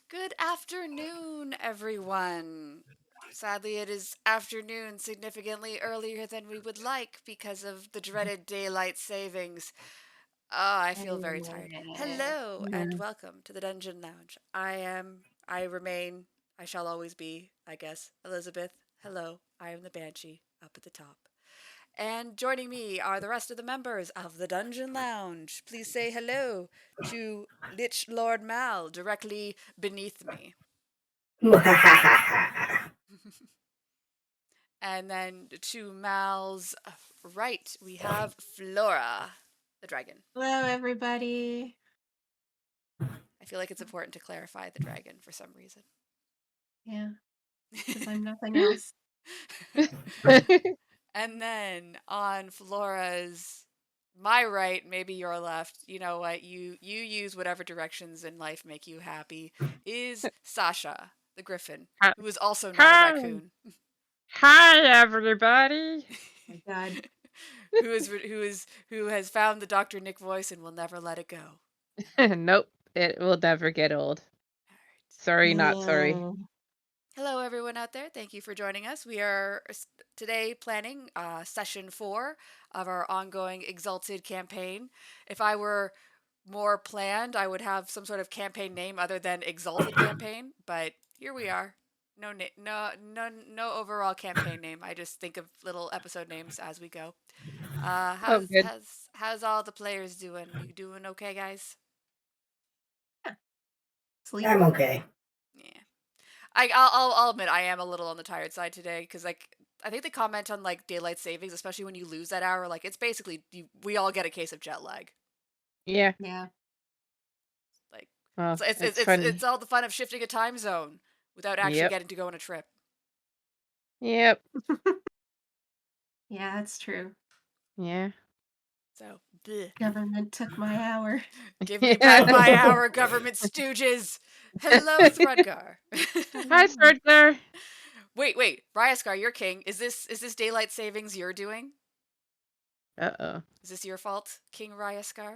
Good afternoon, everyone. Sadly, it is afternoon significantly earlier than we would like because of the dreaded daylight savings. Ah, I feel very tired. Hello and Mm. welcome to the Dungeon Lounge. remain, I shall always be, I guess, Elizabeth. Hello, I am the Banshee up at the top. And joining me are the rest of the members of the Dungeon Lounge. Please say hello to Lich Lord Mal directly beneath me. And then to Mal's right, we have Flora, the dragon. Hello, everybody. I feel like it's important to clarify the dragon for some reason. Yeah, because I'm nothing else. And then on Flora's my right, maybe your left, you know what, you use whatever directions in life make you happy, is Sasha, the griffin, Hi, who is also not a hi, raccoon. hi, everybody. Oh my God. Who has found the Dr. Nick voice and will never let it go. Nope, it will never get old. Sorry, not sorry. No. Hello, everyone out there. Thank you for joining us. We are today planning session 4 of our ongoing Exalted campaign. If I were more planned, I would have some sort of campaign name other than Exalted campaign, but here we are. No overall campaign name. I just think of little episode names as we go. Oh, good. How's all the players doing? You doing okay, guys? Sleep. I'm okay. Yeah. I'll admit I am a little on the tired side today because I think they comment on like daylight savings, especially when you lose that hour. Like it's basically we all get a case of jet lag. Yeah. Yeah. Like Well, it's all the fun of shifting a time zone without actually Yep. getting to go on a trip. Yep. Yeah, that's true. Yeah. So bleh. Government took my hour. Give me back my hour, government stooges. Hello, Thrudgar. Hi, Sardar. Wait, Ryaskar, you're king. Is this daylight savings you're doing? Uh-oh. Is this your fault, King Ryaskar?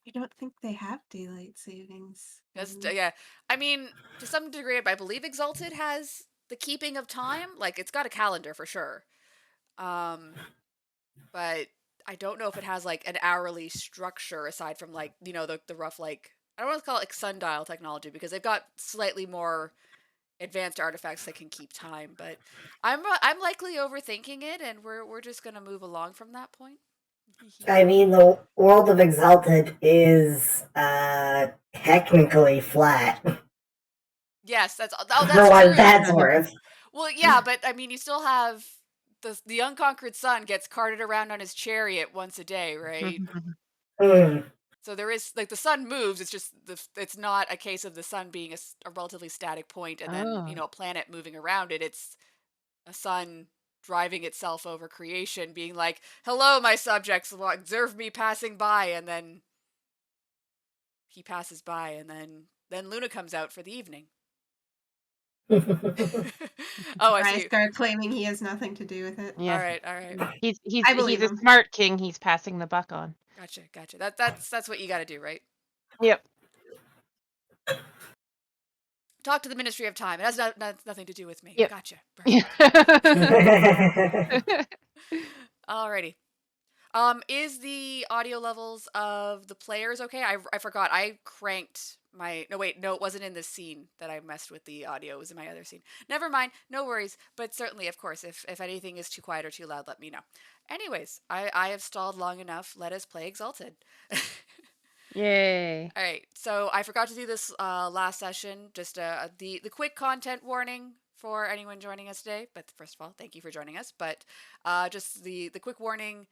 I don't think they have daylight savings. Yeah, I mean, to some degree, I believe Exalted has the keeping of time. Like, it's got a calendar for sure. But I don't know if it has like an hourly structure aside from like the rough like I don't want to call it like sundial technology because they've got slightly more advanced artifacts that can keep time. But I'm likely overthinking it, and we're just gonna move along from that point. I mean, the world of Exalted is technically flat. Yes, that's For what true. that's worth. Well, yeah, but I mean, you still have the unconquered sun gets carted around on his chariot once a day, right? Mm. So there is like the sun moves. It's just it's not a case of the sun being a relatively static point and then Oh. a planet moving around it. It's a sun driving itself over creation, being like, "Hello, my subjects, observe me passing by," and then he passes by, and then Luna comes out for the evening. Oh, I see. Ryaskar claiming he has nothing to do with it. All Yeah. right, all right. I He's believe a him. smart king. He's passing the buck on. Gotcha. That's what you got to do, right? Yep. Talk to the Ministry of Time. It has nothing to do with me. Yep. Gotcha. Yeah. Alrighty. Is the audio levels of the players okay? I forgot. I cranked my. No, wait. No, it wasn't in this scene that I messed with the audio. It was in my other scene. Never mind. No worries. But certainly, of course, if anything is too quiet or too loud, let me know. Anyways, I have stalled long enough. Let us play Exalted. Yay. All right. So I forgot to do this last session. Just the quick content warning for anyone joining us today. But first of all, thank you for joining us. But just the quick warning.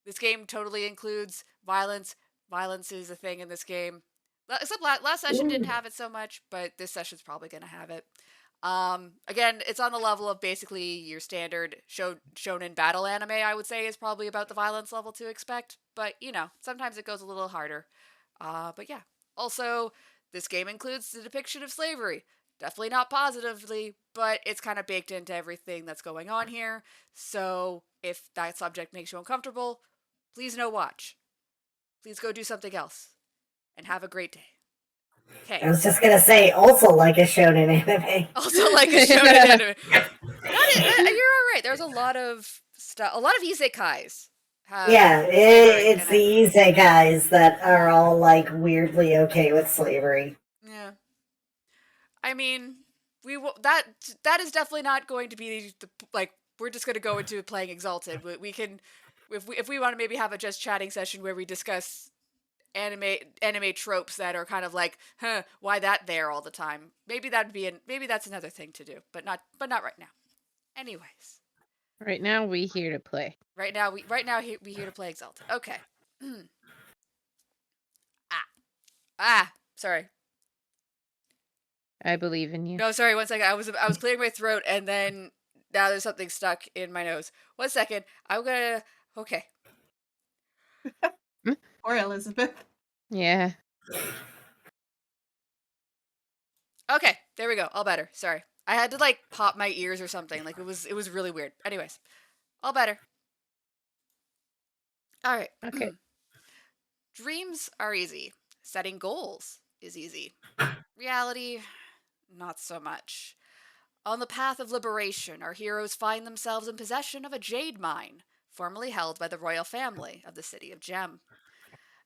This game totally includes violence. Violence is a thing in this game. Except last session didn't have it so much, but this session's probably going to have it. Again, it's on the level of basically your standard shonen battle anime, I would say, is probably about the violence level to expect. But, sometimes it goes a little harder. But yeah. Also, this game includes the depiction of slavery. Definitely not positively, but it's kind of baked into everything that's going on here. So if that subject makes you uncomfortable, please no watch. Please go do something else. And have a great day. Okay. I was just gonna say, also like a shonen anime. Also, like a shonen anime. You're all right. There's a lot of stuff. A lot of isekais have Yeah, slavery it's in the it. isekais that are all like weirdly okay with slavery. Yeah. I mean, that is definitely not going to be the like. We're just going to go into playing Exalted. We can, if we want to maybe have a just chatting session where we discuss anime tropes that are kind of like, huh, why that there all the time? Maybe maybe that's another thing to do, but not right now. Anyways, Right now, we here to play. we here to play Exalted. Okay. Sorry. I believe in you. No, sorry. 1 second. I was clearing my throat, and then now there's something stuck in my nose. 1 second. I'm gonna. Okay. Or Elizabeth. Yeah. Okay. There we go. All better. Sorry. I had to like pop my ears or something. Like it was really weird. Anyways, all better. All right. Okay. Dreams are easy. Setting goals is easy. Reality, not so much. On the path of liberation, our heroes find themselves in possession of a jade mine, formerly held by the royal family of the city of Gem.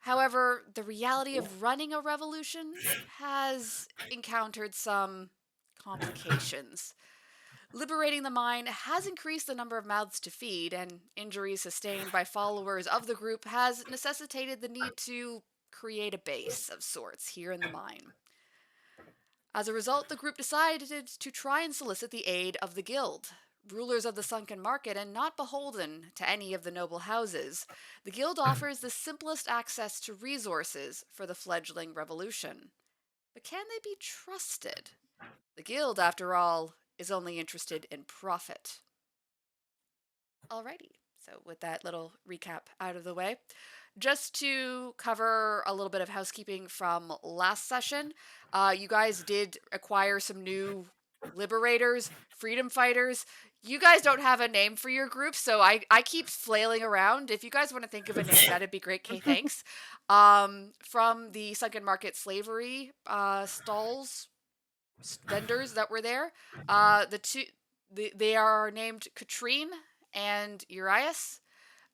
However, the reality of running a revolution has encountered some complications. Liberating the mine has increased the number of mouths to feed, and injuries sustained by followers of the group has necessitated the need to create a base of sorts here in the mine. As a result, the group decided to try and solicit the aid of the guild. Rulers of the sunken market and not beholden to any of the noble houses, the guild offers the simplest access to resources for the fledgling revolution. But can they be trusted? The guild, after all, is only interested in profit. Alrighty, so with that little recap out of the way, just to cover a little bit of housekeeping from last session, you guys did acquire some new liberators, freedom fighters. You guys don't have a name for your group, so I keep flailing around. If you guys want to think of a name, that'd be great. Okay, thanks. From the Sunken Market slavery stalls vendors that were there, they are named Katrine and Urias.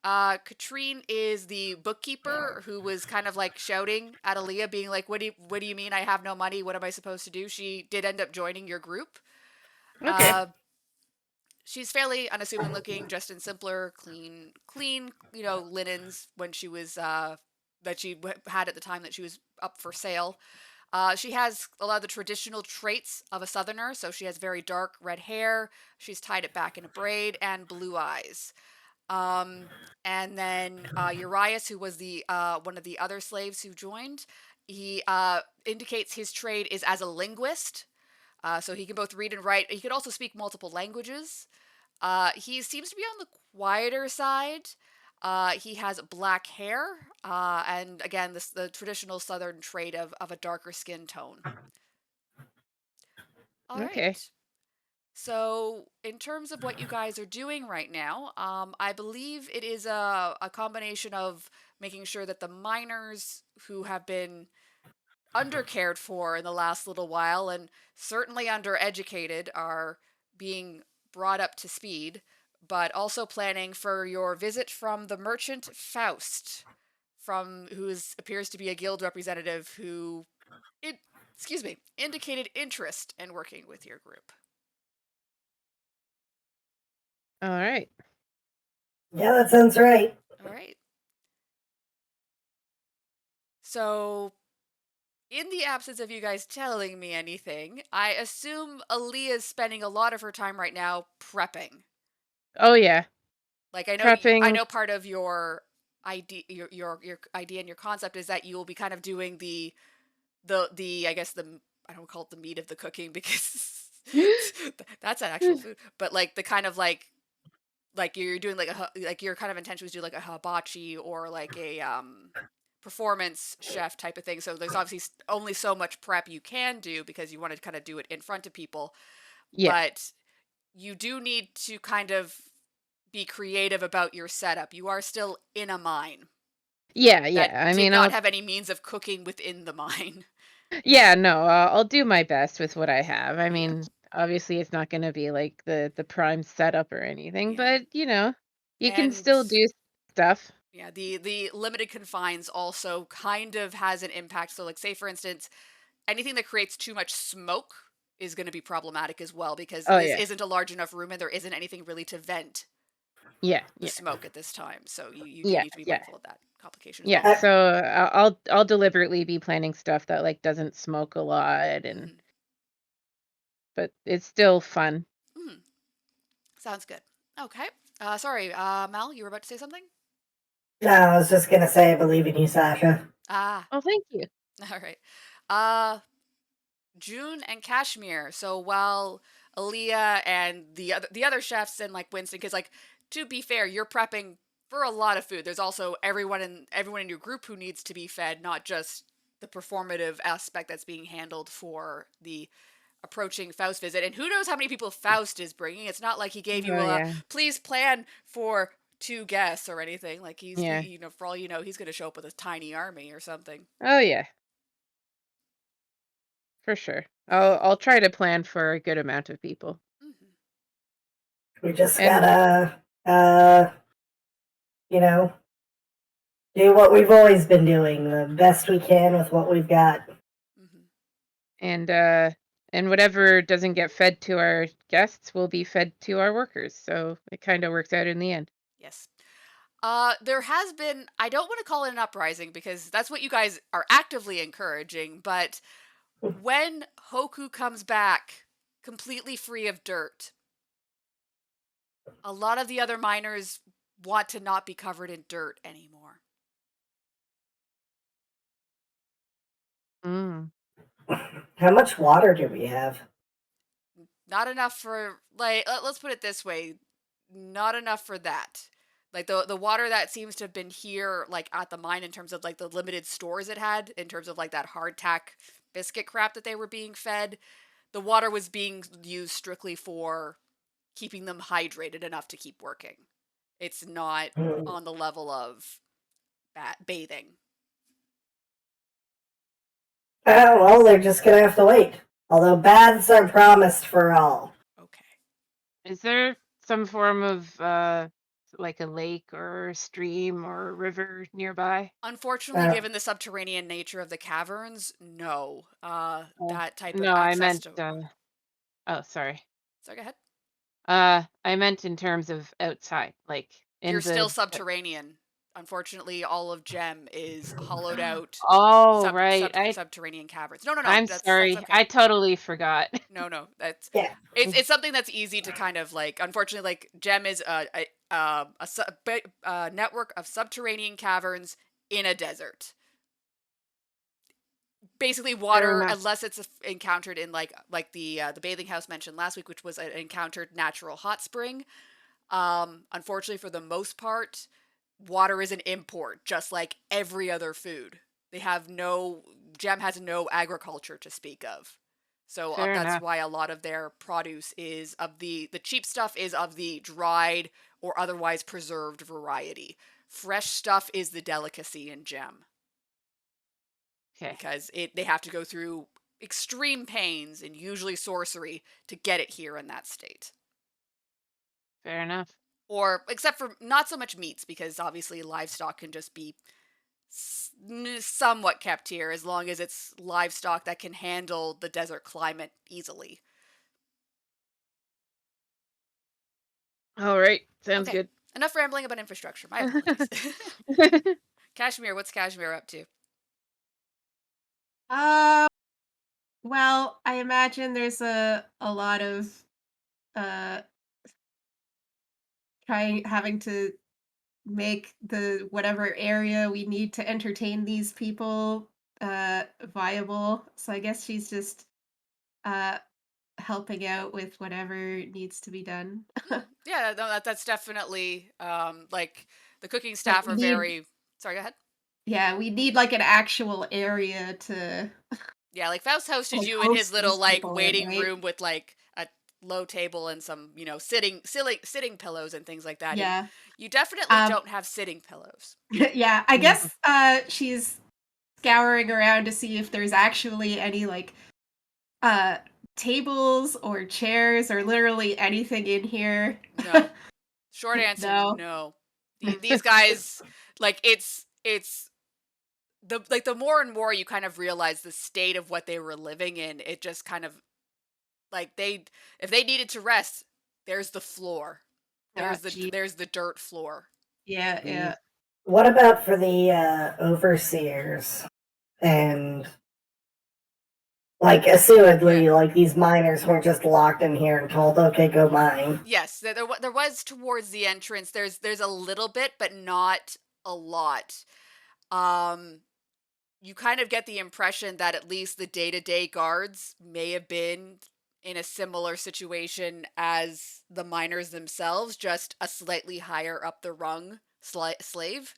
Katrine is the bookkeeper who was kind of like shouting at Aaliyah, being like, what do you mean I have no money? What am I supposed to do?" She did end up joining your group. Okay. She's fairly unassuming looking, dressed in simpler, clean, linens when she was that she had at the time that she was up for sale. She has a lot of the traditional traits of a southerner, so she has very dark red hair. She's tied it back in a braid and blue eyes. Um, and then Urias, who was the one of the other slaves who joined, he indicates his trade is as a linguist. So he can both read and write. He could also speak multiple languages. He seems to be on the quieter side. He has black hair, and again, the traditional southern trait of a darker skin tone. All Okay. right. So, in terms of what you guys are doing right now, I believe it is a combination of making sure that the miners who have been undercared for in the last little while and certainly undereducated are being brought up to speed, but also planning for your visit from the merchant Faust, from appears to be a guild representative who it indicated interest in working with your group. All right. Yeah, that sounds right. All right. So, in the absence of you guys telling me anything, I assume Aaliyah's spending a lot of her time right now prepping. Oh yeah. Like I Prepping. know part of your idea your idea and your concept is that you will be kind of doing the I guess the I don't call it the meat of the cooking because that's an actual food, but like the kind of like you're doing like like your kind of intention was to do like a hibachi or like a performance chef type of thing. So there's obviously only so much prep you can do because you want to kind of do it in front of people, Yeah. but you do need to kind of be creative about your setup. You are still in a mine Yeah. that Yeah. I did mean, not I'll. have any means of cooking within the mine. Yeah, no, I'll do my best with what I have. I Yeah. mean, obviously, it's not gonna be like the prime setup or anything, Yeah. but you can And still do stuff. yeah, the limited confines also kind of has an impact. So like say for instance, anything that creates too much smoke is going to be problematic as well because Oh this yeah, isn't a large enough room and there isn't anything really to vent yeah, the yeah, smoke at this time. So you do yeah, need to be yeah, mindful of that complication as yeah. well. I, So I'll deliberately be planning stuff that like doesn't smoke a lot, and Hmm. but it's still fun. Hmm. Sounds good. Okay. Sorry, Mal, you were about to say something? no, I was just gonna say I believe in you, Sasha. Ah, Oh, thank you. all right. Uh, June and Kashmir. So while Aaliyah and the other chefs and like Winston, because like to be fair, you're prepping for a lot of food. There's also everyone in your group who needs to be fed, not just the performative aspect that's being handled for the approaching Faust visit. And who knows how many people Faust is bringing? It's not like he gave you Oh a yeah, please plan for 2 guests or anything. Like yeah. for all you know, he's going to show up with a tiny army or something. Oh yeah, for sure. I'll try to plan for a good amount of people. Hmm. We just And gotta, you know, do what we've always been doing, the best we can with what we've got. Hmm. and uh and whatever doesn't get fed to our guests will be fed to our workers. So it kind of works out in the end. Yes. There has been, I don't want to call it an uprising because that's what you guys are actively encouraging, but when Hoku comes back completely free of dirt, a lot of the other miners want to not be covered in dirt anymore. Mm. How much water do we have? Not enough for, like, let's put it this way, not enough for that. Like the water that seems to have been here, like at the mine, in terms of like the limited stores it had, in terms of like that hardtack biscuit crap that they were being fed, the water was being used strictly for keeping them hydrated enough to keep working. It's not Hmm. on the level of bathing. Oh, well, they're just gonna have to wait. Although baths are promised for all. Okay. Is there some form of like a lake or stream or river nearby? Unfortunately, Uh, given the subterranean nature of the caverns, no. Oh, That type of no, I access meant to. oh, sorry. Sorry, go ahead. I meant in terms of outside, like You're in still the subterranean. Unfortunately, all of Gem is hollowed out Oh, right. subterranean caverns. No, no, no. I'm That's sorry. okay. I totally forgot. No, no. That's yeah. it's something that's easy to kind of like. Unfortunately, like Gem is a network of subterranean caverns in a desert. Basically, Fair water, enough. unless it's encountered in like the bathing house mentioned last week, which was an encountered natural hot spring. Unfortunately, for the most part, water is an import, just like every other food. They have no, Gem has no agriculture to speak of. So Fair that's enough. why a lot of their produce is of the cheap stuff is of the dried or otherwise preserved variety. Fresh stuff is the delicacy in Gem Okay. because they have to go through extreme pains and usually sorcery to get it here in that state. Fair enough. Or except for not so much meats because obviously livestock can just be somewhat kept here as long as it's livestock that can handle the desert climate easily. All right. Sounds Okay, good. enough rambling about infrastructure. My apologies. Kashmir, what's Kashmir up to? Uh, well, I imagine there's a lot of uh trying having to make the whatever area we need to entertain these people viable. So I guess she's just uh helping out with whatever needs to be done. Yeah, no, that's definitely like the cooking Like staff we are need very. Sorry, go ahead. yeah, we need like an actual area to Yeah, like Faust hosted like you in his host little these like people in, waiting right? room with like a low table and some sitting pillows and things like that. And Yeah. you definitely Um don't have sitting pillows. yeah, I Mhm. guess she's scouring around to see if there's actually any like tables or chairs or literally anything in here. No. Short answer, No. no. These guys, like it's the more and more you kind of realize the state of what they were living in, it just kind of like if they needed to rest, there's the floor. Gee. There's the dirt floor. Yeah, yeah. Jeez. What about for the overseers and like assumedly like these miners weren't just locked in here and told, okay, go mine. Yes, there was towards the entrance. There's a little bit, but not a lot. You kind of get the impression that at least the day-to-day guards may have been in a similar situation as the miners themselves, just a slightly higher up the rung slave.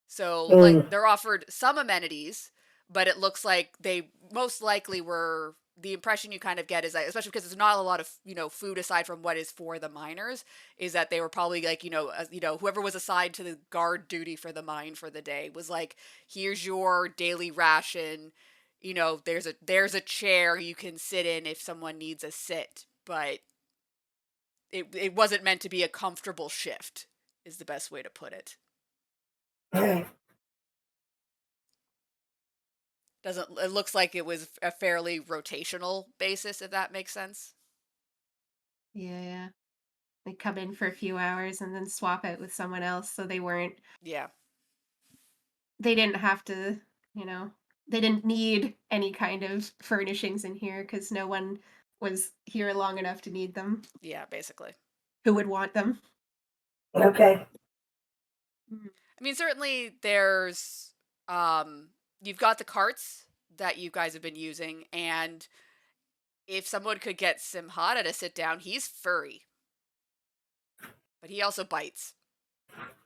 So, like, they're offered some amenities, but it looks like they most likely were. The impression you kind of get is that, especially because there's not a lot of food aside from what is for the miners, is that they were probably like whoever was assigned to the guard duty for the mine for the day was like, here's your daily ration. There's a chair you can sit in if someone needs a sit, but it wasn't meant to be a comfortable shift. Is the best way to put it. Okay. It looks like it was a fairly rotational basis, if that makes sense. Yeah, yeah. They come in for a few hours and then swap out with someone else, so they Yeah. didn't have to, they didn't need any kind of furnishings in here because no one was here long enough to need them. Yeah, basically. Who would want them? Okay. I mean, certainly there's you've got the carts that you guys have been using, and if someone could get Simhada to sit down, he's furry. But he also bites.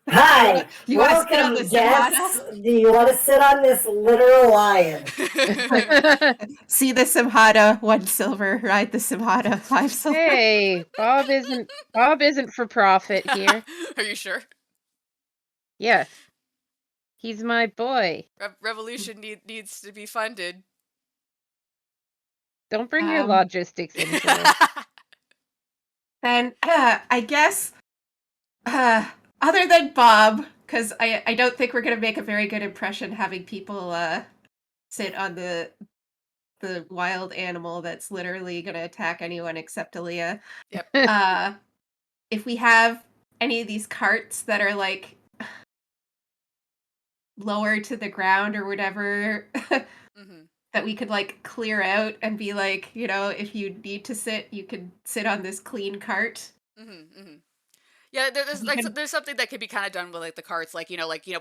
Hi, You wanna sit on welcome this guests. Simhada? Do you want to sit on this literal lion? See the Simhada, 1 silver. Ride the Simhada, 5 silver. Hey, Bob isn't for profit here. Are you sure? Yes. He's my boy. Revolution needs to be funded. Don't bring your logistics into it. Then I guess other than Bob, because I don't think we're gonna make a very good impression having people sit on the wild animal that's literally gonna attack anyone except Aaliyah. Yep. If we have any of these carts that are like lower to the ground or whatever, that we could like clear out and be like, if you need to sit, you could sit on this clean cart. Yeah, there's something that could be kind of done with like the carts, like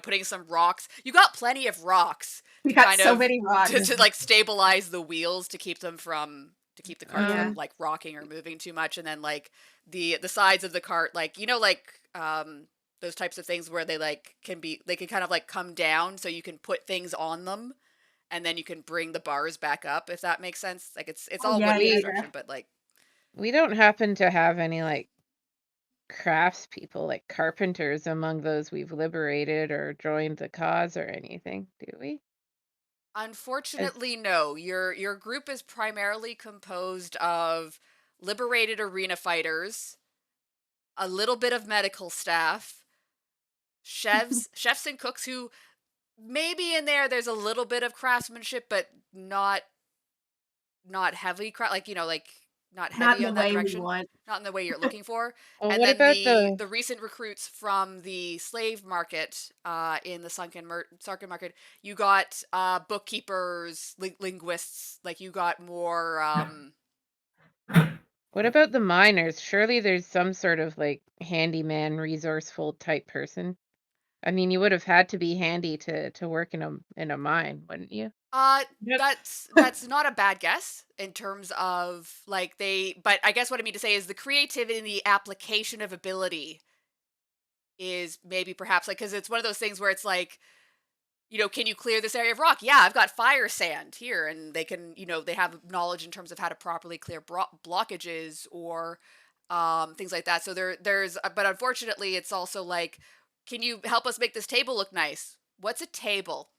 putting some rocks. You got plenty of rocks. We got so many rocks to like stabilize the wheels to keep the cart from like rocking or moving too much, and then like the sides of the cart, like those types of things where they can kind of like come down, so you can put things on them, and then you can bring the bars back up, if that makes sense. Like it's all one construction, but like we don't happen to have any like craftspeople, like carpenters, among those we've liberated or joined the cause or anything, do we? Unfortunately, no. Your group is primarily composed of liberated arena fighters, a little bit of medical staff, chefs and cooks who maybe in there's a little bit of craftsmanship, but not heavy not heavy in on the that way direction. we want. Not in the way you're looking for. Well, and what then about the recent recruits from the slave market in the sunken market, you got bookkeepers, linguists, like you got more what about the miners? Surely there's some sort of like handyman, resourceful type person. I mean, you would have had to be handy to work in a mine, wouldn't you? That's not a bad guess in terms of but I guess what I mean to say is the creativity and the application of ability is maybe perhaps like, because it's one of those things where it's like, can you clear this area of rock? Yeah, I've got fire sand here, and they can, they have knowledge in terms of how to properly clear blockages or things like that. So but unfortunately, it's also like, can you help us make this table look nice? What's a table?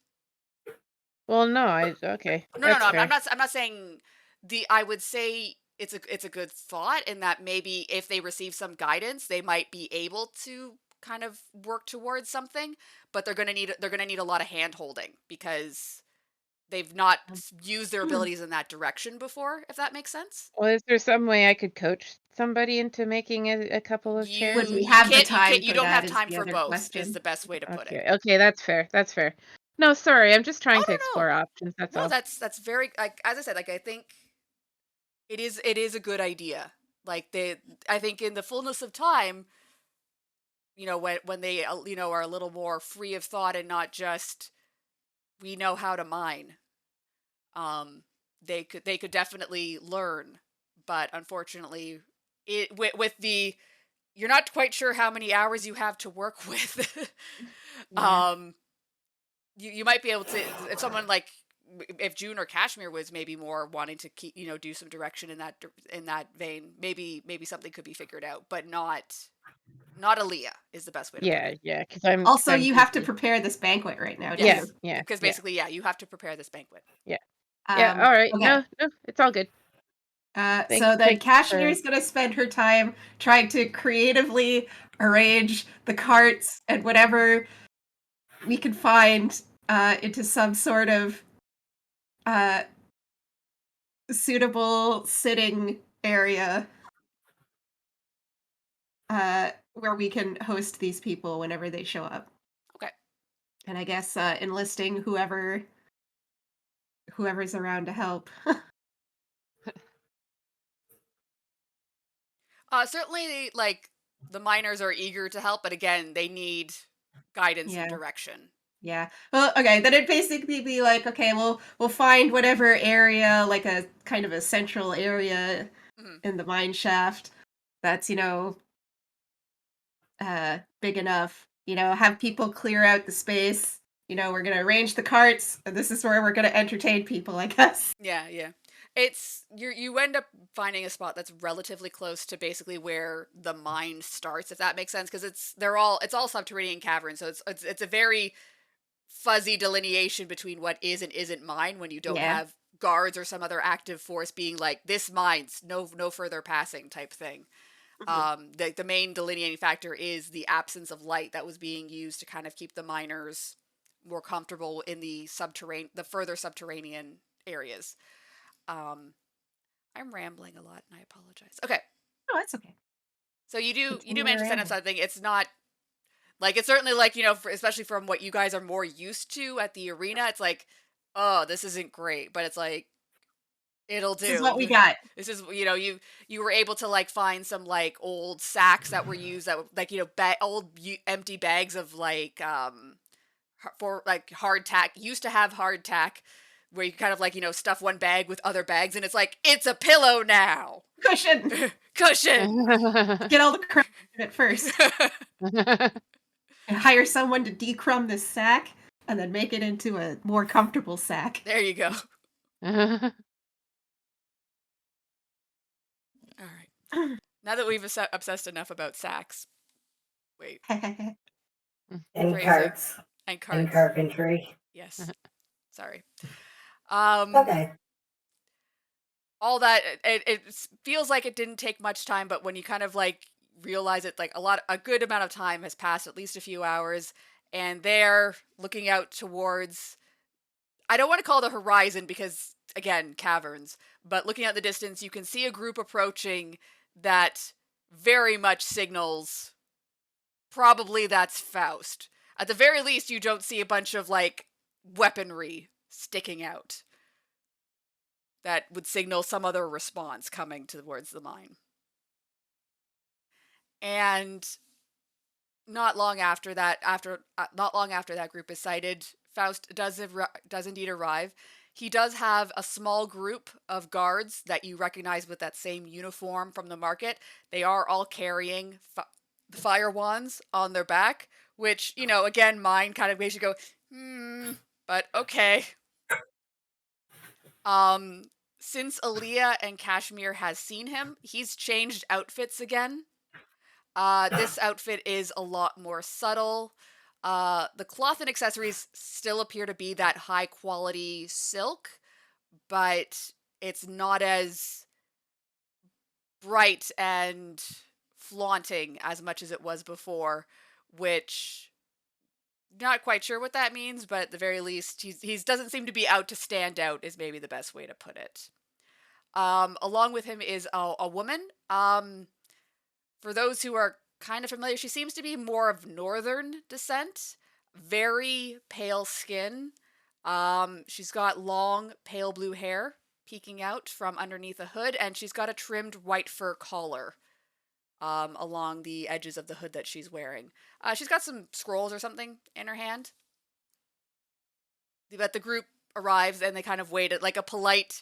Well, no, okay, No, no, that's no. I'm fair. not. I'm not saying the. I would say it's a good thought in that maybe if they receive some guidance, they might be able to kind of work towards something. But they're gonna need a lot of hand holding because they've not used their Hmm. abilities in that direction before. If that makes sense. Well, is there some way I could coach somebody into making a couple of chairs? Would we have the You can't time you for don't that have is time the for other both is question. the best way to put it. Okay, okay, that's fair. That's fair. No, sorry, I'm just trying Oh to no, explore options. That's no, all. that's very like as I said, like I think it is a good idea. Like they I think in the fullness of time, when they are a little more free of thought and not just we know how to mine. Um they could definitely learn, but unfortunately with the you're not quite sure how many hours you have to work with. Yeah. um you might be able to if someone like if June or Kashmir was maybe more wanting to keep do some direction in that vein, maybe something could be figured out, but not Aaliyah is the best way to put it. Yeah, yeah, because Also, I'm you have to busy. prepare this banquet right now Yeah, too. Yes, yeah, because yeah, basically, yeah, you have to prepare this banquet. yeah, yeah. All right. Okay. No, no, it's all good. So then Thanks for. Kashmir's gonna spend her time trying to creatively arrange the Mhm. carts and whatever we can find into some sort of uh, suitable sitting area where we can host these people whenever they show up. Okay. And I guess enlisting whoever's around to help. Certainly, like the miners are eager to help, but again, they need guidance and Yeah. direction. Yeah. Well, okay, then it'd basically be like, okay, we'll find whatever area, like a kind of a central area Mhm. in the mine shaft that's, big enough, have people clear out the space. We're gonna arrange the carts, and this is where we're gonna entertain people, I guess. Yeah, yeah. It's you end up finding a spot that's relatively close to basically where the mine starts, if that makes sense, because it's all subterranean caverns, so it's a very fuzzy delineation between what is and isn't mine when you don't Yeah. have guards or some other active force being like this mine's no further passing type thing. Mhm. The main delineating factor is the absence of light that was being used to kind of keep the miners more comfortable in the further subterranean areas. Um, I'm rambling a lot, and I apologize. Okay, Oh, that's okay. so you do Continue manage to set up around. something. It's not like it's certainly like especially from what you guys are more used to at the arena. It's like, oh, this isn't great, but it's like it'll This is what do. we got. This is you were able to like find some like old sacks that were used that like old empty bags of like for like hardtack used to have hardtack where you kind of like stuff one bag with other bags and it's like it's a pillow now. Cushion. Cushion. Get all the crumb at first. And hire someone to decrumb this sack and then make it into a more comfortable sack. There you go. All right. Now that we've obsessed enough about sacks, wait, And Fraser carts and and carts. carpentry. Yes. Sorry. Um, Okay. all that it feels like it didn't take much time, but when you kind of like realize it, like a good amount of time has passed, at least a few hours, and they're looking out towards. I don't want to call the horizon because again, caverns, but looking at the distance, you can see a group approaching that very much signals probably that's Faust. At the very least, you don't see a bunch of like weaponry sticking out that would signal some other response coming towards the mine. And not long after that group is sighted, Faust does indeed arrive. He does have a small group of guards that you recognize with that same uniform from the market. They are all carrying fire wands on their back, which again, mine kind of makes you go, but okay. Um, since Aaliyah and Kashmir has seen him, he's changed outfits again. This outfit is a lot more subtle. The cloth and accessories still appear to be that high quality silk, but it's not as bright and flaunting as much as it was before, which not quite sure what that means, but at the very least, he doesn't seem to be out to stand out, is maybe the best way to put it. Along with him is a woman. For those who are kind of familiar, she seems to be more of northern descent, very pale skin. She's got long, pale blue hair peeking out from underneath a hood, and she's got a trimmed white fur collar along the edges of the hood that she's wearing. She's got some scrolls or something in her hand. But the group arrives and they kind of wait at like a polite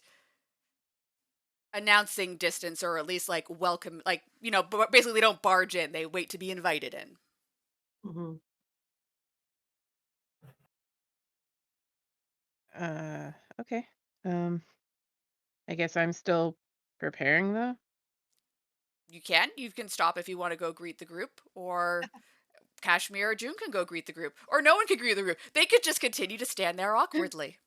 announcing distance, or at least like welcome, like, basically they don't barge in, they wait to be invited in. Mm-hmm. Okay. I guess I'm still preparing though. You can stop if you want to go greet the group, or Kashmir or June can go greet the group, or no one can greet the group. They could just continue to stand there awkwardly.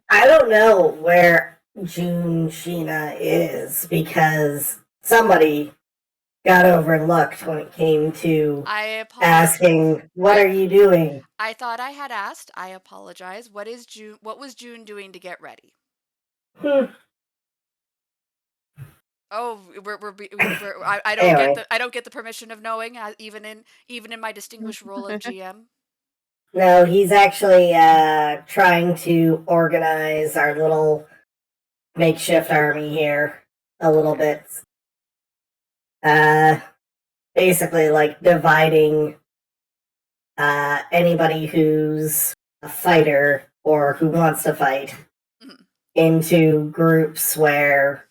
I don't know where June Sheena is because somebody got overlooked when it came to I apologize. asking, "What are you doing?" I thought I had asked. I apologize. What was June doing to get ready? Oh, I don't Anyway. get the permission of knowing, even in my distinguished role of GM. No, he's actually trying to organize our little makeshift army here a little bit. Basically, like dividing anybody who's a fighter or who wants to fight into groups where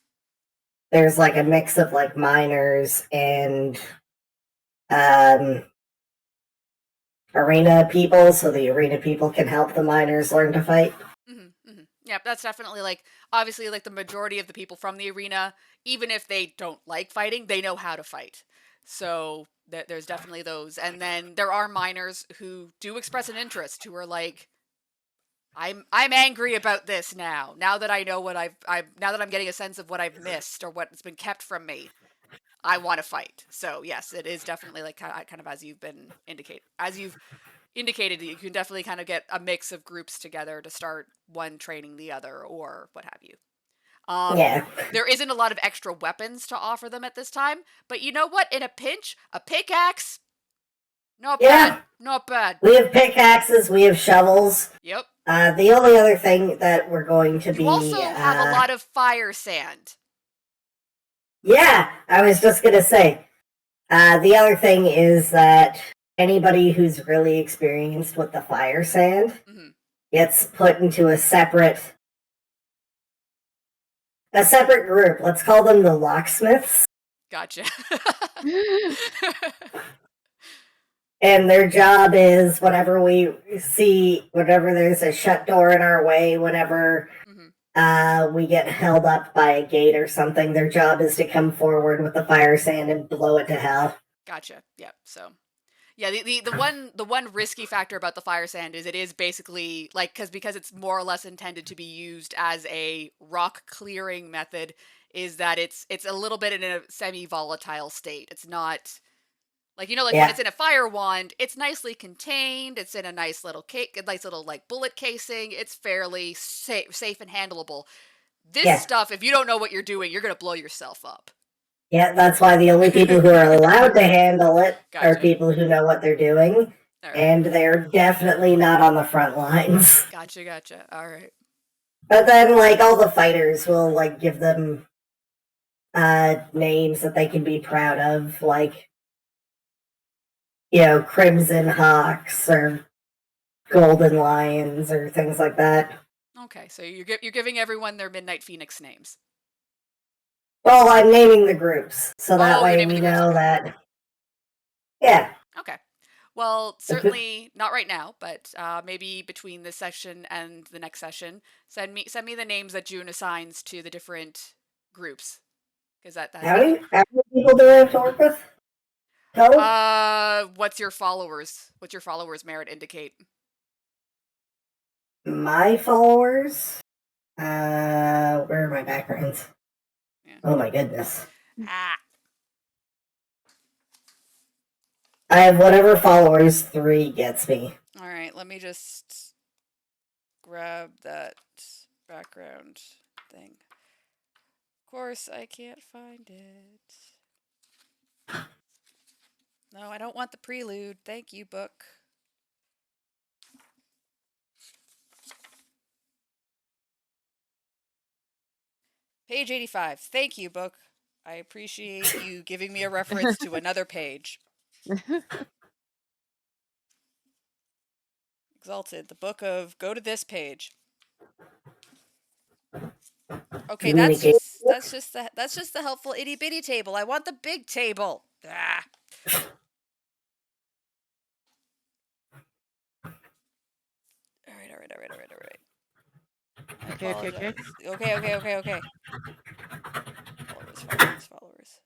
there's like a mix of like miners and arena people, so the arena people can help the miners learn to fight. Yeah, that's definitely like, obviously, like the majority of the people from the arena, even if they don't like fighting, they know how to fight. So there's definitely those. And then there are miners who do express an interest, who are like, I'm angry about this now. Now that I know what now that I'm getting a sense of what I've missed or what's been kept from me, I want to fight. So yes, it is definitely like kind of as you've indicated, you can definitely kind of get a mix of groups together to start one training the other or what have you. Yeah. There isn't a lot of extra weapons to offer them at this time, but you know what? In a pinch, a pickaxe, not bad. Not bad. We have pickaxes, we have shovels. Yep. The only other thing that we're going to be... You also have a lot of fire sand. Yeah, I was just going to say. The other thing is that anybody who's really experienced with the fire sand gets put into a separate group. Let's call them the locksmiths. Gotcha. And their job is whenever we see, whenever there's a shut door in our way, whenever we get held up by a gate or something, their job is to come forward with the fire sand and blow it to hell. Gotcha. Yep. So, yeah, the one risky factor about the fire sand is it is basically like, because it's more or less intended to be used as a rock clearing method, is that it's a little bit in a semi-volatile state. It's not like, when it's in a fire wand, it's nicely contained. It's in a nice little like bullet casing. It's fairly safe and handleable. This stuff, if you don't know what you're doing, you're gonna blow yourself up. Yeah, that's why the only people who are allowed to handle it are people who know what they're doing, and they're definitely not on the front lines. Gotcha. All right. But then, like, all the fighters will, like, give them names that they can be proud of, like, Crimson Hawks or Golden Lions or things like that. Okay, so you're giving everyone their Midnight Phoenix names. Well, I'm naming the groups, so that way we know that... Yeah. Okay. Well, certainly not right now, but maybe between this session and the next session, send me the names that June assigns to the different groups, because that. How many people do I have to work with? Go. What's your followers merit indicate? My followers. Where are my backgrounds? Yeah. Oh my goodness. Ah. I have whatever followers 3 gets me. All right, let me just grab that background thing. Of course, I can't find it. No, I don't want the prelude. Thank you, book. Page 85. Thank you, book. I appreciate you giving me a reference to another page. Exalted, the book of go to this page. Okay, that's just the helpful itty bitty table. I want the big table. Ah. All right. I apologize. Okay. Followers.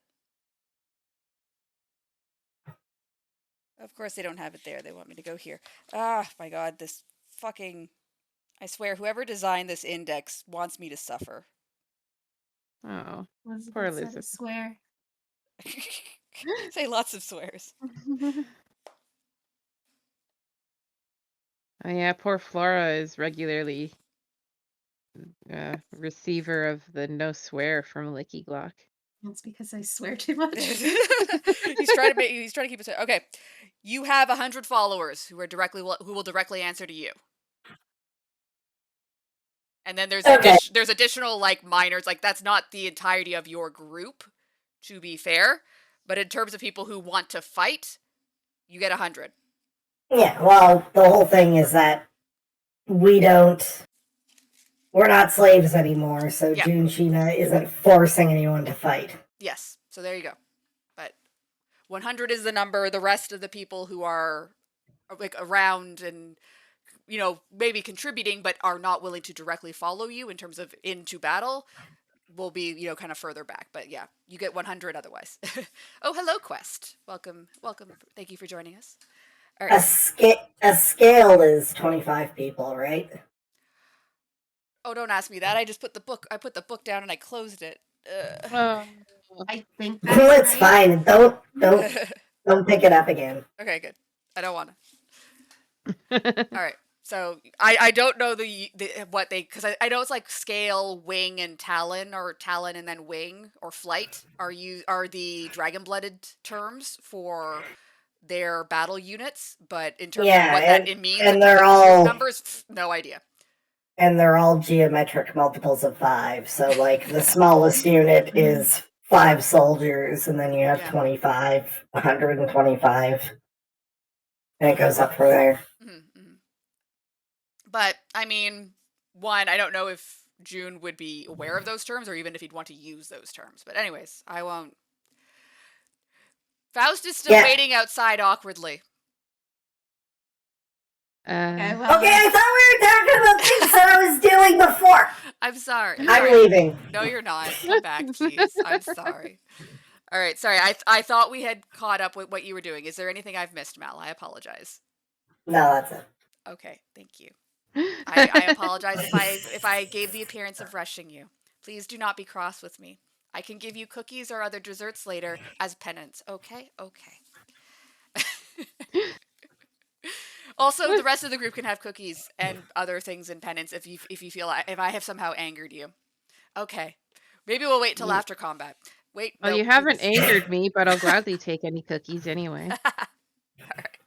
Of course they don't have it there. They want me to go here. Ah, my God, this fucking... I swear, whoever designed this index wants me to suffer. Oh, Elizabeth poor said a Elizabeth. swear. Say lots of swears. Oh yeah, poor Flora is regularly receiver of the no swear from Licky Glock. That's because I swear too much. He's trying to keep it. Okay, you have 100 followers who will directly answer to you. And then there's additional like minors, like that's not the entirety of your group, to be fair. But in terms of people who want to fight, you get 100. Yeah, well, the whole thing is that we're not slaves anymore, so Yeah. June Sheena isn't forcing anyone to fight. Yes, so there you go. But 100 is the number. The rest of the people who are like around and maybe contributing but are not willing to directly follow you in terms of into battle will be kind of further back. But yeah, you get 100 otherwise. Oh, hello, Quest. Welcome. Thank you for joining us. All right. A scale is 25 people, right? Oh, don't ask me that. I put the book down and I closed it. Oh. I think that's It's right. fine. Don't pick it up again. Okay, good. I don't want to. All right. So I don't know what they, because I know it's like scale, wing, and talon, or talon and then wing, or flight are the dragon blooded terms for their battle units, but in terms of what that it means in terms of troop numbers, no idea. And they're all geometric multiples of 5. So like the smallest unit is 5 soldiers, and then you have 25, 125, and it goes up from there. Mm-hmm. But I mean, one, I don't know if June would be aware of those terms or even if he'd want to use those terms. But anyways, I won't. Faust is still waiting outside awkwardly. Okay, I thought we were talking about things that I was doing before. I'm sorry. I'm leaving. No, you're not. Come back, please. I'm sorry. All right, sorry. I thought we had caught up with what you were doing. Is there anything I've missed, Mal? I apologize. No, that's it. Okay, thank you. I apologize if I gave the appearance of rushing you. Please do not be cross with me. I can give you cookies or other desserts later as penance. Okay? Okay. Also, the rest of the group can have cookies and other things in penance if you feel if I have somehow angered you. Okay. Maybe we'll wait till after combat. Wait. Well, you haven't angered me, but I'll gladly take any cookies anyway. All right.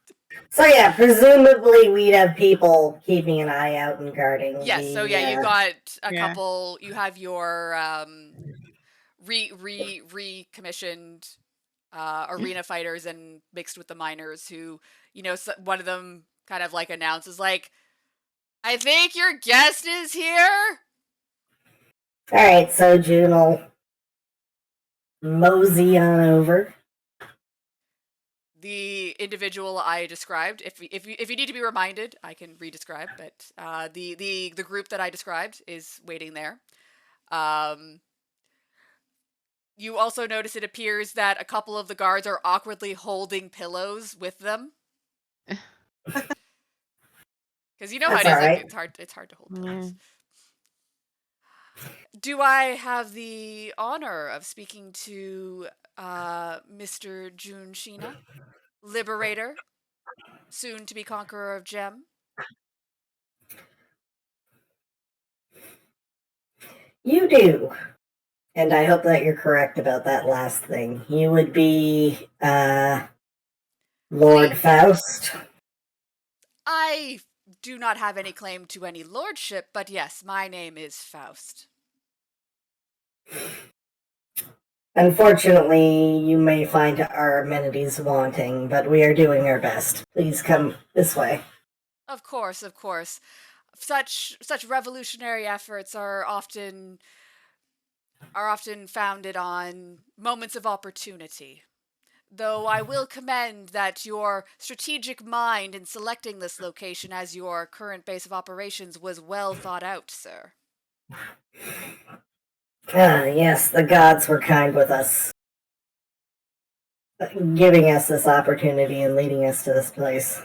So yeah, presumably we'd have people keeping an eye out and guarding. Yes. So yeah, you've got a couple. You have your recommissioned arena fighters and mixed with the miners who, one of them kind of like announces like, I think your guest is here. All right, so June will mosey on over. The individual I described, if you need to be reminded, I can re-describe, but the group that I described is waiting there. You also notice it appears that a couple of the guards are awkwardly holding pillows with them. Because you know how That's it is, all like right. it's hard to hold Yeah. pillows. Do I have the honor of speaking to Mr. Jun Sheena, Liberator, soon to be Conqueror of Gem? You do. And I hope that you're correct about that last thing. You would be Lord See, Faust. I do not have any claim to any lordship, but yes, my name is Faust. Unfortunately, you may find our amenities wanting, but we are doing our best. Please come this way. Of course, of course. Such revolutionary efforts are often founded on moments of opportunity. Though I will commend that your strategic mind in selecting this location as your current base of operations was well thought out, sir. Ah, yes, the gods were kind with us, giving us this opportunity and leading us to this place.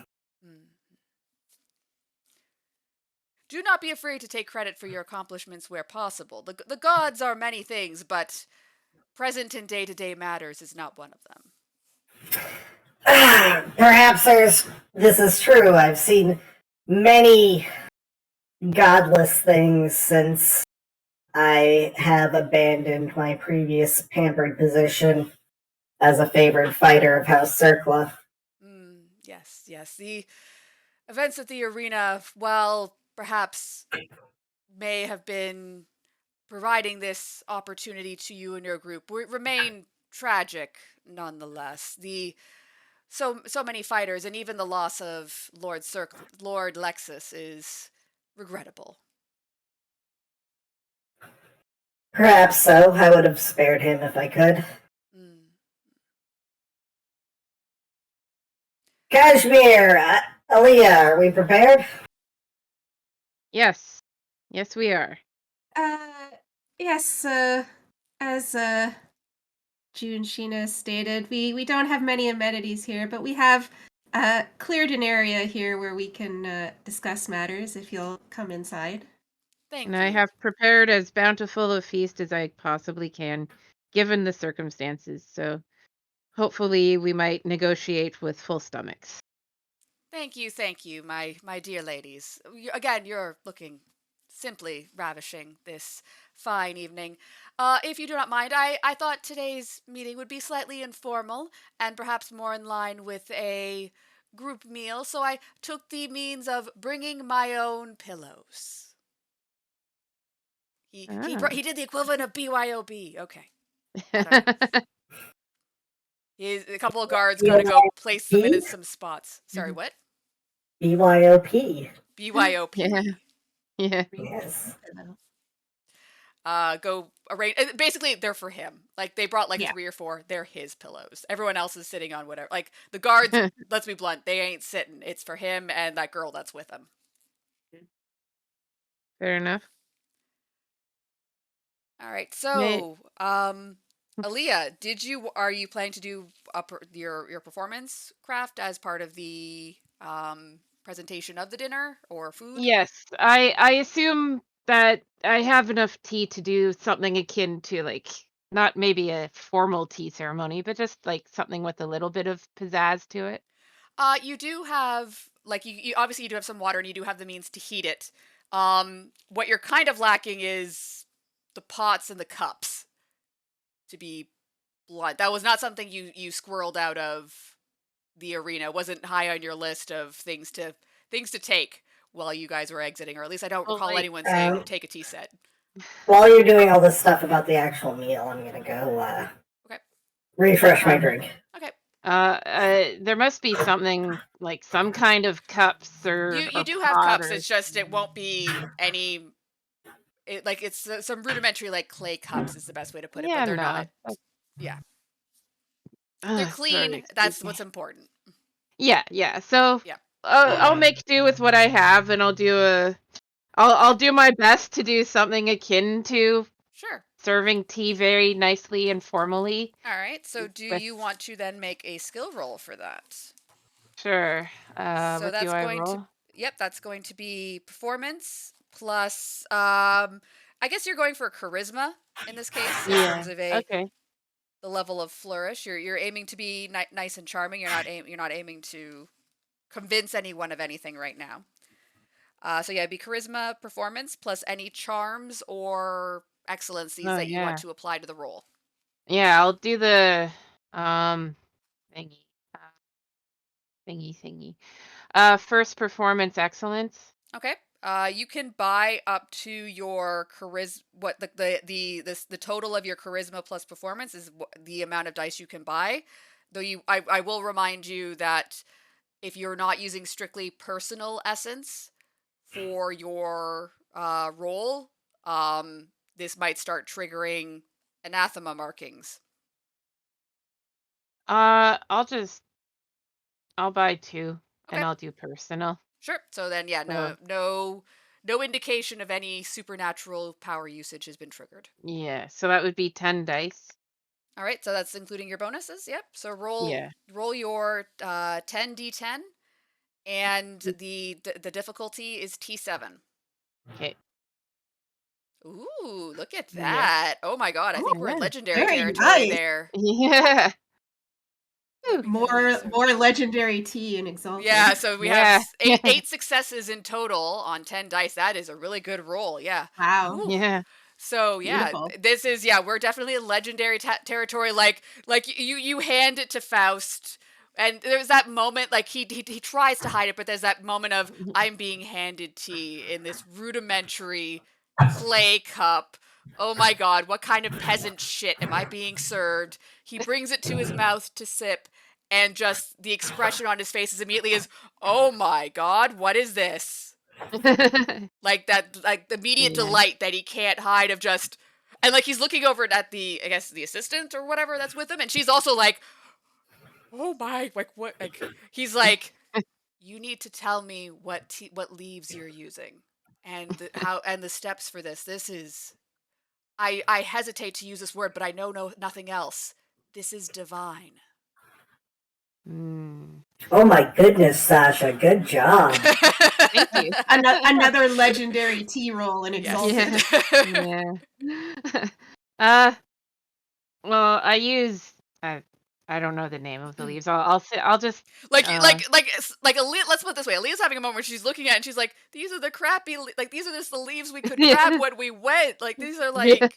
Do not be afraid to take credit for your accomplishments where possible. The gods are many things, but present in day-to-day matters is not one of them. Perhaps this is true. I've seen many godless things since I have abandoned my previous pampered position as a favored fighter of House Circla. Yes, yes. The events at the arena, well, perhaps may have been providing this opportunity to you and your group remain tragic nonetheless. So many fighters and even the loss of Lord Lexus is regrettable. Perhaps so. I would have spared him if I could. Kashmir, Aaliyah, are we prepared? Yes. Yes, we are. Yes, as June Sheena stated, we don't have many amenities here, but we have cleared an area here where we can discuss matters if you'll come inside. Thank And you. I have prepared as bountiful a feast as I possibly can, given the circumstances. So hopefully we might negotiate with full stomachs. Thank you, my dear ladies. Again, you're looking simply ravishing this fine evening. If you do not mind, I thought today's meeting would be slightly informal and perhaps more in line with a group meal, so I took the means of bringing my own pillows. He did the equivalent of BYOB. Okay. A couple of guards go to go place them in some spots. Sorry, what? BYOP. BYOP. Yeah. Yeah. Yes. Go arrange. Basically, they're for him. Like they brought like Yeah. 3 or 4. They're his pillows. Everyone else is sitting on whatever. Like the guards. Let's be blunt. They ain't sitting. It's for him and that girl that's with him. Fair enough. All right. So, Aaliyah, are you planning to do your performance craft as part of the presentation of the dinner or food? Yes, I assume that I have enough tea to do something akin to like not maybe a formal tea ceremony, but just like something with a little bit of pizzazz to it. You do have like you obviously you do have some water and you do have the means to heat it. What you're kind of lacking is the pots and the cups. To be blunt, that was not something you squirreled out of the arena. It wasn't high on your list of things to take while you guys were exiting, or at least I don't recall anyone saying take a tea set. While you're doing all this stuff about the actual meal, I'm gonna go refresh my drink. Okay. There must be something like some kind of cups or you do pot have cups. or... It's just it won't be any. It's some rudimentary like clay cups is the best way to put it, but they're not. Yeah. They're clean. Sorry, That's what's important. Yeah. So Yeah. I'll make do with what I have, and I'll do my best to do something akin to Sure. serving tea very nicely and formally. All right. So do With you want to then make a skill roll for that? sure. So What do that's I going to, roll? yep, that's going to be performance plus, I guess you're going for charisma in this case in Yeah. terms of Okay. the level of flourish. You're aiming to be nice and charming. You're not aiming to convince anyone of anything right now. So yeah, it'd be charisma, performance plus any charms or excellencies Oh that you want yeah. to apply to the role. Yeah, I'll do the um thingy. Uh, thingy. First performance excellence. Okay. You can buy up to your charisma. What the total of your charisma plus performance is the amount of dice you can buy. Though I will remind you that if you're not using strictly personal essence for your role, this might start triggering anathema markings. I'll buy 2 Okay, and I'll do personal. sure. So then, yeah, So no indication of any supernatural power usage has been triggered. yeah, so that would be 10 dice. All right, so that's including your bonuses. Yep. So roll Yeah. roll your 10d10, and the difficulty is T7. Okay. Ooh, look at Yep. that! Oh my god, I think we're in Yeah. legendary Very territory nice. there. Yeah. What Whew. we got here? So, More legendary tea in Exalted. yeah, so we have Yeah. eight successes in total on 10 dice. That is a really good roll. Yeah. Wow. Whew. Yeah. So yeah, Beautiful. this is we're definitely in legendary territory. Like you hand it to Faust, and there's that moment like he tries to hide it, but there's that moment of I'm being handed tea in this rudimentary clay cup. Oh my god, what kind of peasant shit am I being served? He brings it to his mouth to sip, and just the expression on his face is immediately oh my god, what is this? Like that, like the immediate Yeah. delight that he can't hide of just, and like he's looking over at I guess the assistant or whatever that's with him, and she's also like, oh my, like what, like he's like, you need to tell me what leaves you're using, and the steps for this. This is, I hesitate to use this word, but I know nothing else. This is divine. Mm. Oh my goodness, Sasha, good job. Thank you. Another legendary tea roll in Exalted. Yeah. Yeah. Well, I don't know the name of the leaves. I'll just like let's put it this way. Aaliyah's having a moment where she's looking at it and she's like, these are the crappy like these are just the leaves we could grab when we went. Like these are Yeah.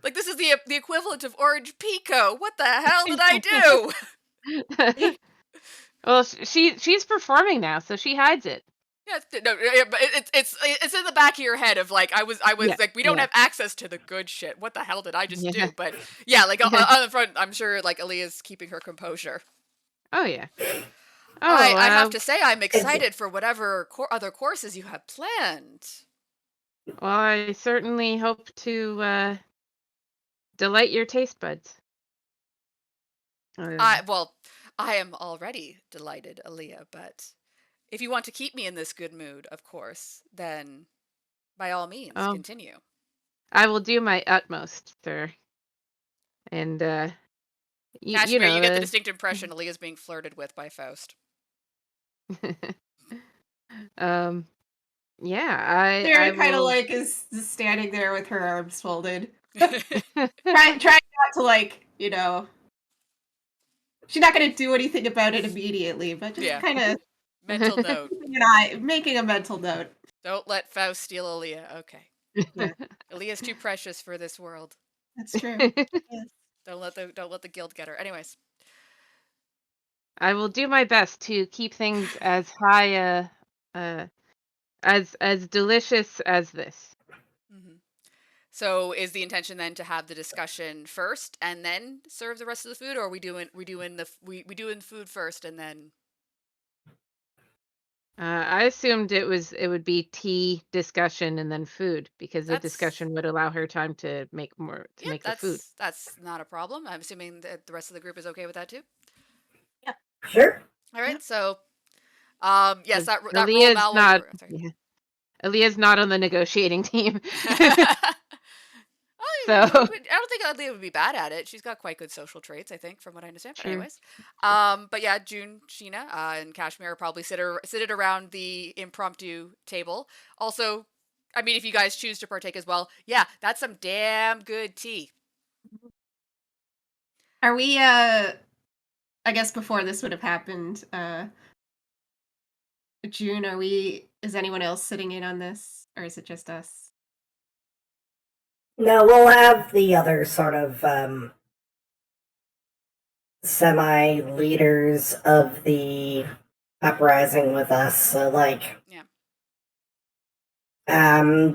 like this is the equivalent of orange pico. What the hell did I do? Well, she's performing now, so she hides it. Yeah, no, but it's in the back of your head of like I was Yeah, like we don't yeah. have access to the good shit. What the hell did I just Yeah. do? But yeah, like on the front, I'm sure like Aaliyah's keeping her composure. Oh yeah. I have Oh, to say I'm excited for whatever other courses you have planned. well, I certainly hope to delight your taste buds. Well, I am already delighted, Aaliyah, but if you want to keep me in this good mood, of course, then by all means, Oh, continue. I will do my utmost, sir. And you Kashmir, you get the know distinct impression Aaliyah's being flirted with by Faust. the yeah, I Sarah kind of will. like is just standing there with her arms folded, trying not to like she's not going to do anything about it immediately, but just Yeah. kind of Mental note. making a mental note. Don't let Faust steal Aaliyah. Okay. Yeah, Aaliyah's too precious for this world. that's true. Yes. Don't let the guild get her. Anyways. I will do my best to keep things as high as delicious as this. Mm-hmm. So is the intention then to have the discussion first and then serve the rest of the food, or are we doing doing food first and then? I assumed it would be tea discussion and then food because the That's discussion would allow her time to make the food. that's not a problem. I'm assuming that the rest of the group is okay with that too. Yeah. Sure. All right, so yes, 'Cause that roll Aaliyah's Mal will not. sorry. Yeah, Aaliyah's not on the negotiating team. Oh So I don't think Adley would be bad at it. She's got quite good social traits, I think, from what I understand. But true. anyways, but yeah, June, Sheena, and Kashmir probably sit around the impromptu table. Also, I mean, if you guys choose to partake as well, yeah, that's some damn good tea. Are we I guess before this would have happened, June, is anyone else sitting in on this or is it just us? No, we'll have the other sort of semi leaders of the uprising with us. So, like, Yeah.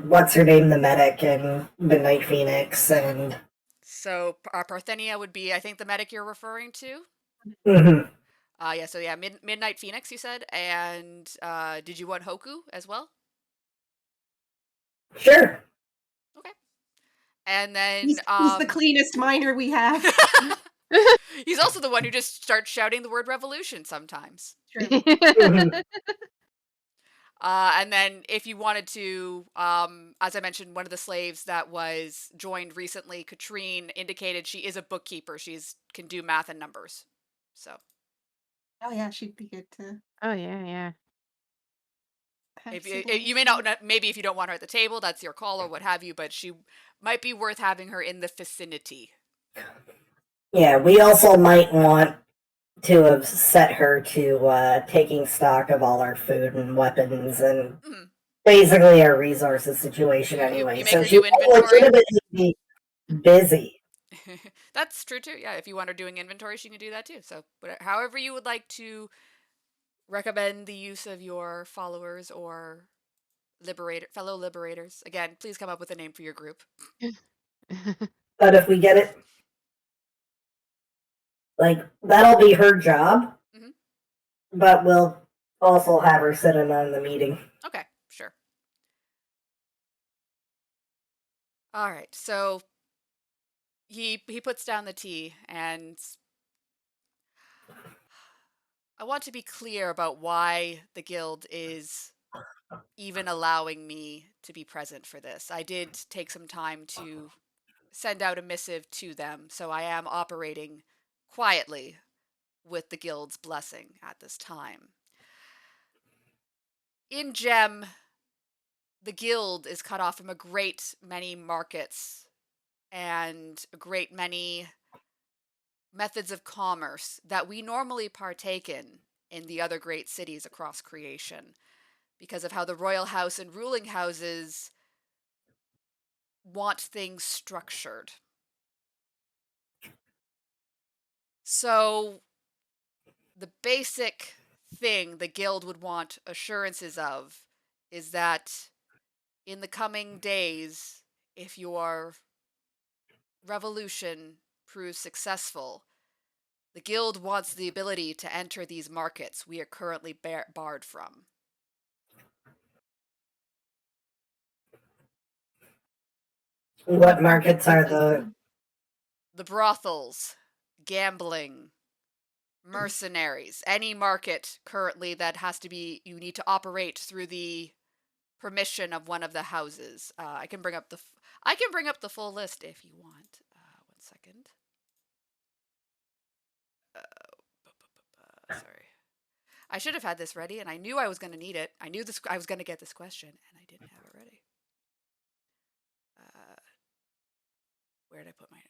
what's her name, the medic, and Midnight Phoenix, and So Parthenia would be, I think, the medic you're referring to. mhm. Yeah. So yeah, Midnight Phoenix, you said, and did you want Hoku as well? Sure. Okay. And then He's the cleanest miner we have. he's also the one who just starts shouting the word revolution sometimes. True. Mhm. And then if you wanted to, as I mentioned, one of the slaves that was joined recently, Katrine, indicated she is a bookkeeper. She's can do math and numbers. So Oh yeah, she'd be good to Oh yeah. have if sitting you may not, maybe if you don't want her at the table, that's your call or what have you, but she might be worth having her in the vicinity. Yeah, we also might want to have set her to taking stock of all our food and weapons and Mhm. basically our resources situation anyway. You make So her she do will inventory. legitimately be busy. That's true too. Yeah, if you want her doing inventory, she can do that too. So, however you would like to recommend the use of your followers or fellow liberators. Again, please come up with a name for your group. But if we get it, like, that'll be her job, Mhm. but we'll also have her sit in on the meeting. Okay, sure. All right. So he puts down the tea, and I want to be clear about why the guild is even allowing me to be present for this. I did take some time to send out a missive to them, so I am operating quietly with the guild's blessing at this time. In Gem, the guild is cut off from a great many markets and a great many methods of commerce that we normally partake in the other great cities across creation because of how the royal house and ruling houses want things structured. So the basic thing the guild would want assurances of is that in the coming days, if your revolution proves successful, the guild wants the ability to enter these markets we are currently barred from. What markets are the. The brothels, gambling, mercenaries, any market currently that has to be, you need to operate through the permission of one of the houses. I can bring up the full list if you want. 1 second. Sorry. I should have had this ready, and I knew I was going to need it. I knew this. I was going to get this question, and I didn't have it ready. Uh, where did I put mine?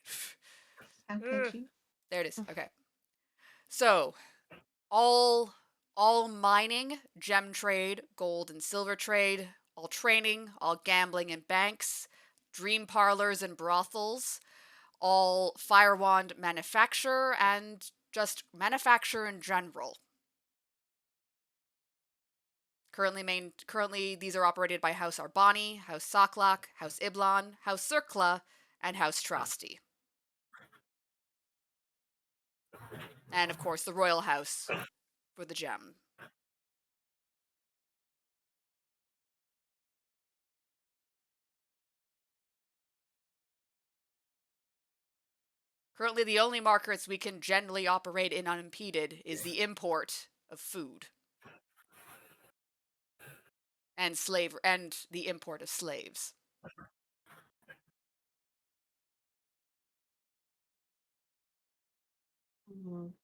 How could you? There it is. Okay. So all mining, gem trade, gold and silver trade, all training, all gambling and banks, dream parlors and brothels, all firewand manufacture, and just manufacture in general. Currently these are operated by House Arbani, House Saklak, House Iblan, House Circla, and House Trasti. And of course the royal house for the gem. Currently the only markets we can generally operate in unimpeded is the import of food and the import of slaves. Mhm.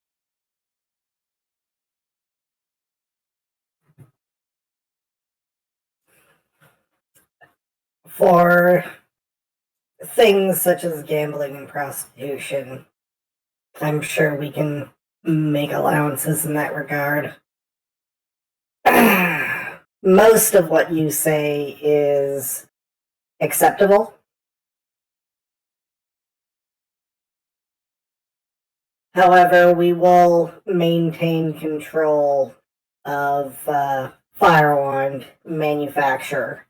For things such as gambling and prostitution, I'm sure we can make allowances in that regard. Most of what you say is acceptable. However, we will maintain control of firearm manufacture.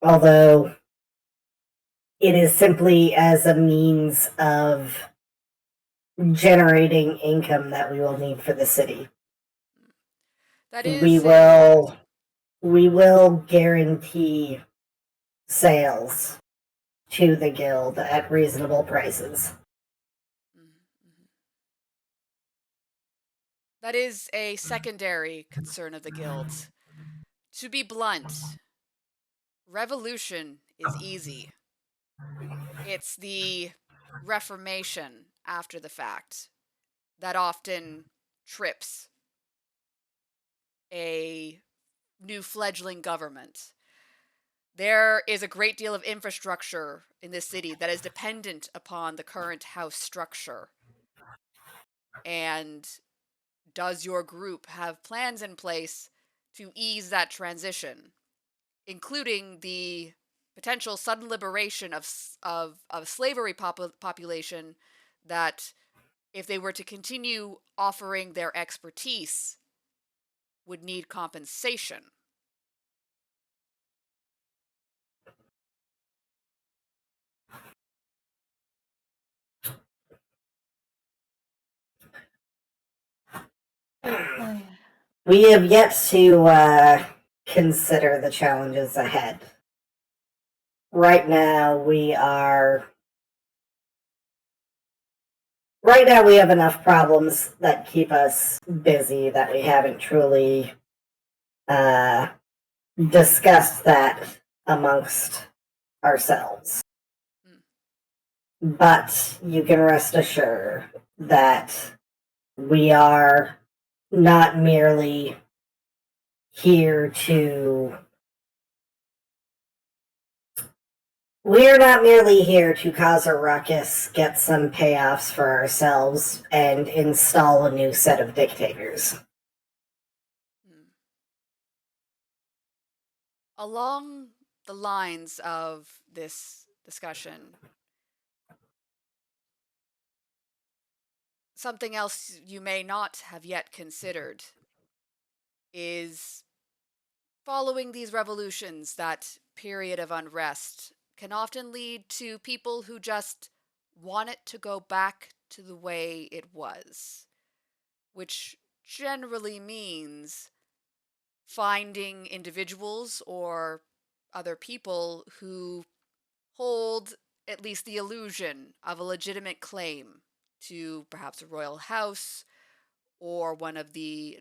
Although it is simply as a means of generating income that we will need for the city. That We is a will guarantee sales to the guild at reasonable prices. Mhm. That is a secondary concern of the guild. To be blunt, revolution is easy. It's the reformation after the fact that often trips a new fledgling government. There is a great deal of infrastructure in this city that is dependent upon the current house structure. And does your group have plans in place to ease that transition, including the potential sudden liberation of slavery population that, if they were to continue offering their expertise, would need compensation? Oh, yeah. We have yet to consider the challenges ahead. Right now, we have enough problems that keep us busy that we haven't truly uh, discussed that amongst ourselves. But you can rest assured that we are not merely here to we're not merely here to cause a ruckus, get some payoffs for ourselves, and install a new set of dictators. Along the lines of this discussion, something else you may not have yet considered is, following these revolutions, that period of unrest can often lead to people who just want it to go back to the way it was, which generally means finding individuals or other people who hold at least the illusion of a legitimate claim to perhaps a royal house or one of the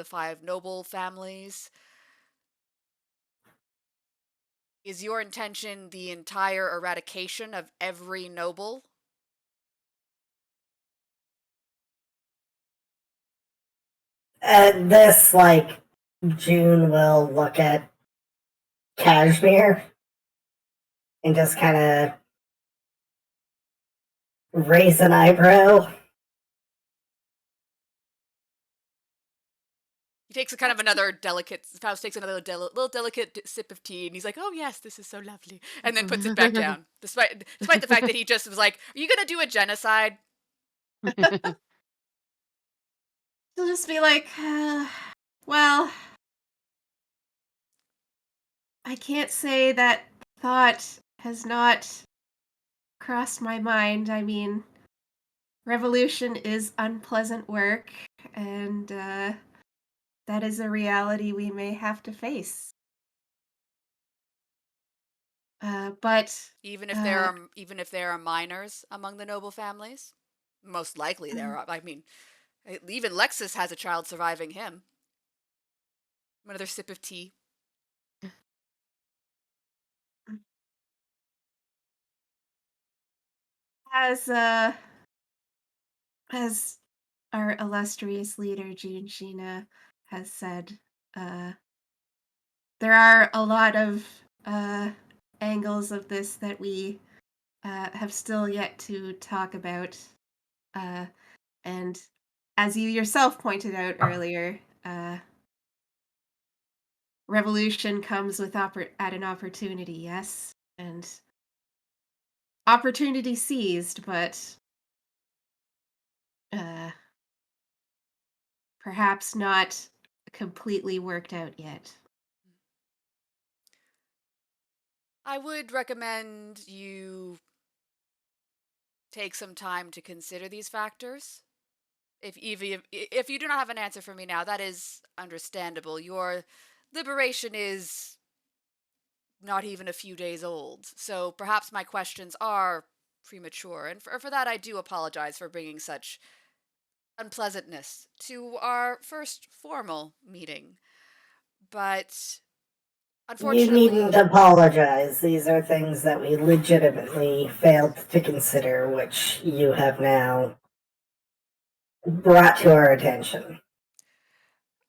five noble families. Is your intention the entire eradication of every noble? This, like, June will look at Kashmir and just kind of raise an eyebrow. He takes a kind of another delicate. Faust takes another little delicate sip of tea, and he's like, "Oh yes, this is so lovely," and then puts it back down, despite the fact that he just was like, "Are you gonna do a genocide?" She'll just be like, well, I can't say that thought has not crossed my mind. I mean, revolution is unpleasant work, and that is a reality we may have to face. But uh, Even if there are minors among the noble families, most likely there are. I mean, even Lexus has a child surviving him. Another sip of tea. As our illustrious leader Jean Sheena has said, uh, there are a lot of angles of this that we have still yet to talk about. And as you yourself pointed out earlier, revolution comes with at an opportunity, yes, and opportunity seized, but uh, perhaps not completely worked out yet. I would recommend you take some time to consider these factors. If you do not have an answer for me now, that is understandable. Your liberation is not even a few days old, so perhaps my questions are premature, and for that I do apologize for bringing such unpleasantness to our first formal meeting. But You unfortunately, needn't apologize. These are things that we legitimately failed to consider, which you have now brought to our attention.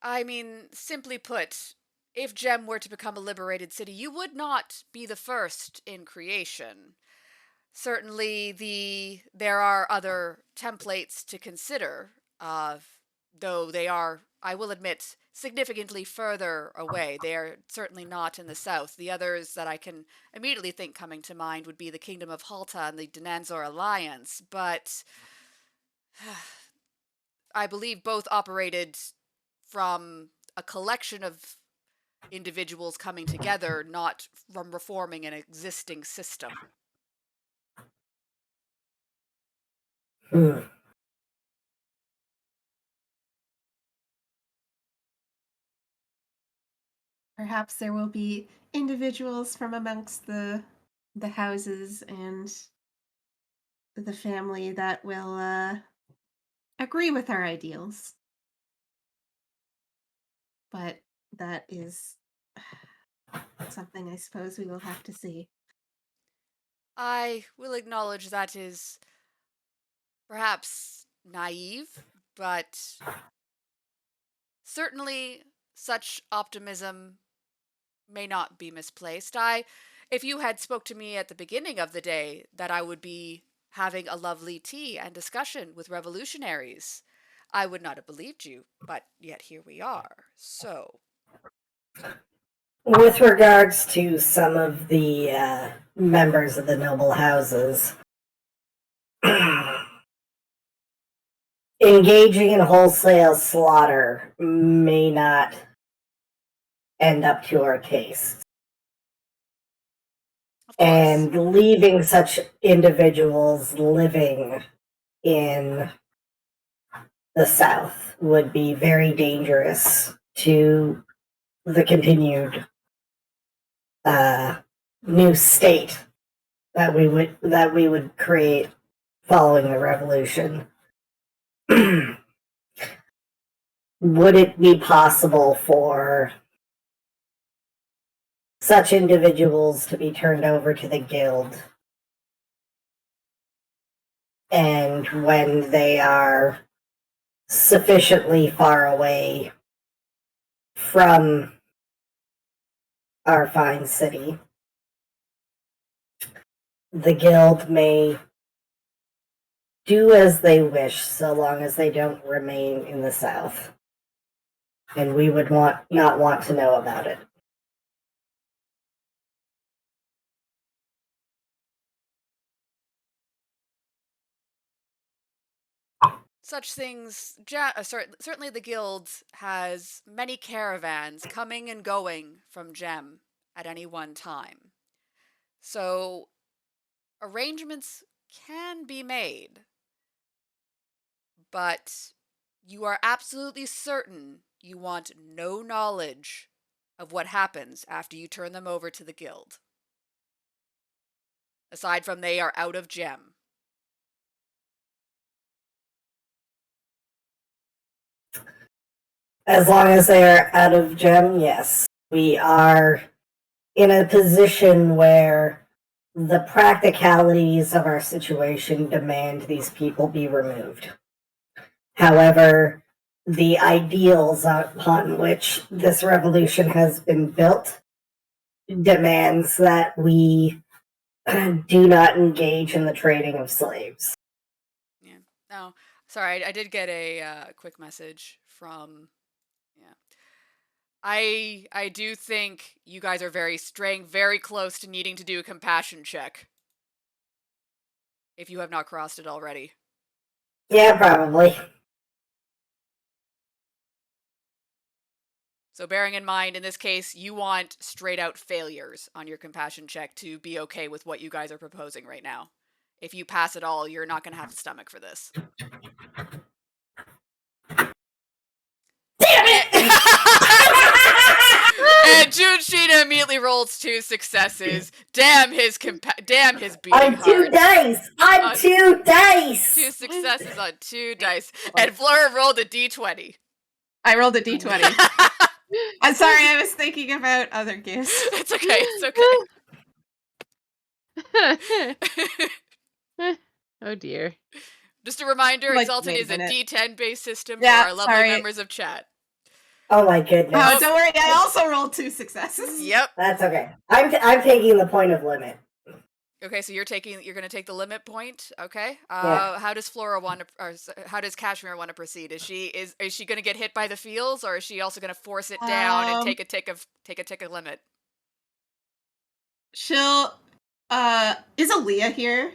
I mean, simply put, if Gem were to become a liberated city, you would not be the first in creation. Certainly, there are other templates to consider, though they are, I will admit, significantly further away. They are certainly not in the south. The others that I can immediately think coming to mind would be the Kingdom of Halta and the Denanzor Alliance, but I believe both operated from a collection of individuals coming together, not from reforming an existing system. Hmm. Perhaps there will be individuals from amongst the houses and the family that will agree with our ideals. But that is something I suppose we will have to see. I will acknowledge that is perhaps naive, but certainly such optimism may not be misplaced. If you had spoke to me at the beginning of the day that I would be having a lovely tea and discussion with revolutionaries, I would not have believed you, but yet here we are. So, With regards to some of the members of the noble houses, engaging in wholesale slaughter may not end up to our taste. of course, And leaving such individuals living in the South would be very dangerous to the continued new state that we would create following the revolution. Would it be possible for such individuals to be turned over to the guild, and when they are sufficiently far away from our fine city, the guild may do as they wish so long as they don't remain in the South, and we would not want to know about it. such things, certainly the guild has many caravans coming and going from Gem at any one time. So arrangements can be made, but you are absolutely certain you want no knowledge of what happens after you turn them over to the guild. Aside from they are out of Gem. As long as they are out of Gem, yes. We are in a position where the practicalities of our situation demand these people be removed. However, the ideals upon which this revolution has been built demands that we do not engage in the trading of slaves. Yeah. No, sorry, I did get a quick message from. Yeah. I do think you guys are straying very close to needing to do a compassion check. If you have not crossed it already. Yeah, probably. So bearing in mind, in this case, you want straight out failures on your compassion check to be okay with what you guys are proposing right now. If you pass it all, you're not going to have the stomach for this. Damn it! And June Sheena immediately rolls 2 successes. Damn his beating on 2 heart. dice! On 2 dice! 2 successes on 2 dice. And Flora rolled a d20. I rolled a d20. I'm sorry, I was thinking about other gifts. It's okay, it's okay. Oh dear. Just a reminder, Like, Exalted wait a is a minute. D10 based system Yeah, for our lovely sorry. members of chat. Oh my goodness. Oh, don't worry, I also rolled 2 successes. Yep. That's okay. I'm taking the point of limit. Okay, so you're going to take the limit point. Okay. Yeah. How does Flora want to, or how does Kashmir want to proceed? Is she going to get hit by the feels, or is she also going to force it down and take a tick of limit? She'll. Is Aaliyah here?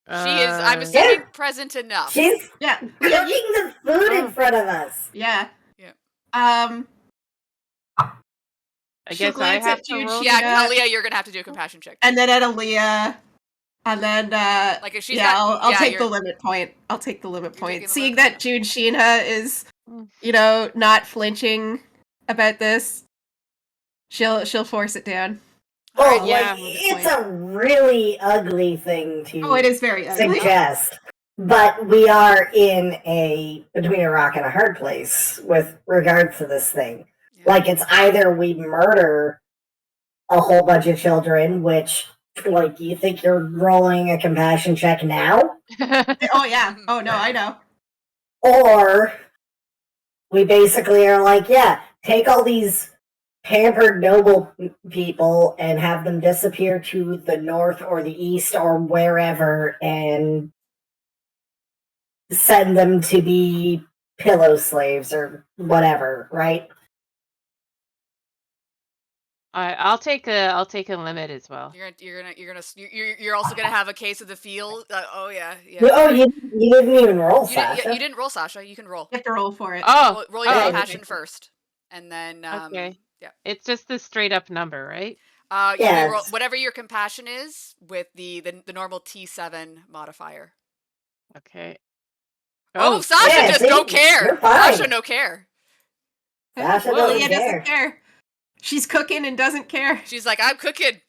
She is. I'm assuming Yeah. present enough. She's Yeah. cooking the food in front of us. Yeah. Yeah. I she'll guess I glance have at to June roll. Yeah, Aaliyah, you're going to have to do a compassion check. and then at Aaliyah, and then Like if she's yeah, not, I'll yeah, take you're- the limit point. I'll take the limit You're point. taking the Seeing limit? that June Sheena is, not flinching about this, she'll force it down. All right, Oh, yeah. like, it's a really ugly thing to Oh, it is very ugly. suggest. But we are between a rock and a hard place with regards to this thing. Yeah. Like, it's either we murder a whole bunch of children, which, like, you think you're rolling a compassion check now? Oh yeah. Oh no, I know. Or we basically are like, yeah, take all these pampered noble people and have them disappear to the north or the east or wherever and send them to be pillow slaves or whatever, right? I'll take a limit as well. You're also gonna have a case of the feel. Oh yeah. Oh, you didn't even roll, Sasha. You didn't roll, Sasha. You can roll. You have to roll for it. Oh, Roll your oh, compassion first, and then okay. Yeah. It's just the straight up number, right? You roll whatever your compassion is with the normal T7 modifier. Okay. Oh, Sasha don't care. You're fine. Sasha no care. Sasha Aaliyah doesn't doesn't care. She's cooking and doesn't care. She's like, I'm cooking.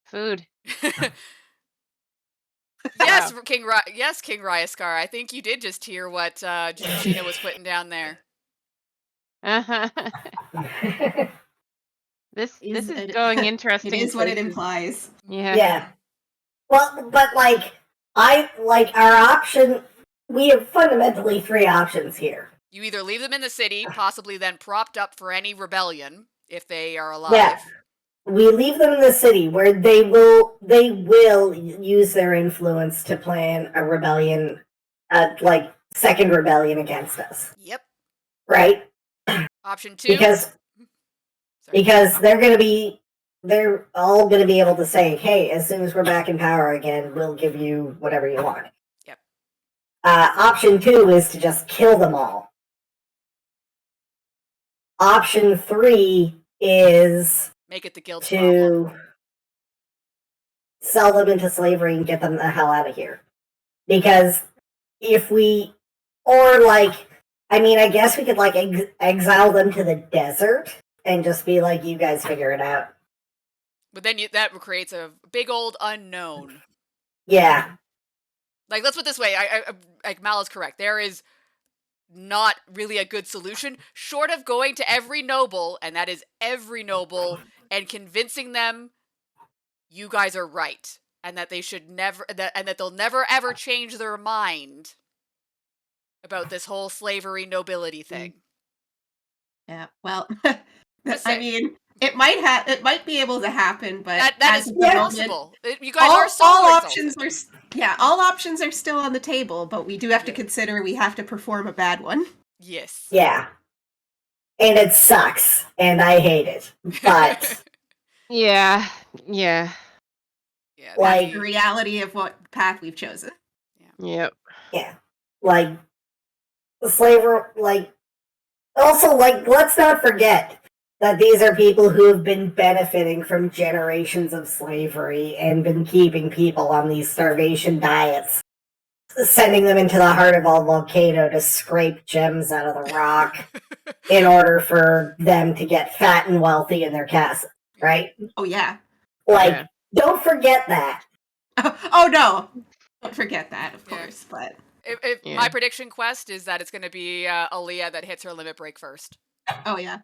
Food. Yes, Wow. King Ryaskar. I think you did just hear what Sheena was putting down there. This is going interesting. It is what it places. implies. Yeah. Yeah. Well, but our option, we have fundamentally 3 options here. You either leave them in the city, possibly then propped up for any rebellion if they are alive. Yeah. We leave them in the city where they will use their influence to plan a rebellion, second rebellion against us. Yep. Right? Option 2. Because they're all gonna be able to say, hey, as soon as we're back in power again, we'll give you whatever you want. Yep. Option 2 is to just kill them all. Option 3 is make it the guild to problem. sell them into slavery and get them the hell out of here. Because I guess we could exile them to the desert and just be like, you guys figure it out. But then that creates a big old unknown. Yeah. Like, let's put it this way. Mal is correct. There is not really a good solution, short of going to every noble, and that is every noble, and convincing them you guys are right, and that they should never, and that they'll never ever change their mind about this whole slavery nobility thing. Yeah. Well, Just I saying. mean, it might be able to happen, but That as is of the moment, possible. You guys are all solar options exalted. all options are still on the table, but we do have to consider we have to perform a bad one. Yes. Yeah. And it sucks, and I hate it. But Yeah. Yeah. Yeah, Like- That's the reality of what path we've chosen. Yep. yeah, like slavery. Like also, like let's not forget that these are people who have been benefiting from generations of slavery and been keeping people on these starvation diets, sending them into the heart of a volcano to scrape gems out of the rock in order for them to get fat and wealthy in their castle, right? Oh yeah. Like, Yeah. don't forget that. Oh no. Don't forget that, of Yeah. course, but If Yeah. my prediction quest is that it's going to be Aaliyah that hits her limit break first. oh yeah.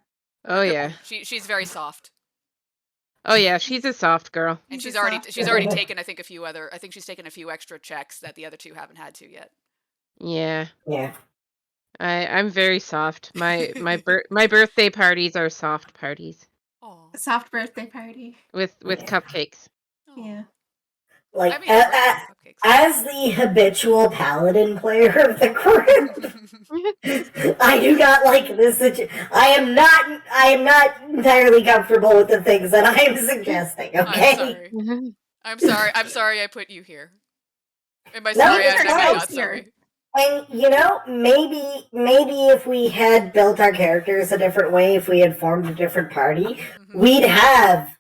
Oh yeah. She's very soft, Oh yeah. She's a soft girl. and She's she's a already soft she's girl. already taken I think she's taken a few extra checks that the other two haven't had to yet. Yeah. Yeah. I'm very soft. My birthday parties are soft parties Oh. A soft birthday party. with Yeah. cupcakes. Yeah. Like, I mean, you're right, cupcakes. as the habitual paladin player of the group, I do not like this. I am not entirely comfortable with the things that I am suggesting. Okay. I'm sorry. I'm sorry I put you here. Am I No, sorry? it's Am I fine. not sorry? And maybe if we had built our characters a different way, if we had formed a different party, we'd have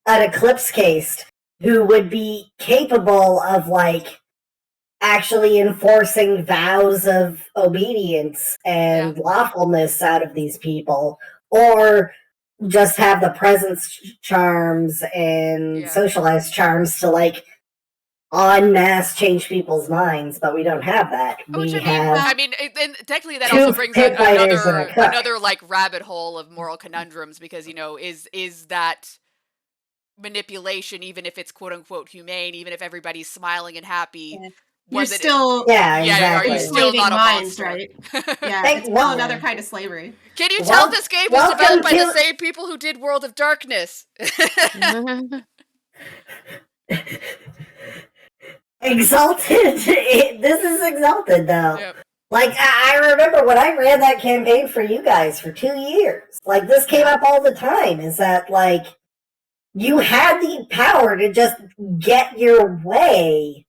an Eclipse Caste who would be capable of like actually enforcing vows of obedience and lawfulness out of these people, or just have the presence charms and socialized charms to like en masse change people's minds, but we don't have that. Which, We have I mean, and technically that two also brings pit fighters and a cook. another like rabbit hole of moral conundrums, because is that manipulation, even if it's quote unquote humane, even if everybody's smiling and happy, You're was it still are you exactly. still not a minds, monster? right? Yeah, it's still another kind of slavery. Can you tell this game was developed by the same people who did World of Darkness? Exalted. This is Exalted, though. Yep. Like, I remember when I ran that campaign for you guys for 2 years. Like, this came up all the time, is that, like, you had the power to just get your way,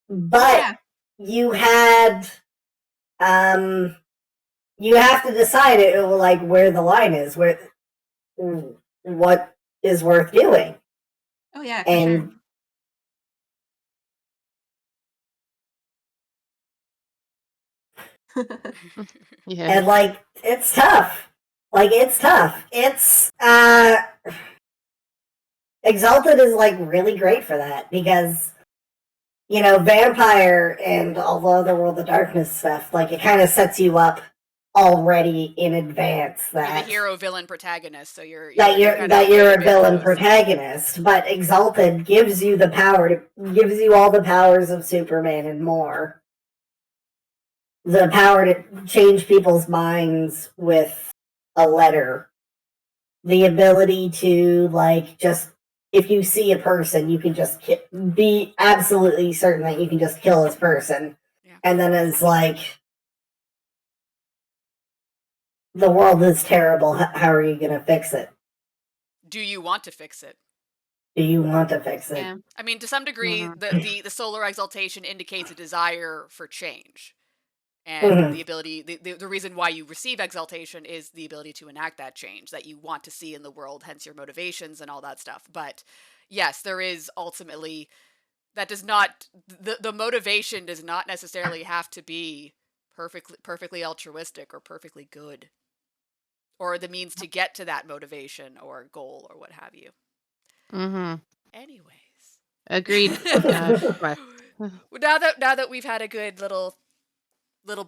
but you had, you have to decide like, where the line is, what is worth doing. Oh yeah, for and sure. And like it's tough. It's Exalted is like really great for that, because vampire and all the other World of Darkness stuff, like it kind of sets you up already in advance that you're the hero, villain, protagonist. So you're a villain protagonist. But Exalted gives you gives you all the powers of Superman and more. The power to change people's minds with a letter. The ability to, like, just, if you see a person, you can just be absolutely certain that you can just kill this person. Yeah. And then it's like, the world is terrible. How are you going to fix it? Do you want to fix it? Do you want to fix it? Yeah. I mean, to some degree, the solar exaltation indicates a desire for change. And the ability, the reason why you receive exaltation is the ability to enact that change that you want to see in the world, hence your motivations and all that stuff. But yes, there is ultimately, that does not, the motivation does not necessarily have to be perfectly altruistic or perfectly good, or the means to get to that motivation or goal or what have you. Anyways. Agreed. Now that we've had a good little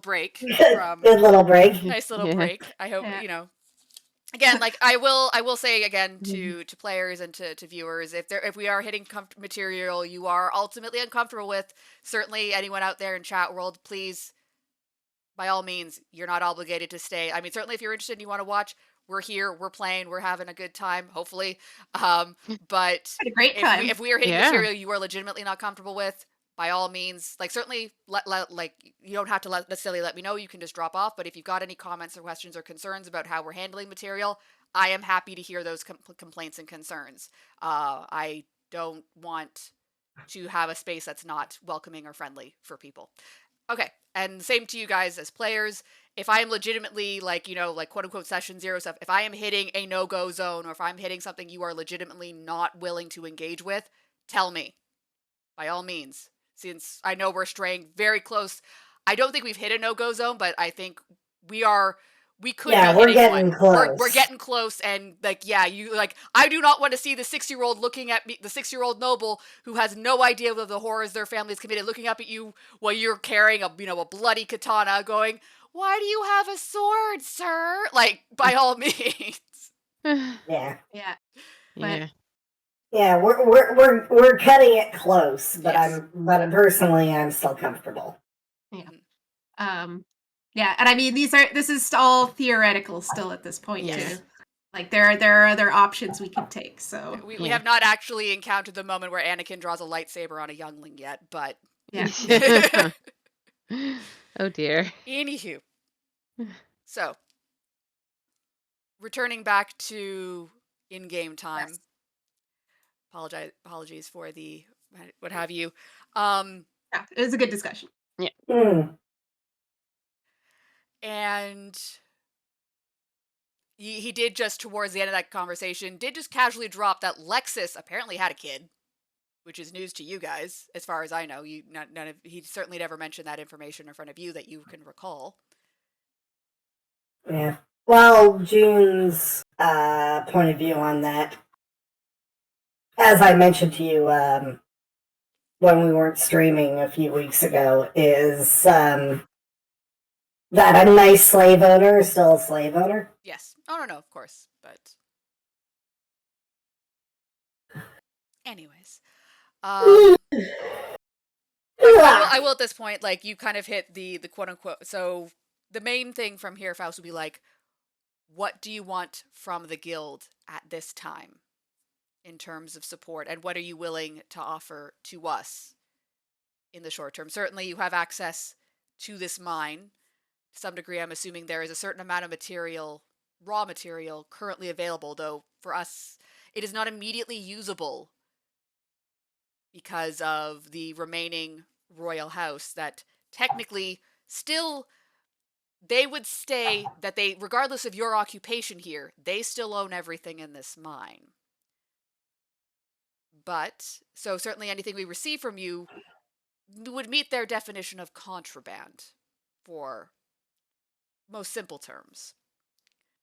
break from good little break. nice little break. I hope again, like I will say again to players and to viewers, if we are hitting material you are ultimately uncomfortable with, certainly anyone out there in chat world, please, by all means, you're not obligated to stay. I mean, certainly if you're interested and you want to watch, we're here, we're playing, we're having a good time, hopefully. But Had a great time. if we are hitting Yeah. material you are legitimately not comfortable with, by all means, like certainly like you don't have to necessarily let me know. You can just drop off. But if you've got any comments or questions or concerns about how we're handling material, I am happy to hear those complaints and concerns. I don't want to have a space that's not welcoming or friendly for people. Okay, and same to you guys as players. If I am legitimately like, you know, like quote unquote session zero stuff, if I am hitting a no-go zone or if I'm hitting something you are legitimately not willing to engage with, tell me. By all means. Since I know we're straying very close. I don't think we've hit a no-go zone, but I think we could Yeah, be we're hitting getting one. close. We're getting close, and like, yeah, you like, I do not want to see the 6-year-old looking at me, the 6-year-old noble who has no idea of the horrors their family has committed, looking up at you while you're carrying a bloody katana, going, "Why do you have a sword, sir?" Like, by all means. Yeah. Yeah. Yeah. Yeah, we're cutting it close, but Yes. but personally I'm still comfortable. Yeah, and I mean this is all theoretical still at this point Yes. too. Like there are other options we can take. So we have not actually encountered the moment where Anakin draws a lightsaber on a youngling yet, but yeah. Oh dear. anywho. So, returning back to in-game time. Yes. Apologies for the what have you. Yeah, it was a good discussion. And he did just towards the end of that conversation did just casually drop that Lexus apparently had a kid, which is news to you guys as far as I know. He certainly never mentioned that information in front of you that you can recall. Yeah. Well, June's point of view on that, as I mentioned to you when we weren't streaming a few weeks ago, is that a nice slave owner is still a slave owner. Yes. Oh no, of course, but anyways, I will at this point, like, you kind of hit the quote unquote. So the main thing from here, Faust, would be like, what do you want from the guild at this time in terms of support, and what are you willing to offer to us in the short term? Certainly, you have access to this mine to some degree. I'm assuming there is a certain amount of material, raw material, currently available, though for us, it is not immediately usable because of the remaining royal house that technically still they would stay, that they, regardless of your occupation here, they still own everything in this mine. But so certainly anything we receive from you would meet their definition of contraband, for most simple terms.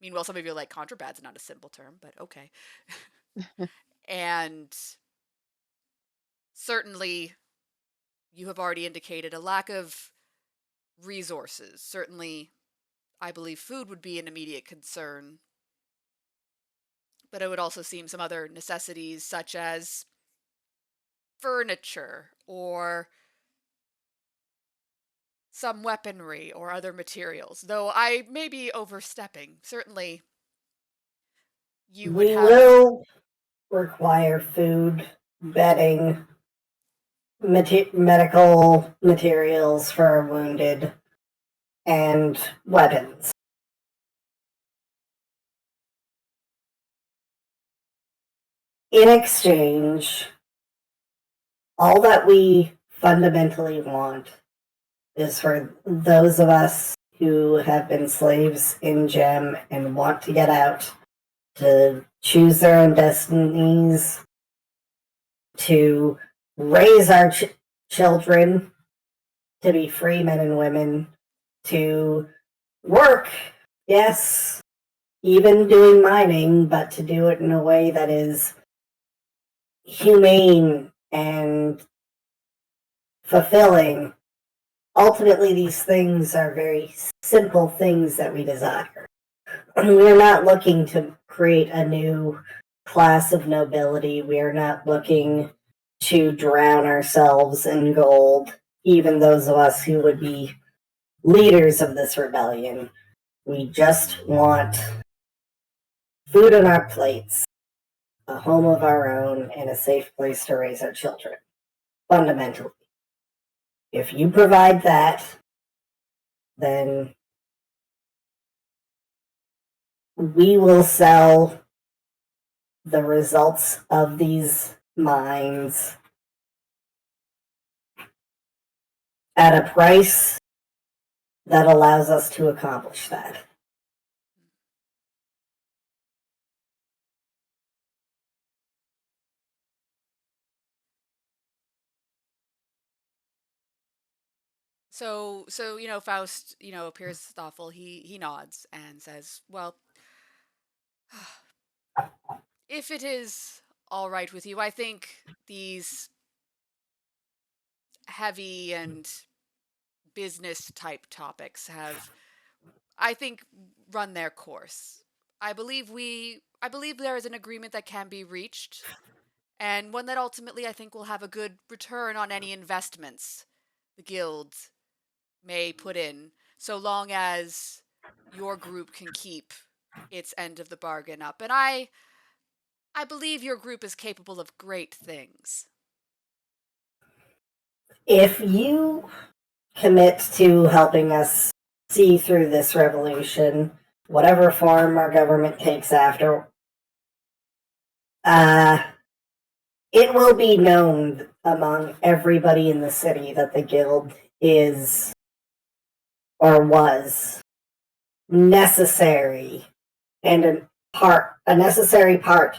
Meanwhile, some of you are like, contraband's not a simple term, but okay. And certainly you have already indicated a lack of resources. Certainly, I believe food would be an immediate concern, but it would also seem some other necessities such as furniture or some weaponry or other materials, though I may be overstepping. Certainly, you would have... will require food, bedding, medical materials for our wounded, and weapons. In exchange, all that we fundamentally want is for those of us who have been slaves in Gem and want to get out to choose their own destinies, to raise our children to be free men and women, to work, yes, even doing mining, but to do it in a way that is humane and fulfilling. Ultimately, these things are very simple things that we desire. we're not looking to create a new class of nobility. We are not looking to drown ourselves in gold, even those of us who would be leaders of this rebellion. We just want food on our plates, a home of our own, and a safe place to raise our children. Fundamentally. If you provide that, then we will sell the results of these mines at a price that allows us to accomplish that. So Faust, appears thoughtful. He nods and says, "Well, if it is all right with you, I think these heavy and business type topics have, I think, run their course. I believe there is an agreement that can be reached, and one that ultimately I think will have a good return on any investments the guild may put in, so long as your group can keep its end of the bargain up. And I believe your group is capable of great things." If you commit to helping us see through this revolution, whatever form our government takes after, it will be known among everybody in the city that the guild is or was necessary and a necessary part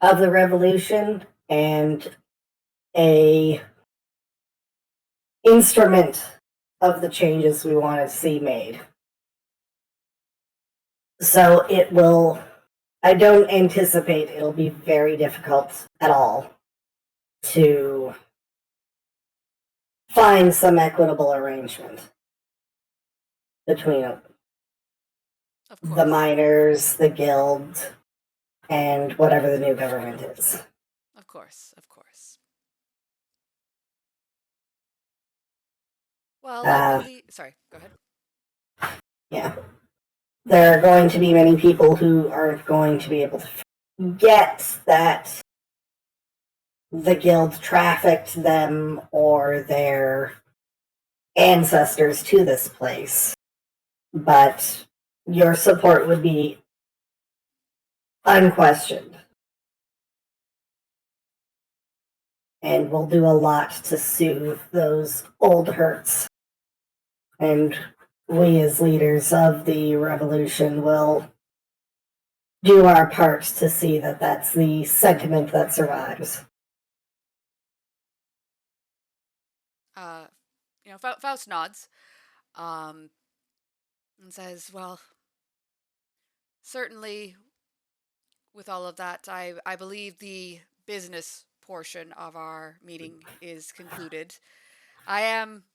of the revolution and a instrument of the changes we want to see made. So I don't anticipate it'll be very difficult at all to find some equitable arrangement between Of the course. miners, the guild, and whatever the new government is. Of course. Of course. Well, sorry, go ahead. Yeah. There are going to be many people who aren't going to be able to get that the guild trafficked them or their ancestors to this place. But your support would be unquestioned. And we'll do a lot to soothe those old hurts. And we, as leaders of the revolution, will do our part to see that that's the sentiment that survives. Faust nods, and says, "Well, certainly, with all of that, I believe the business portion of our meeting is concluded. I am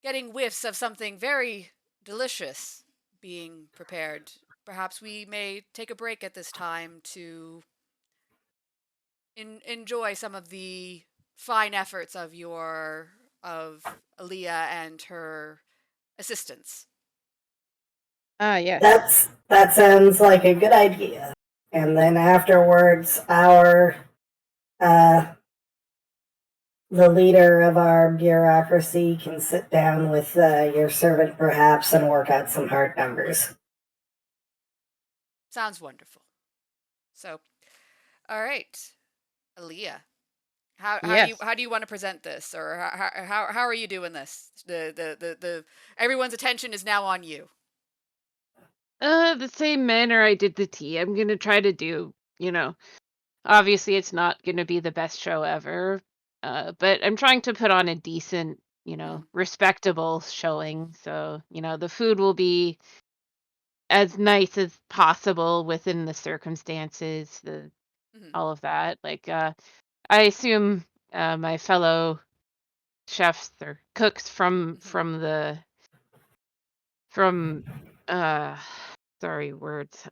getting whiffs of something very delicious being prepared. Perhaps we may take a break at this time to enjoy some of the fine efforts of Aaliyah and her assistants." Yes. That sounds like a good idea. And then afterwards, uh, the leader of our bureaucracy can sit down with your servant, perhaps, and work out some hard numbers. Sounds wonderful. So, all right, Aaliyah, Yes. how do you want to present this, or how are you doing this? The everyone's attention is now on you. The same manner I did the tea. I'm gonna try to do, obviously it's not gonna be the best show ever, but I'm trying to put on a decent, Mhm. respectable showing. So, the food will be as nice as possible within the circumstances, Mhm. all of that. Like, I assume my fellow chefs or cooks from Mhm. from the from sorry, words.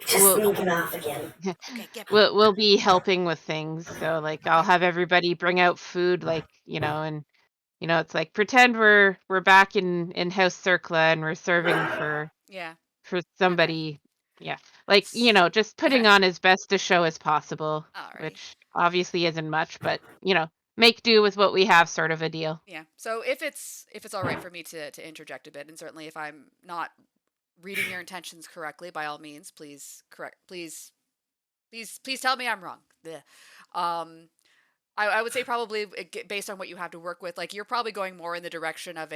Just We'll sneaking off again. Okay, get back. we'll be helping with things. So like I'll Okay. have everybody bring out food, like, and it's like pretend we're back in House Circla and we're serving Yeah. for Okay. somebody. Yeah. Like, just putting Okay. on as best a show as possible, Alrighty. which obviously isn't much, but make do with what we have, sort of a deal. Yeah. So if it's all right for me to interject a bit, and certainly if I'm not reading your intentions correctly, by all means, please tell me I'm wrong. Blech. Um, I would say probably based on what you have to work with, like you're probably going more in the direction of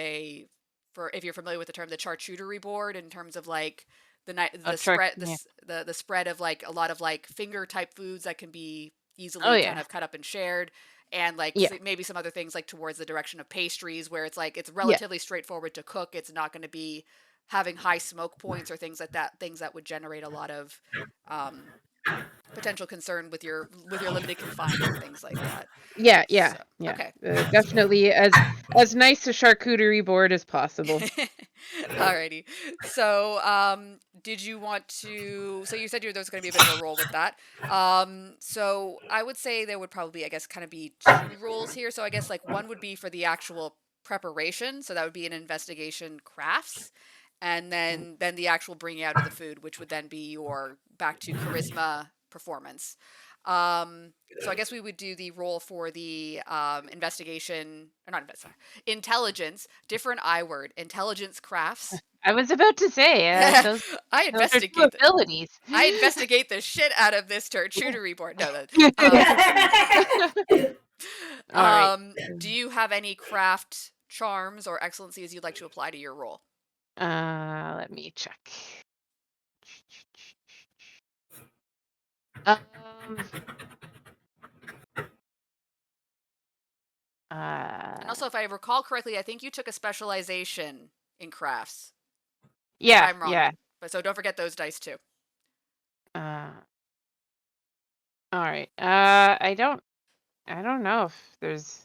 for if you're familiar with the term, the charcuterie board, in terms of like A the truck. spread Yeah. the spread of like a lot of like finger type foods that can be Oh easily kind yeah. of cut up and shared, and like Yeah. maybe some other things like towards the direction of pastries where it's like it's Yeah. relatively straightforward to cook. It's not going to be having high smoke points or things like that, things that would generate a lot of um, potential concern with your limited confinement, things like that. Yeah, yeah, So yeah. okay. Definitely as nice a charcuterie board as possible. Alrighty. So, did you want to? So you said there was going to be a bit of a role with that. So I would say there would probably, I guess, kind of be two roles here. So I guess like one would be for the actual preparation. So that would be an investigation crafts, and then the actual bringing out of the food, which would then be your back to charisma performance. So I guess we would do the role for the investigation, or not invest, sorry, intelligence, different I word, intelligence crafts. I was about to say, those I those are two investigate. abilities. I investigate the shit out of this charcuterie board. No, All right. do you have any craft charms or excellencies you'd like to apply to your role? Let me check. Um. And Uh. also, if I recall correctly, I think you took a specialization in crafts. If Yeah. I'm wrong, Yeah. but so don't forget those dice too. Uh. All right. I don't know if there's.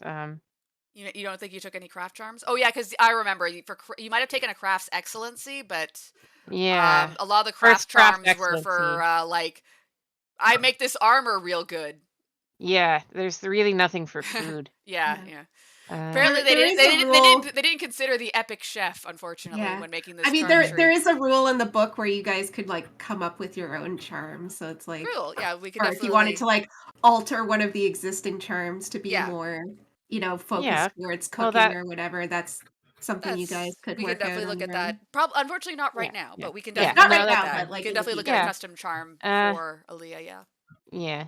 You don't think you took any craft charms? Oh yeah, because I remember you might have taken a crafts excellency, but Yeah. a lot of the craft First craft charms were for excellency. like I make this armor real good. Yeah. There's really nothing for food. Yeah, Yeah. yeah. Uh. Apparently There is a rule. they didn't consider the epic chef, unfortunately, Yeah. when making I this mean, there charcuterie. is a rule in the book where you guys could like come up with your own charm. So it's like, Cool. Yeah, we can or if you wanted definitely. to like alter one of the existing charms to be Yeah, more, Yeah. focused towards Well, cooking or whatever, that's something you guys could we can work out definitely on look at your that. own. Unfortunately, not yeah. right now, Yeah. but we can Yeah. definitely Not look No, right at that's now, that. but We like can in the definitely look at a future. yeah. custom charm Uh. for Aaliyah. Yeah. Yeah.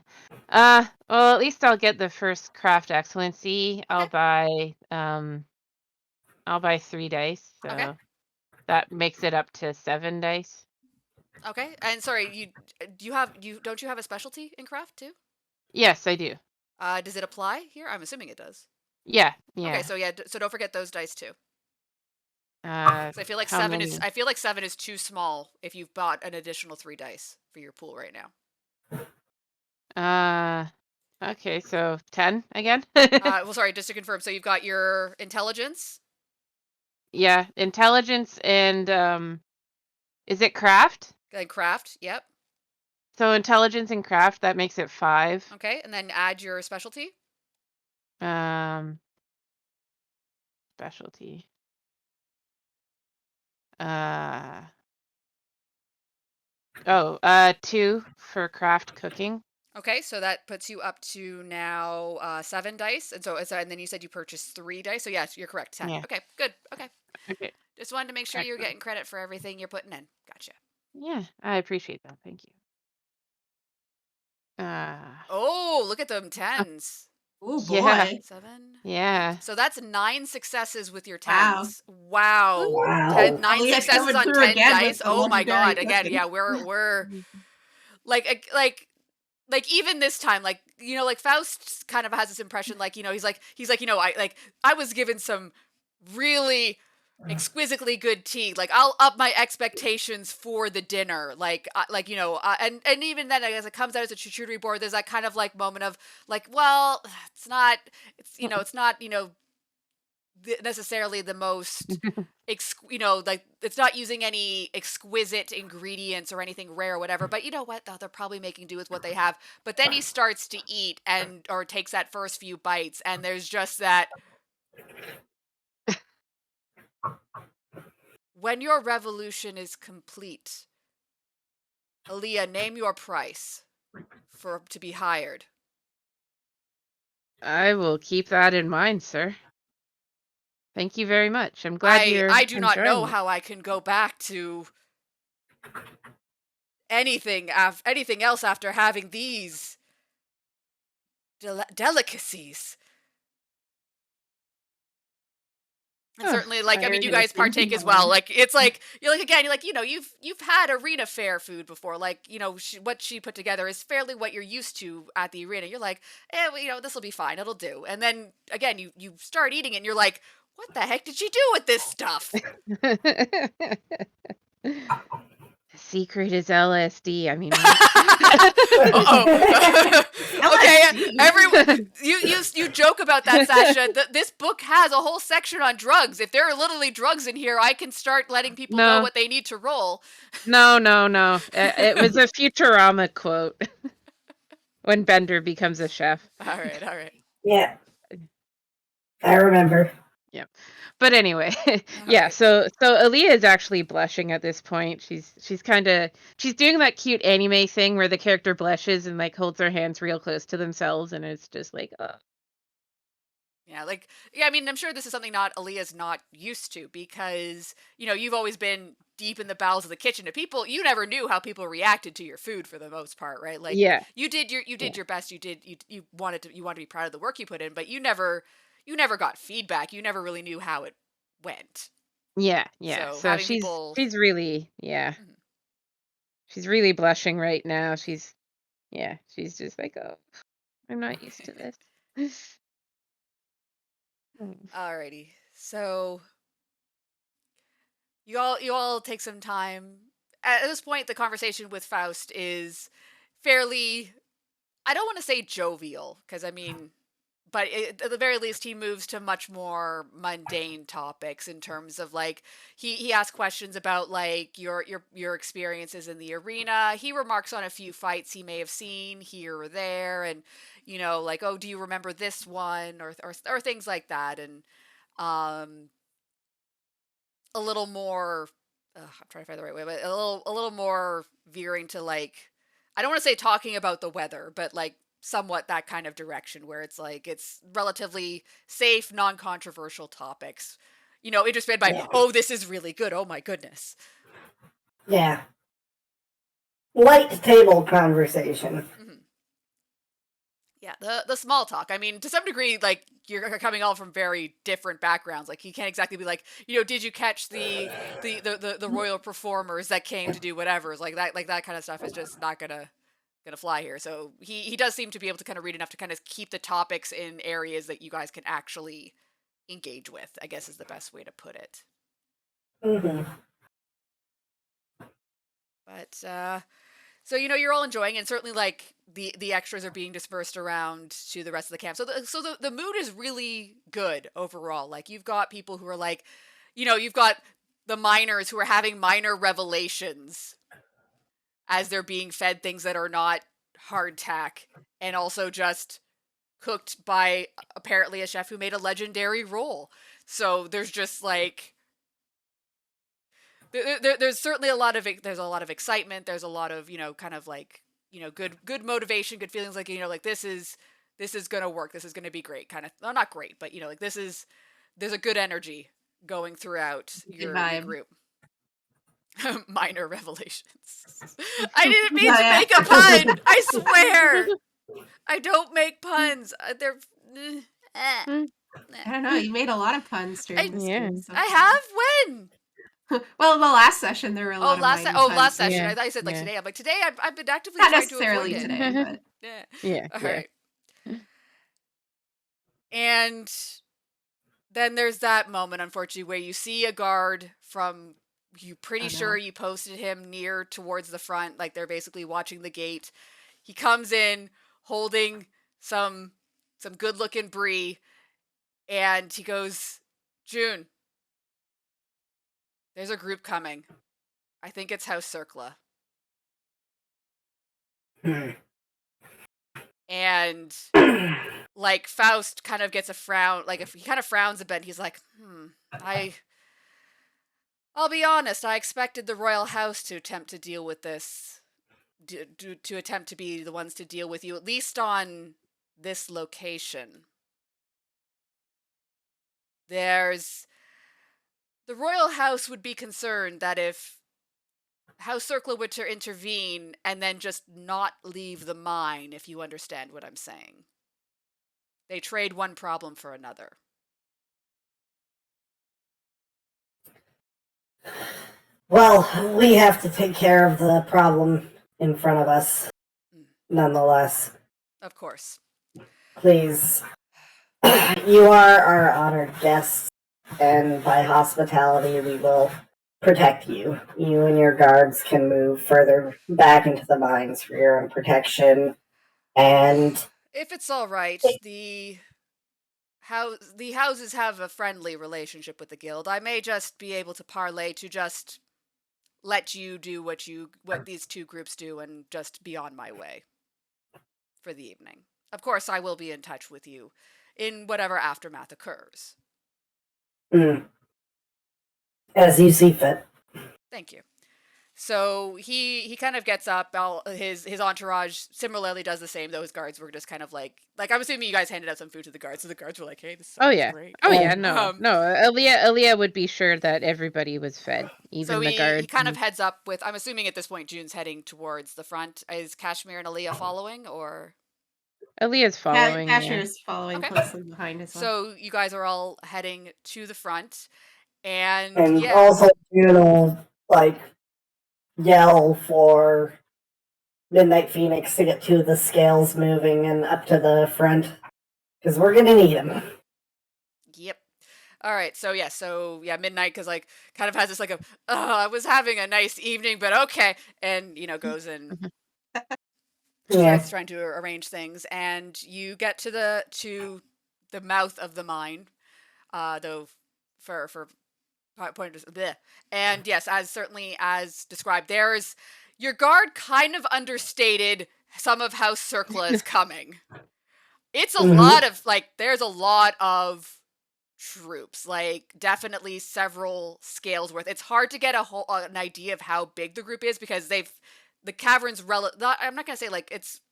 Well, at least I'll get the first craft excellency. Okay. I'll buy 3 dice, Okay. so that makes it up to 7 dice. Okay. And sorry, you don't you have a specialty in craft too? Yes, I do. Does it apply here? I'm assuming it does. Yeah, Okay, yeah. so yeah, so don't forget those dice too. Uh, So I feel like how seven is many? I feel like 7 is too small if you've bought an additional 3 dice for your pool right now. Uh, okay, so 10 again? Well, sorry, just to confirm. So you've got your intelligence Yeah, intelligence and is it craft? and craft. Yep. So intelligence and craft, that makes it 5. Okay, and then add your specialty. Um, specialty. Uh, 2 for craft cooking. Okay, so that puts you up to now 7 dice, and then you said you purchased 3 dice. So yes, you're correct. 10. Yeah. Okay, good. Okay, Okay, just wanted to make sure you're excellent. getting credit for everything you're putting in. Gotcha. Yeah, I appreciate that. Thank you. Uh, Oh, look at them tens. Oh yeah, boy. 7, 8. yeah. So that's 9 successes with your Wow. tens. Wow. Wow. Nine Aaliyah successes coming on through 10 again with dice. the Oh my legendary god. Again, cooking. yeah, we're like even this time, like like Faust kind of has this impression, like he's like I was given some really exquisitely good tea. Like I'll up my expectations for the dinner. And even then, as it comes out as a charcuterie board, there's that kind of like moment of like, well, it's not necessarily the most like it's not using any exquisite ingredients or anything rare or whatever, but you know what, they're probably making do with what they have. But then he starts to eat and or takes that first few bites, and there's just that, when your revolution is complete, Aaliyah, name your price for to be hired. I will keep that in mind, sir. Thank you very much. I'm glad you're I do not know enjoying it. how I can go back to anything else after having these delicacies. And Oh, certainly, like, I mean, tired you of guys partake thinking as about well. it. Like, it's like you're like, again, you're like, you've had arena fair food before. Like, what she put together is fairly what you're used to at the arena. You're like, well, this will be fine. It'll do. And then again, you start eating it, and you're like, what the heck did she do with this stuff? The secret is LSD. I mean, what? Uh-oh. Okay, LSD. you joke about that, Sasha. This book has a whole section on drugs. If there are literally drugs in here, I can start letting people know No, what they need to roll. no. It was a Futurama quote when Bender becomes a chef. All right. Yeah, I remember. Yeah. But anyway, yeah, right. so Aaliyah is actually blushing at this point. She's doing that cute anime thing where the character blushes and like holds their hands real close to themselves, and it's just like, Yeah, I mean, I'm sure this is something not Aaliyah's not used to, because you've always been deep in the bowels of the kitchen. To people, you never knew how people reacted to your food for the most part, right? Like, yeah, you did your best. You wanted to be proud of the work you put in, but you never got feedback. You never really knew how it went. yeah. So So having people, she's really, yeah, Mhm. she's really blushing right now. She's just like, oh, I'm not used to this. Alrighty. So you all take some time. At this point, the conversation with Faust is fairly, I don't want to say jovial, because I mean, but at the very least, he moves to much more mundane topics in terms of, like, he asks questions about, like, your experiences in the arena. He remarks on a few fights he may have seen here or there, and like, oh, do you remember this one, or things like that, and um a little more, I'm trying to find the right way, but a little more veering to, like, I don't want to say talking about the weather, but like somewhat that kind of direction, where it's like it's relatively safe, non-controversial topics. Interested by, Yeah. oh, this is really good. Oh my goodness. Yeah. Light table conversation. hmm Yeah, the small talk. I mean, to some degree, like, you're coming all from very different backgrounds. Like, he can't exactly be like, did you catch the royal performers that came to do whatever? It's like that kind of stuff is just not gonna fly here. So he does seem to be able to kind of read enough to kind of keep the topics in areas that you guys can actually engage with, I guess, is the best way to put it. Mm-hmm. But so you're all enjoying, and certainly, like, the extras are being dispersed around to the rest of the camp. So the mood is really good overall. Like, you've got people who are like, you've got the miners who are having minor revelations as they're being fed things that are not hardtack, and also just cooked by apparently a chef who made a legendary roll. So there's just like there's certainly a lot of excitement. There's a lot of kind of like good motivation, good feelings. Like like this is gonna work. This is gonna be great. Kind of, well, not great, but like there's a good energy going throughout Good your vibe. group. Minor revelations. I didn't mean Oh, to yeah. make a pun. I swear. I don't make puns. They're. Eh. Mm, I don't know. You made a lot of puns during this yeah, game so I far. have when. Well, the last session there were a Oh, lot of minor last puns. session. yeah, I thought you said like yeah, today. I'm like, today I've been actively Not trying to avoid necessarily it. today, but Yeah. yeah, All yeah. right. And then there's that moment, unfortunately, where you see a guard from, you pretty oh sure no. you posted him near towards the front, like they're basically watching the gate. He comes in holding some good looking brie, and he goes, June, there's a group coming. I think it's House Circla. And like Faust kind of gets a frown, like if he kind of frowns a bit, he's like, I'll be honest, I expected the royal house to attempt to deal with this, to attempt to be the ones to deal with you, at least on this location. The royal house would be concerned that if House Circla were to intervene and then just not leave the mine, if you understand what I'm saying. They trade one problem for another. Well, we have to take care of the problem in front of us, nonetheless. Of course. Please, you are our honored guests, and by hospitality, we will protect you. You and your guards can move further back into the mines for your own protection. And if it's all right, the houses have a friendly relationship with the guild. I may just be able to parlay to just let you do what these two groups do and just be on my way for the evening. Of course, I will be in touch with you in whatever aftermath occurs. As you see fit. Thank you. So he kind of gets up. His entourage similarly does the same. Those guards were just kind of like I'm assuming you guys handed out some food to the guards, so the guards were like, "Hey, this sounds great." Oh yeah, no. Aaliyah would be sure that everybody was fed, even so the guards. He kind of heads up with. I'm assuming at this point June's heading towards the front. Is Kashmir and Aaliyah following, or Aaliyah's following? Kashmir's following closely behind as well. So you guys are all heading to the front, and also June will yell for Midnight Phoenix to get two of the scales moving and up to the front, because we're gonna need them. Yep. All right. So Midnight, because kind of has this I was having a nice evening, but okay, and goes and starts trying to arrange things, and you get to the mouth of the mine, though for point of bleh. And yes, as described, there's your guard kind of understated some of House Circla is coming. It's a lot of there's a lot of troops, definitely several scales worth. It's hard to get an idea of how big the group is because the cavern's I'm not gonna say it's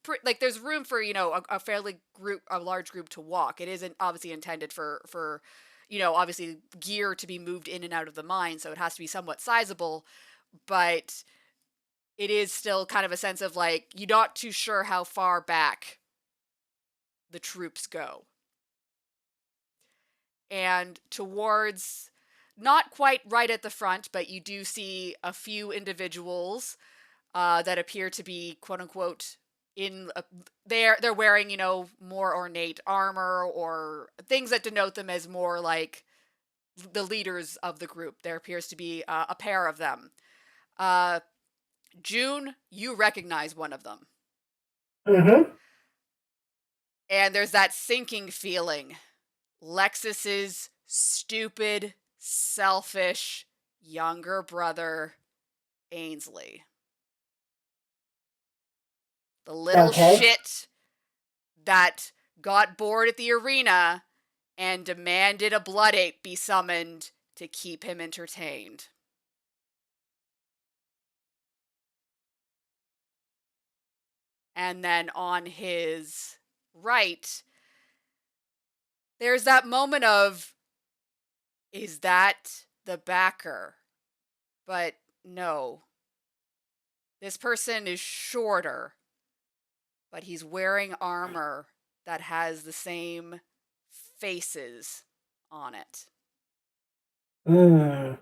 there's room for a large group to walk. It isn't obviously intended for obviously gear to be moved in and out of the mine, so it has to be somewhat sizable, but it is still kind of a sense of you're not too sure how far back the troops go. And towards, not quite right at the front, but you do see a few individuals that appear to be quote unquote they're wearing more ornate armor or things that denote them as more like the leaders of the group. There appears to be a pair of them. June, you recognize one of them. And there's that sinking feeling. Lexus's stupid, selfish younger brother, Ainsley. The little shit that got bored at the arena and demanded a blood ape be summoned to keep him entertained. And then on his right, there's that moment of, is that the backer? But no. This person is shorter, but he's wearing armor that has the same faces on it. And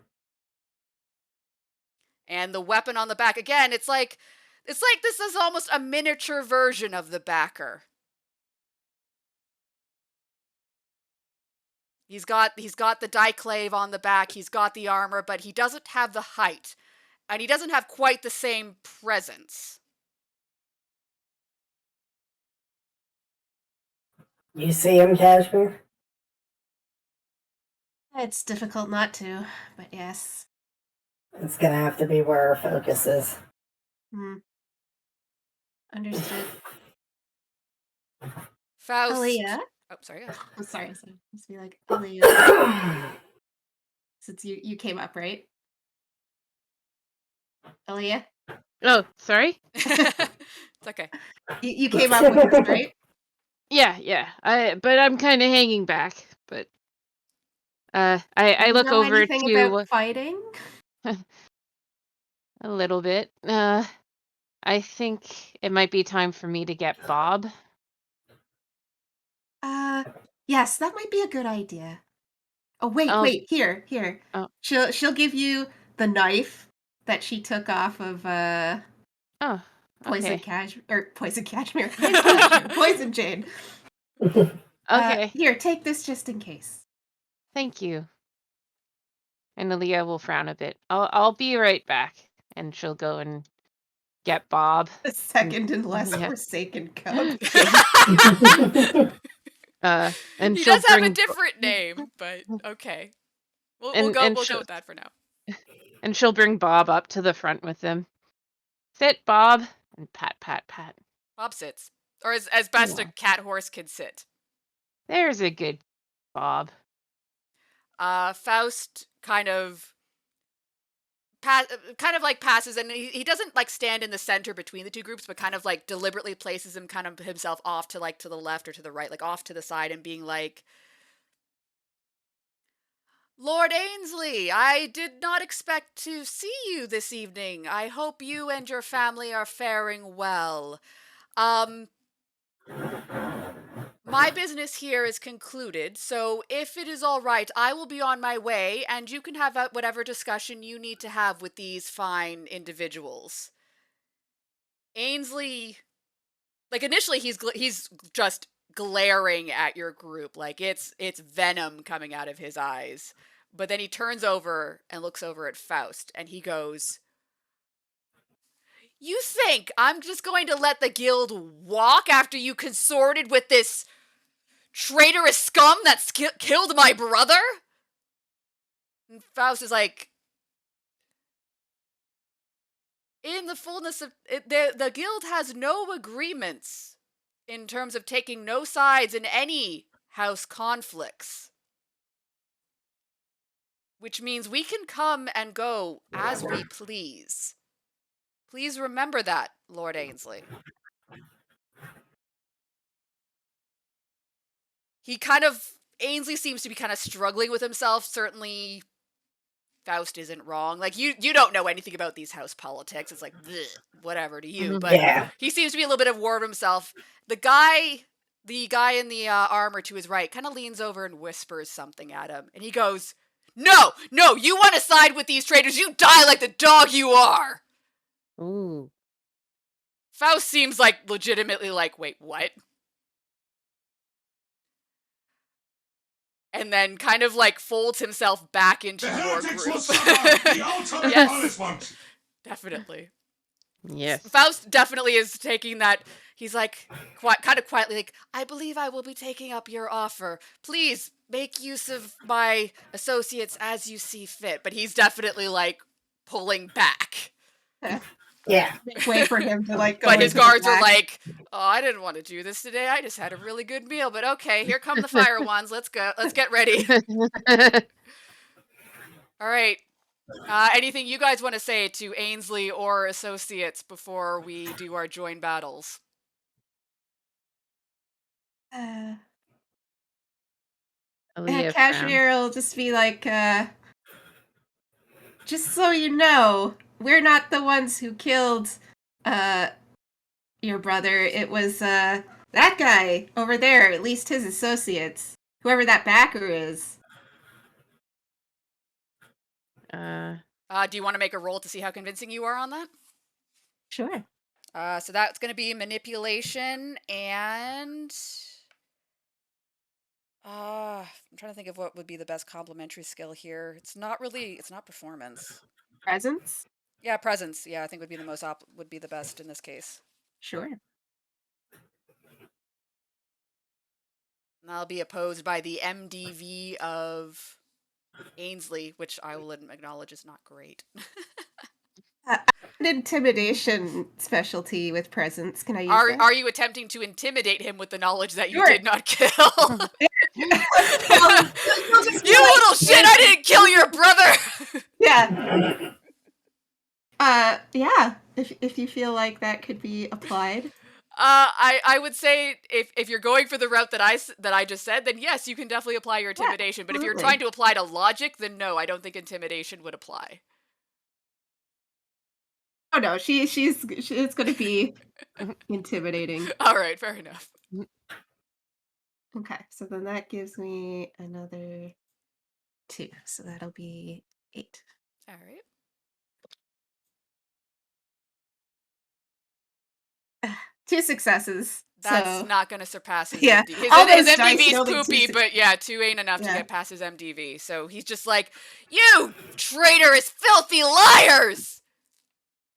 the weapon on the back, again, it's like this is almost a miniature version of the backer. He's got the diclave on the back, he's got the armor, but he doesn't have the height. And he doesn't have quite the same presence. You see him, Kashmir? It's difficult not to, but yes. It's gonna have to be where our focus is. Hmm. Understood. Faust. Aaliyah? Oh, sorry. Go ahead. I'm sorry. Must be like Aaliyah. Since you came up, right? Aaliyah? Oh, sorry? It's okay. You came up with this, right? Yeah. But I'm kind of hanging back. But Do I you look know over anything about to fighting? a little bit. I think it might be time for me to get Bob. Uh, yes, that might be a good idea. Oh, wait, I'll. wait, here. Oh, She'll give you the knife that she took off of oh, Poison okay, Cash or Poison Cashmere. Poison Cashmere, Poison Jane. okay. Here, take this just in case. Thank you. And Aaliyah will frown a bit. I'll be right back, and she'll go and get Bob. The second and less Yeah. forsaken cub. Yeah. And He she'll does have a bring different name, but okay. We'll and go and we'll go she'll with that for now. and she'll bring Bob up to the front with them. Sit, Bob, and pat, pat, pat. Bob sits. Or as best a Yeah. cat horse can sit. There's a good Bob. Faust kind of passes, and he doesn't like stand in the center between the two groups, but kind of like deliberately places him kind of himself off to like to the left or to the right, like off to the side, and being like, Lord Ainsley, I did not expect to see you this evening. I hope you and your family are faring well. My business here is concluded, so if it is all right, I will be on my way, and you can have whatever discussion you need to have with these fine individuals. Ainsley, like initially, he's just glaring at your group, like it's venom coming out of his eyes. But then he turns over and looks over at Faust, and he goes, "You think I'm just going to let the guild walk after you consorted with this traitorous scum that killed my brother?" And Faust is like, in the fullness of it, the guild has no agreements in terms of taking no sides in any house conflicts, which means we can come and go as we please. Please remember that, Lord Ainsley. Ainsley seems to be kind of struggling with himself. Certainly Faust isn't wrong. Like you don't know anything about these house politics. It's like bleh, whatever to you. But Yeah. he seems to be a little bit of war of himself. The guy in the armor to his right kind of leans over and whispers something at him, and he goes, "No, you want to side with these traitors? You die like the dog you are." Ooh. Faust seems like legitimately like, wait, what? And then kind of like folds himself back into your group. The ultimate Yes. punishment. Definitely. Yes. Faust definitely is taking that. He's like, kind of quietly, like, "I believe I will be taking up your offer. Please make use of my associates as you see fit." But he's definitely like pulling back. Yeah. Make way for him to like go But his into the guards are back. like, "Oh, I didn't want to do this today. I just had a really good meal. But okay, here come the fire ones. Let's go. Let's get ready." All right. Anything you guys want to say to Ainsley or associates before we do our join battles? Uh, Aaliyah frown. Cashmere will just be like, just so you know, we're not the ones who killed uh your brother. It was that guy over there, at least his associates. Whoever that backer is. Do you want to make a roll to see how convincing you are on that? Sure. So that's going to be manipulation and I'm trying to think of what would be the best complementary skill here. It's not performance. Presence? Yeah, presence. Yeah, I think would be the best in this case. Sure. And that'll be opposed by the MDV of Ainsley, which I will acknowledge is not great. An intimidation specialty with presence. Can I use that? Are you attempting to intimidate him with the knowledge that you Sure. did not kill? Well, you'll just be You like, little shit! I didn't kill your brother. yeah. Yeah. If you feel like that could be applied. I would say if you're going for the route that I just said, then yes, you can definitely apply your intimidation. But if you're trying to apply to logic, then no, I don't think intimidation would apply. Oh no, it's going to be intimidating. All right, fair enough. Okay, so then that gives me another 2. So that'll be 8. All right. Two successes. That's so not going to surpass his yeah, MD. His all those dice MDV is rolled in poopy, 2 but yeah, 2 ain't enough to Yeah. get past his MDV. So he's just like, you traitorous, filthy liars!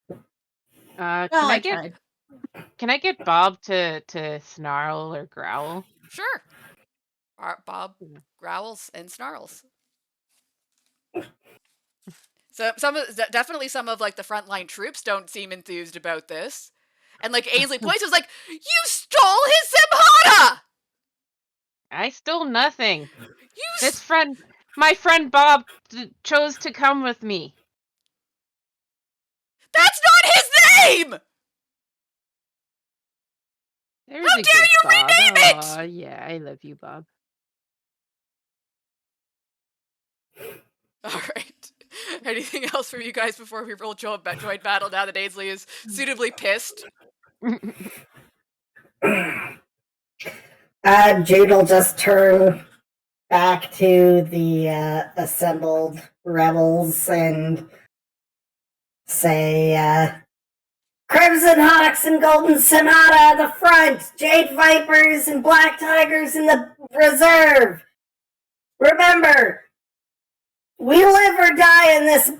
Can Well, I I get tried. can I get Bob to snarl or growl? Sure. Bob Yeah. growls and snarls. So definitely some of like the frontline troops don't seem enthused about this. And like Ainsley Place was like, you stole his Simhana! I stole nothing. You My friend Bob chose to come with me. That's not his name! There's How a dare good you Bob. rename it? Aw, yeah, I love you, Bob. All right. Anything else from you guys before we roll joint battle now that Ainsley is suitably pissed? Jude will just turn back to the assembled rebels and say, Crimson Hawks and Golden Sonata at the front, Jade Vipers and Black Tigers in the reserve. Remember, we live or die in this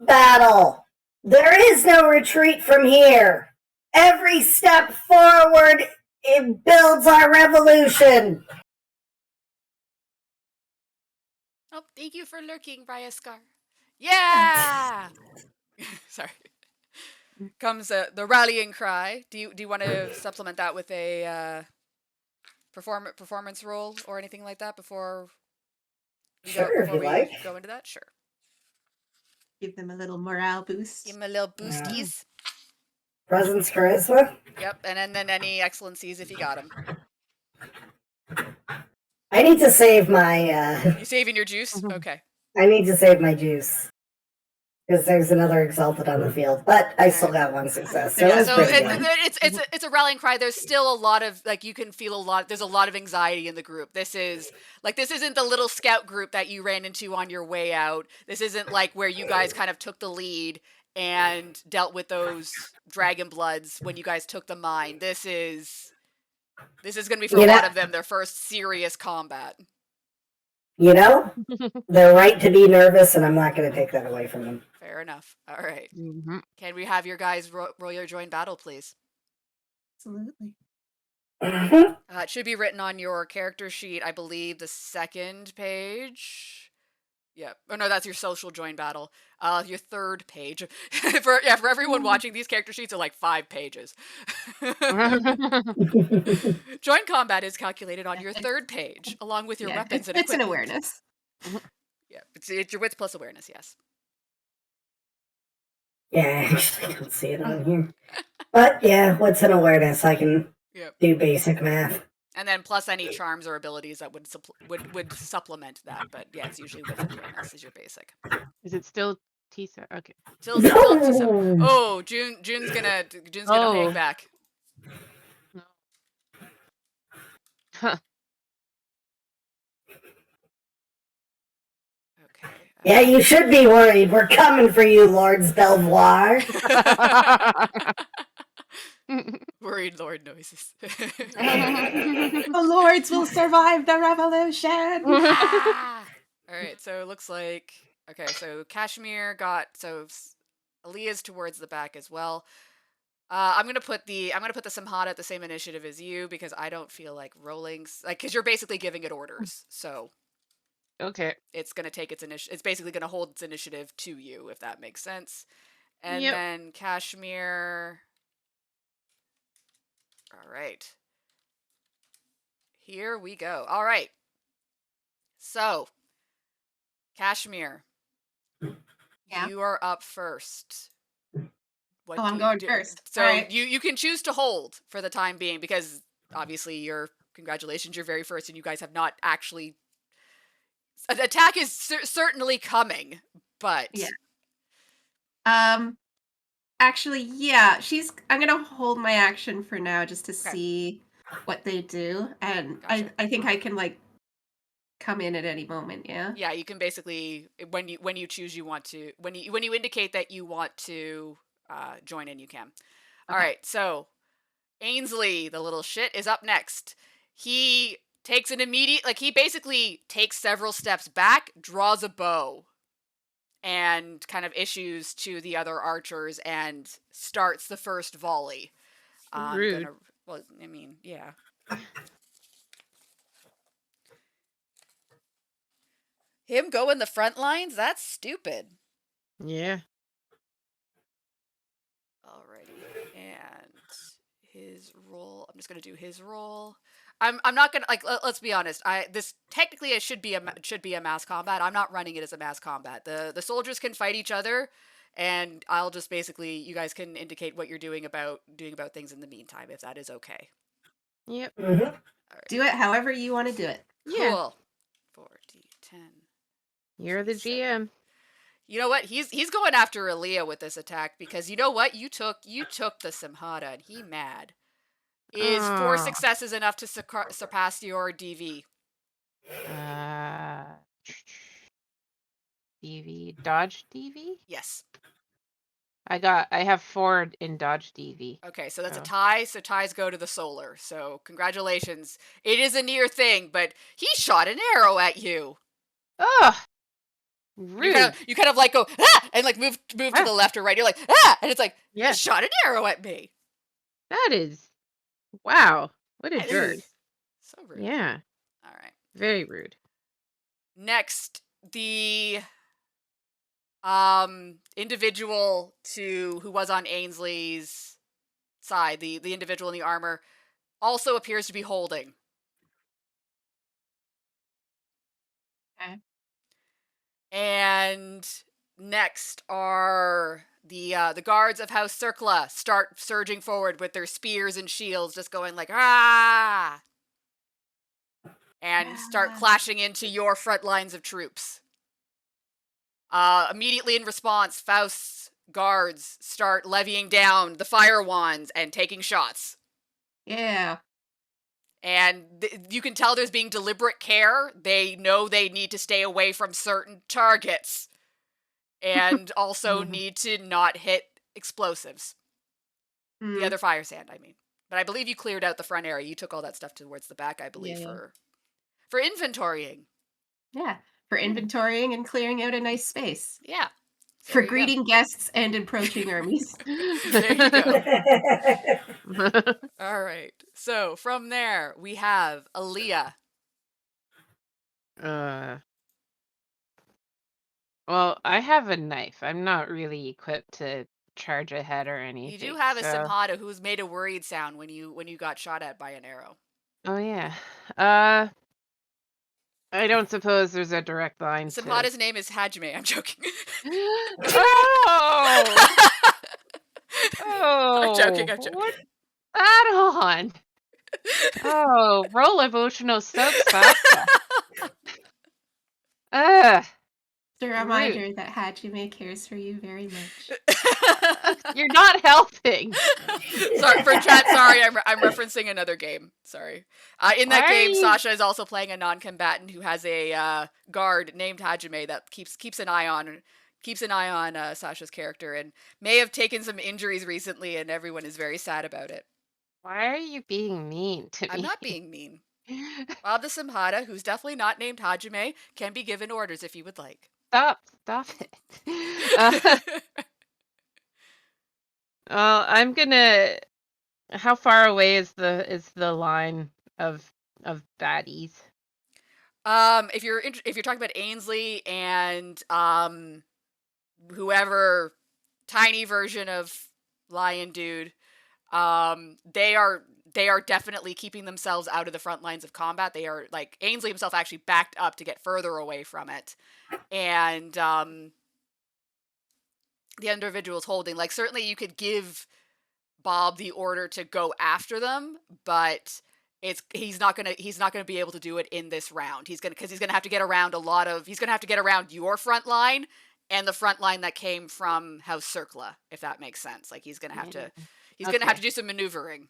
battle. There is no retreat from here. Every step forward, it builds our revolution. Oh, thank you for lurking, Ryaskar. Yeah! Sorry. Comes the rallying cry. Do you want to supplement that with a performance roll or anything like that before we go into that? Sure. Give them a little morale boost. Give them a little boosties. Presence charisma? Yep, and then any excellencies if you got them. I need to save my, You saving your juice? Okay. I need to save my juice. Because there's another Exalted on the field. But I still got 1 success. So Yeah, it's so pretty good. it's a rallying cry. There's still a lot of, like, you can feel a lot, there's a lot of anxiety in the group. This isn't the little scout group that you ran into on your way out. This isn't like where you guys kind of took the lead and dealt with those dragon bloods when you guys took the mine. This is going to be for a lot of them their first serious combat. You know, they're right to be nervous, and I'm not going to take that away from them. Fair enough. All right. Mm-hmm. Can we have your guys roll your join battle, please? Absolutely. It should be written on your character sheet, I believe, the 2nd page. Yeah. Oh no, that's your social join battle. Your 3rd page. for everyone watching, these character sheets are like 5 pages. Join combat is calculated on your 3rd page, along with your weapons and it's equipment. An awareness. Yeah, it's your wits plus awareness, yes. Yeah, I actually don't see it on here. But yeah, what's an awareness? I can do basic math. And then plus any charms or abilities that would supplement that. But yeah, it's usually wits and awareness is your basic. Is it still Tisa? Okay. Still Tisa. Oh, June's gonna hang back. Huh. Okay. Yeah, you should be worried. We're coming for you, Lords Belvoir. Worried lord noises. The lords will survive the revolution. All right, so it looks like so Kashmir got Aaliyah's towards the back as well. I'm gonna put the Samhada at the same initiative as you because I don't feel like rolling because you're basically giving it orders. So Okay. It's going to take its initiative. It's basically going to hold its initiative to you, if that makes sense. And Yep. then Kashmir. All right. Here we go. All right. So, Kashmir, Yeah. you are up first. What Oh, do I'm you going do? first. So All right. you can choose to hold for the time being because obviously congratulations, you're very first, and you guys have not actually. An attack is certainly coming, but Yeah. Actually, yeah. I'm gonna hold my action for now just to okay, see what they do, and gotcha. I think I can like come in at any moment. Yeah. Yeah, you can basically when you choose you want to when you indicate that you want to join in, you can. All Okay. right, so Ainsley, the little shit, is up next. He takes an immediate, like, he basically takes several steps back, draws a bow, and kind of issues to the other archers and starts the first volley. I'm Rude. gonna, well, I mean, yeah. Him go in the front lines? That's stupid. Yeah. Alrighty, and his roll. I'm just gonna do his roll. I'm not gonna like. Let's be honest. This technically it should be a mass combat. I'm not running it as a mass combat. The soldiers can fight each other, and I'll just basically you guys can indicate what you're doing about things in the meantime if that is okay. Yep. Mhm. All right. Do it however you want to do it. Yeah. Cool. 4d10. You're the D7. GM. You know what? He's going after Aaliyah with this attack because you know what? You took the Simhada and he mad. Is 4 Oh. successes enough to surpass your DV? DV. Dodge DV? Yes. I have 4 in dodge DV. Okay, so that's a So. tie. So ties go to the solar. So congratulations. It is a near thing, but he shot an arrow at you. Ugh. Rude. You kind of like go and like move to the left or right. You're like and it's like Yeah. he shot an arrow at me. That is. Wow. What a jerk. So rude. Yeah. All right. Very rude. Next, the individual who was on Ainsley's side, the individual in the armor, also appears to be holding. Okay. And next are the guards of House Circla start surging forward with their spears and shields, just going like ah, and start clashing into your front lines of troops. Immediately in response, Faust's guards start levying down the fire wands and taking shots. Yeah. And you can tell there's being deliberate care. They know they need to stay away from certain targets. And also need to not hit explosives. The other fire sand, I mean. But I believe you cleared out the front area. You took all that stuff towards the back, I believe, for inventorying. Yeah. For inventorying and clearing out a nice space. Yeah. For greeting guests and approaching armies. There you go. All right. So from there, we have Aaliyah. Well, I have a knife. I'm not really equipped to charge ahead or anything. You do have a Simhada who's made a worried sound when you got shot at by an arrow. Oh yeah. I don't suppose there's a direct line to. Simhada's name is Hajime. I'm joking. Oh. Oh. I'm joking. What's that on? Oh, roll emotional subsasta. It's a reminder that Hajime cares for you very much. You're not helping. Sorry for chat. Sorry, I'm referencing another game. Sorry. In that game, Sasha is also playing a non-combatant who has a guard named Hajime that keeps an eye on Sasha's character and may have taken some injuries recently, and everyone is very sad about it. Why are you being mean to me? I'm not being mean. Bob the Simhada, who's definitely not named Hajime, can be given orders if you would like. Stop it. Well, I'm gonna. How far away is the line of baddies? If you're talking about Ainsley and whoever tiny version of Lion Dude, they are definitely keeping themselves out of the front lines of combat. They are like Ainsley himself actually backed up to get further away from it, and the individuals holding, like, certainly you could give Bob the order to go after them, but he's not gonna be able to do it in this round. He's gonna have to get around your front line and the front line that came from House Circla, if that makes sense. Like he's gonna have to Okay. do some maneuvering.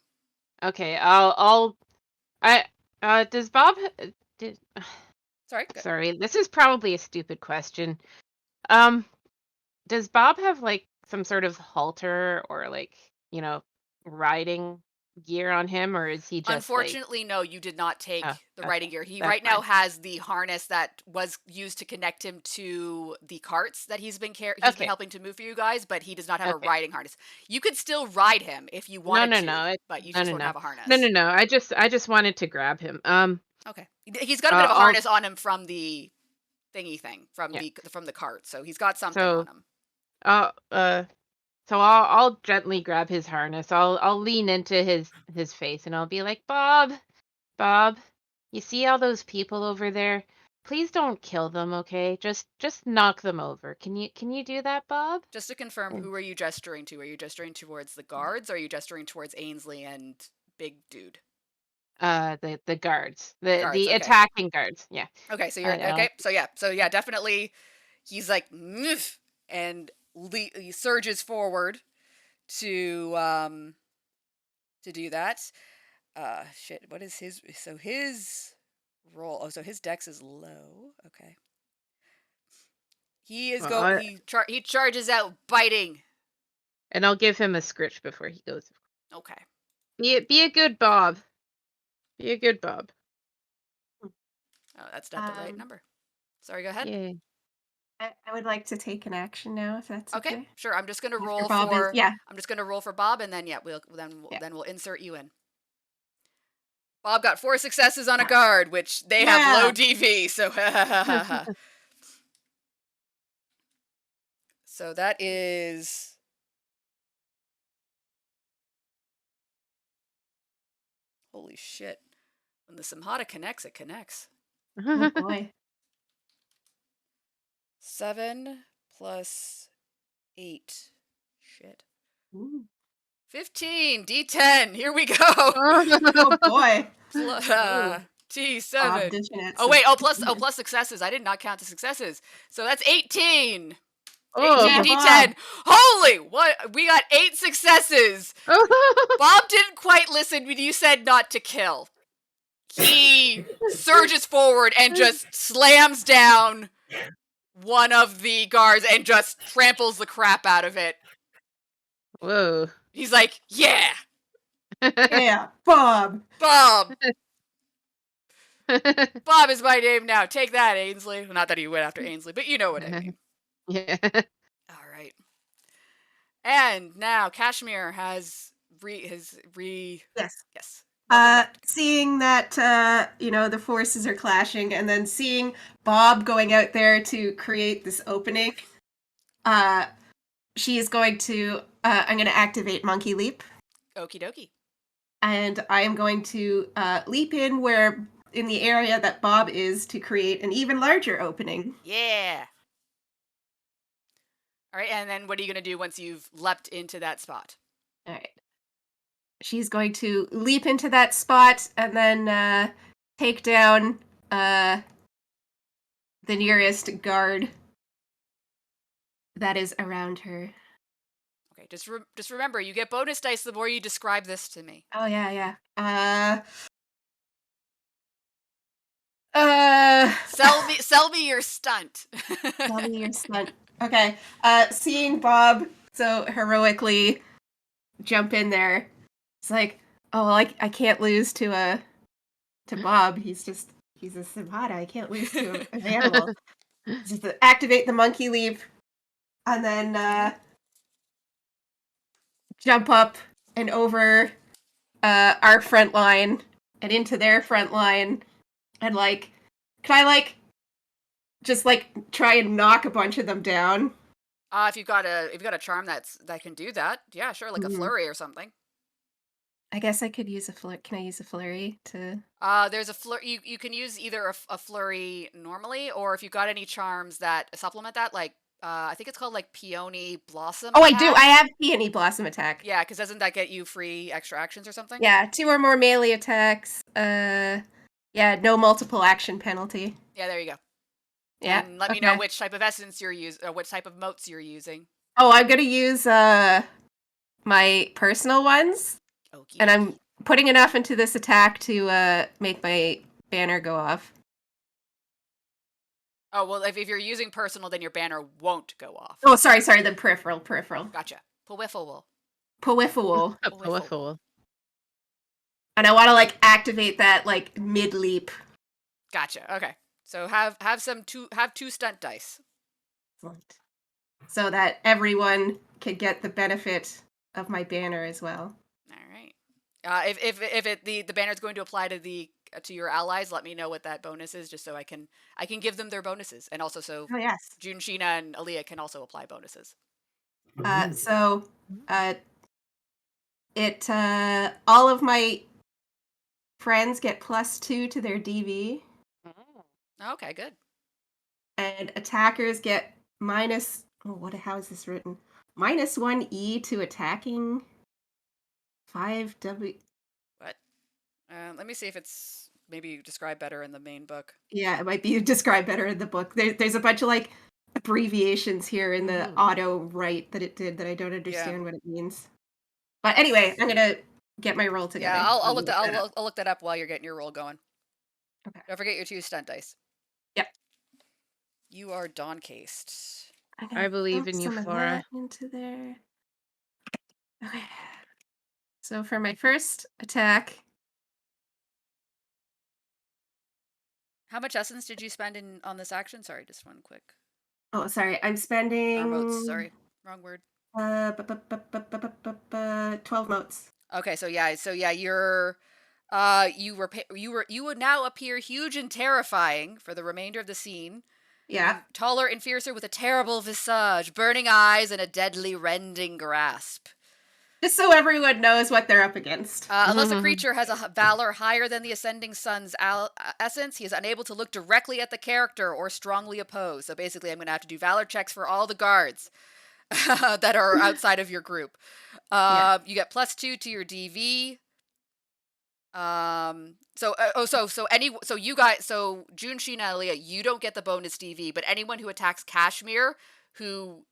Okay. Does Bob did Sorry. Good. Sorry, this is probably a stupid question. Does Bob have like some sort of halter or like, riding gear on him, or is he just like, Unfortunately, no, you did not take oh, the riding okay. gear. He That's right now fine. has the harness that was used to connect him to the carts that he's been Okay. helping to move for you guys, but he does not have a Okay. riding harness. You could still ride him if you No, wanted no, to, no. but you No, just no, won't no. have a No, no, harness. no. I just wanted to grab him. Okay. He's got a bit of a I'll harness on him from the thingy thing from yeah. the cart, so he's got something So, on him. uh uh I'll gently grab his harness. I'll lean into his face and I'll be like, "Bob, Bob, you see all those people over there? Please don't kill them, okay? Just knock them over. Can you do that, Bob?" Just to confirm, And who are you gesturing to? Are you gesturing towards the guards, or are you gesturing towards Ainsley and Big Dude? the guards. The The guards. the Okay. attacking guards. Yeah. Okay. So you're I okay. So yeah, definitely. He's like, "Noof," and he surges forward to do that. Shit. What is his roll? Oh, so his dex is low. Okay. Well, I, He charges out biting. and I'll give him a scritch before he goes. Okay. Be a good Bob. Be a good Bob. Oh, that's not the right number. Sorry, go ahead. Yay. I would like to take an action now, if that's Okay, okay. sure. I'm just gonna After roll Bob is, for yeah, I'm just gonna roll for Bob, and then yeah. we'll insert you in. Bob got 4 successes on a guard, which they have Yeah. low DV, so so that is holy shit. When the Samhata connects, it connects. Oh boy. 7 plus 8. Shit. Ooh. 15 D10. Here we go. Oh boy. Ooh. T7. Bob dishing out Oh some wait, goodness. plus successes. I did not count the successes. So that's 18. 18 Yeah, Oh. D10. Holy, what? We got 8 successes. Bob didn't quite listen when you said not to kill. He surges forward and just slams down one of the guards and just tramples the crap out of it. Whoa. He's like, yeah, Yeah, Bob. Bob. Bob is my name now. Take that, Ainsley. Well, not that he went after Ainsley, but you know what I mean. Yeah. All right. And now Kashmir has Yes. yes. Welcome back. Seeing that the forces are clashing, and then seeing Bob going out there to create this opening, she is going to I'm going to activate Monkey Leap, Okie dokie. and I am going to leap in the area that Bob is to create an even larger opening. Yeah. All right, and then what are you going to do once you've leapt into that spot? All right. She's going to leap into that spot and then take down the nearest guard that is around her. Okay, just remember, you get bonus dice the more you describe this to me. Oh yeah. Sell me your stunt. Tell me your stunt. Okay. Seeing Bob so heroically jump in there, it's like, oh, well, I can't lose to Bob. He's a Simhada. I can't lose to an animal. Just activate the monkey leap, and then jump up and over our front line and into their front line, and Can I like just like try and knock a bunch of them down? If you've got a charm that can do that, yeah, sure, like a Mhm. flurry or something. I guess I could use a flurry. Can I use a flurry to? There's a flurry. You can use either a flurry normally, or if you've got any charms that supplement that, like I think it's called like Peony Blossom Oh, I do. Attack. I have Peony Blossom attack. Yeah, because doesn't that get you free extra actions or something? Yeah, 2 or more melee attacks. Yeah, no multiple action penalty. Yeah, there you go. Yeah. And let me know Okay. which type of essence you're using, or which type of motes you're using. Oh, I'm gonna use my personal ones, Okie and I'm dokie. putting enough into this attack to make my banner go off. Oh well, if you're using personal, then your banner won't go off. Oh, sorry, the peripheral. Gotcha. Peripheral. Peripheral. A peripheral. And I want to like activate that like mid leap. Gotcha. Okay. So have two stunt dice. So that everyone can get the benefit of my banner as well. All right. If the banner is going to apply to your allies, let me know what that bonus is, just so I can give them their bonuses, and also so Oh yes. June, Sheena, and Aaliyah can also apply bonuses. So it all of my friends get +2 to their DV, Okay, good. and attackers get minus. Oh, how is this written? -1 E to attacking. 5 W. What? Let me see if it's maybe described better in the main book. Yeah, it might be described better in the book. There's a bunch of like abbreviations here in the auto write that it did that I don't understand what it means. But anyway, I'm gonna get my roll together. Yeah, I'll and look look that that up. I'll look that up while you're getting your roll going. Okay. Don't forget your 2 stunt dice. Yep. You are dawn cased. I'm I gonna believe dump in you, some of Flora. that into there. Okay. So for my first attack, How much essence did you spend on this action? Sorry, just one quick. oh sorry, I'm Or spending motes. Sorry, wrong word. 12 motes. Okay, so yeah, you're you would now appear huge and terrifying for the remainder of the scene. Yeah. Taller and fiercer with a terrible visage, burning eyes, and a deadly rending grasp. Just so everyone knows what they're up against. Unless the creature has a valor higher than the ascending sun's essence, he is unable to look directly at the character or strongly oppose. So basically, I'm going to have to do valor checks for all the guards that are outside of your group. Yeah. You get +2 to your DV. So you guys, so June, Sheena, and Leah, you don't get the bonus DV, but anyone who attacks Kashmir who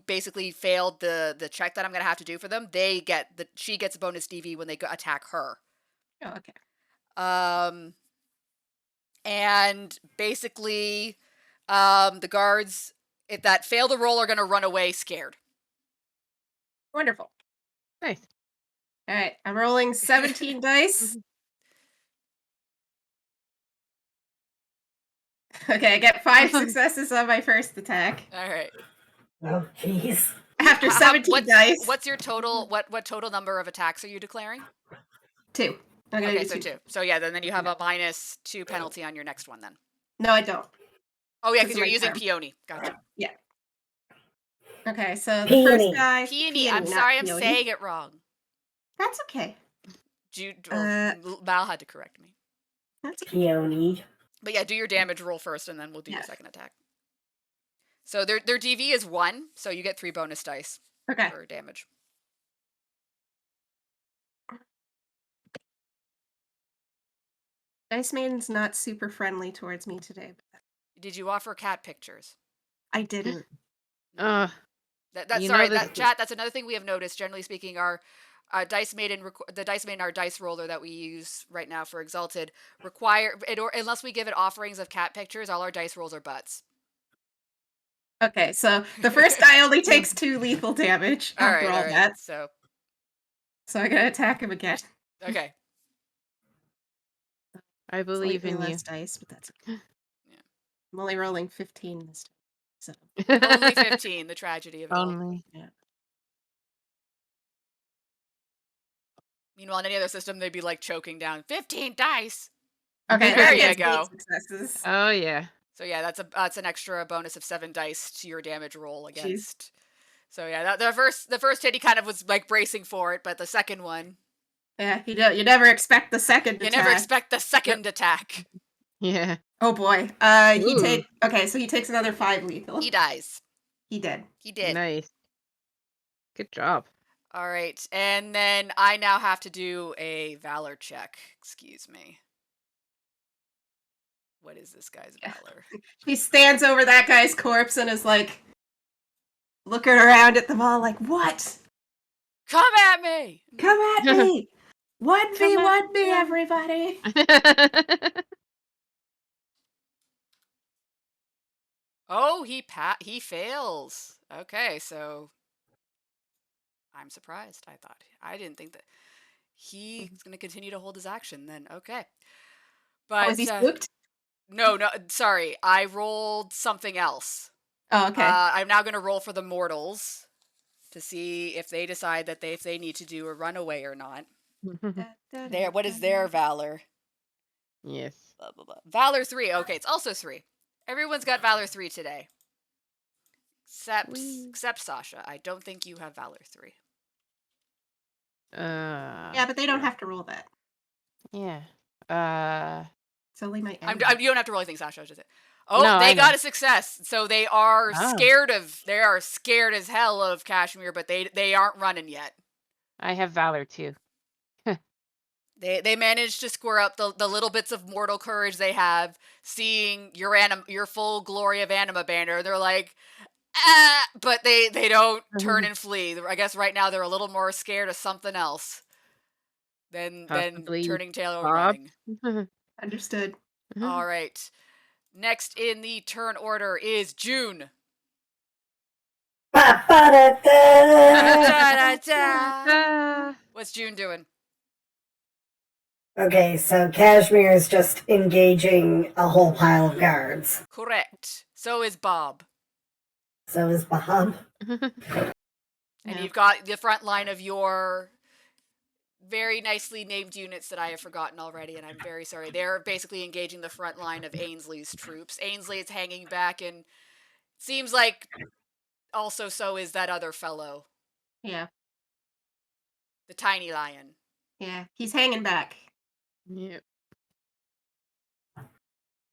basically failed the check that I'm gonna have to do for them, she gets a bonus DV when they attack her. Oh, okay. And basically, the guards, if that fail the roll, are gonna run away scared. Wonderful. Nice. All right, I'm rolling 17 dice. Okay, I get 5 successes on my first attack. All right. Oh, jeez. After 17 dice. What's your total? What total number of attacks are you declaring? 2. I'm gonna Okay, do so 2. So yeah, then you have a -2 penalty on your next one then. No, I don't. Oh yeah, This because is you're my using charm. peony. Gotcha. Yeah. Okay, so the Peony. first guy. Peony. I'm not sorry, I'm peony. saying it wrong. That's okay. Val had to correct me. That's okay. Peony. But yeah, do your damage roll first, and then we'll do your Yes. second attack. So their DV is 1, so you get 3 bonus dice Okay. for damage. Dice Maiden's not super friendly towards me today. Did you offer cat pictures? I didn't. Uh, you know Sorry, this- chat. That's another thing we have noticed. Generally speaking, our Dice Maiden, the Dice Maiden, our dice roller that we use right now for Exalted, unless we give it offerings of cat pictures, all our dice rolls are butts. Okay, so the first guy only takes 2 lethal damage after all that. So I'm gonna attack him again. okay. I believe Slightly in you. less dice, but that's okay. Yeah. I'm only rolling 15 this time. So Only 15. The tragedy of it all. Only. yeah. Meanwhile, in any other system, they'd be like choking down 15 dice. Okay, There that you gets go. 8 successes. Oh yeah. So yeah, that's an extra bonus of 7 dice to your damage roll Jeez. against. So yeah, the first hit he kind of was like bracing for it, but the second one, Yeah, you never expect the second you attack. never expect the second attack. Yeah. Oh boy. Ooh. So he takes another 5 lethal. He dies. He did. He did. Nice. Good job. All right, and then I now have to do a valor check. Excuse me. What is this guy's valor? He stands over that guy's corpse and is like looking around at them all like, "What? Come at me! Come at me! 1v1 me, yeah. everybody!" Oh, he fails. Okay, so I'm surprised. I didn't think that he's gonna continue to hold his action. Then okay, but Oh, is he spooked? no, sorry, I rolled something else. Oh, okay. I'm now gonna roll for the mortals to see if they decide that if they need to do a runaway or not. What is their valor? Yes. Blah, blah, blah. Valor 3. Okay, it's also 3. Everyone's got Valor 3 today. Except Sasha. I don't think you have Valor 3. Yeah, but they don't have to roll that. Yeah. It's only my You don't have to roll anything, Sasha. Just oh, No, they I got know. a success. So they are scared as hell of Kashmir, but they aren't running yet. I have Valor too. They managed to square up the little bits of mortal courage they have, seeing your full glory of Anima banner. They're like, ah, but they don't turn and flee. I guess right now they're a little more scared of something else than Possibly turning tail and Bob. running. Understood. All right. Next in the turn order is June. What's June doing? Okay, so Kashmir is just engaging a whole pile of guards. Correct. So is Bob. So is Bob. And you've got the front line of your very nicely named units that I have forgotten already, and I'm very sorry. They're basically engaging the front line of Ainsley's troops. Ainsley is hanging back, and seems like also so is that other fellow. Yeah. The tiny lion. Yeah, he's hanging back. Yep.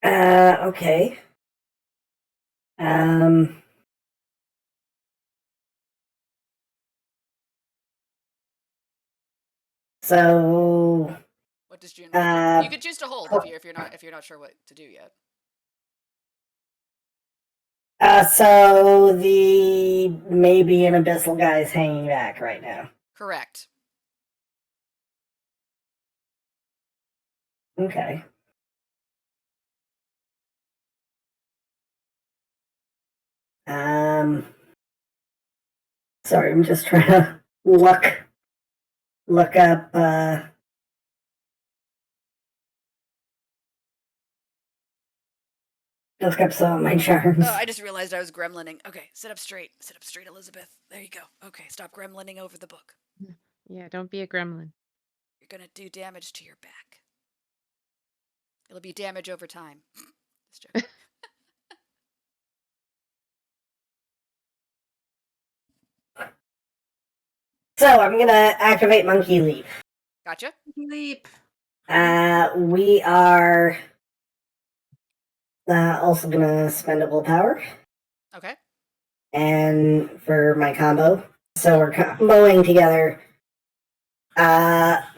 Okay. So what does June do? You could choose to hold if you're not sure what to do yet. So the maybe an abyssal guy is hanging back right now. Correct. Okay. Sorry, I'm just trying to look up look up some of my charms. I just realized I was gremlining. Okay, sit up straight, Elizabeth. There you go. Okay, stop gremlining over the book. Yeah, don't be a gremlin. You're gonna do damage to your back. It'll be damage over time. Just joking. So I'm gonna activate Monkey Leap. Gotcha. Leap. We are also gonna spend a willpower. Okay. And for my combo. So we're comboing together.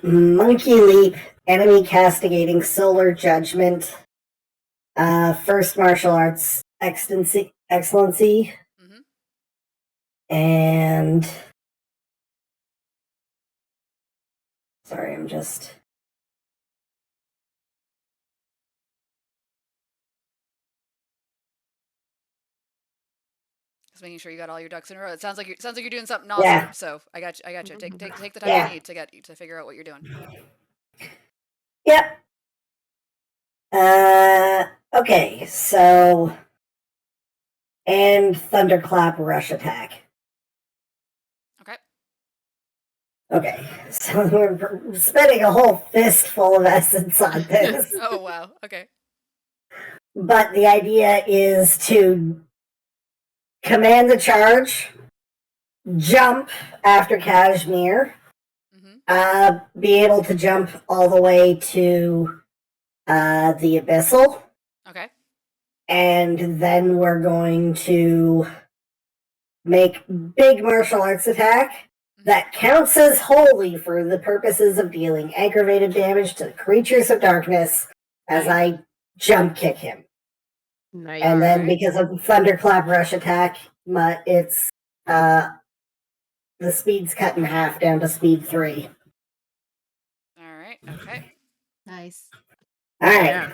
Monkey Leap, Enemy Castigating, Solar Judgment, First Martial Arts Excellency, and sorry, I'm just making sure you got all your ducks in a row. It sounds like you're doing something awesome. Yeah. So I got you. Take the time you need to figure out what you're doing. Yep. Okay, so and Thunderclap Rush Attack. Okay. Okay, so we're spending a whole fistful of essence on this. Oh, wow. Okay. But the idea is to command the charge, jump after Kashmir, be able to jump all the way to the Abyssal. Okay. And then we're going to make big martial arts attack that counts as holy for the purposes of dealing aggravated damage to the creatures of darkness as I jump kick him. Nice. And then because of the thunderclap rush attack, it's the speed's cut in half down to speed 3. All right. Okay. Nice. All right. Yeah.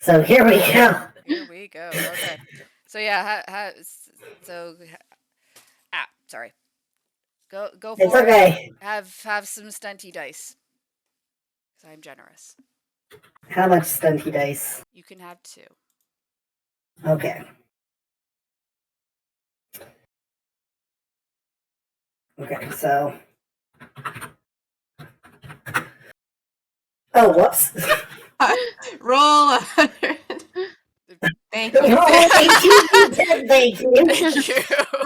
So here we go. Here we go. Okay. So yeah, sorry. Go It's for it. okay. Have some stunty dice. Because I'm generous. How much stunty dice? You can have 2. Okay. Okay, so. Oh, whoops. Roll 100. Thank you. Roll a 2d10, thank you. Thank you.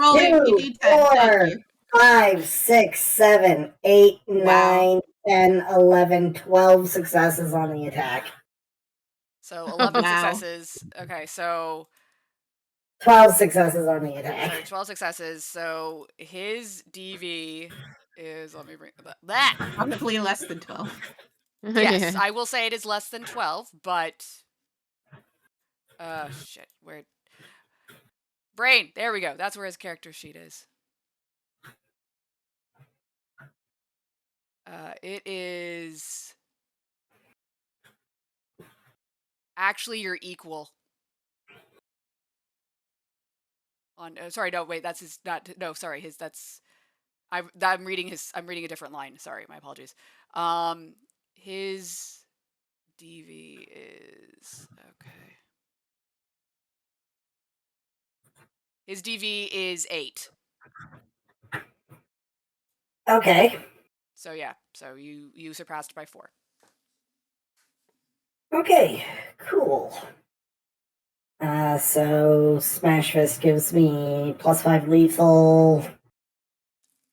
Roll a 2, D10. Thank 4, you. 5, 6, 7, 8, 9, 10, 11, 12 successes on the attack. So 11 Wow. successes. Okay, so 12 successes on the attack. sorry, 12 successes. So his DV is, let me bring that. Probably less than 12. Yes, I will say it is less than 12, but shit, where brain, there we go. That's where his character sheet is. It is actually your equal. On sorry, no, wait, that's his not no, sorry, his that's I'm reading a different line. Sorry, my apologies. His DV is okay. His DV is 8. Okay. So yeah, so you surpassed by 4. Okay, cool. So Smash Fist gives me +5 lethal.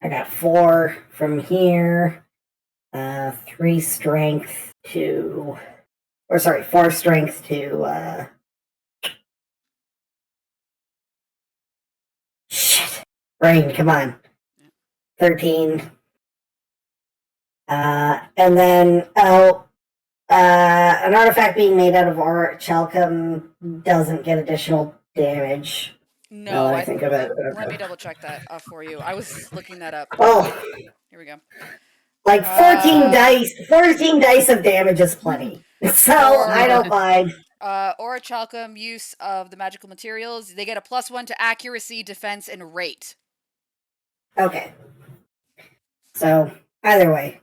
I got 4 from here. 3 strength to, or sorry, 4 strength to, shit. Brain, come on. 13. And then, an artifact being made out of orichalcum doesn't get additional damage. No, I think of it. Let me double check that for you. I was looking that up. Oh, Here we go. like 14 dice of damage is plenty. So I don't mind. Orichalcum use of the magical materials. They get a +1 to accuracy, defense, and rate. Okay. So either way.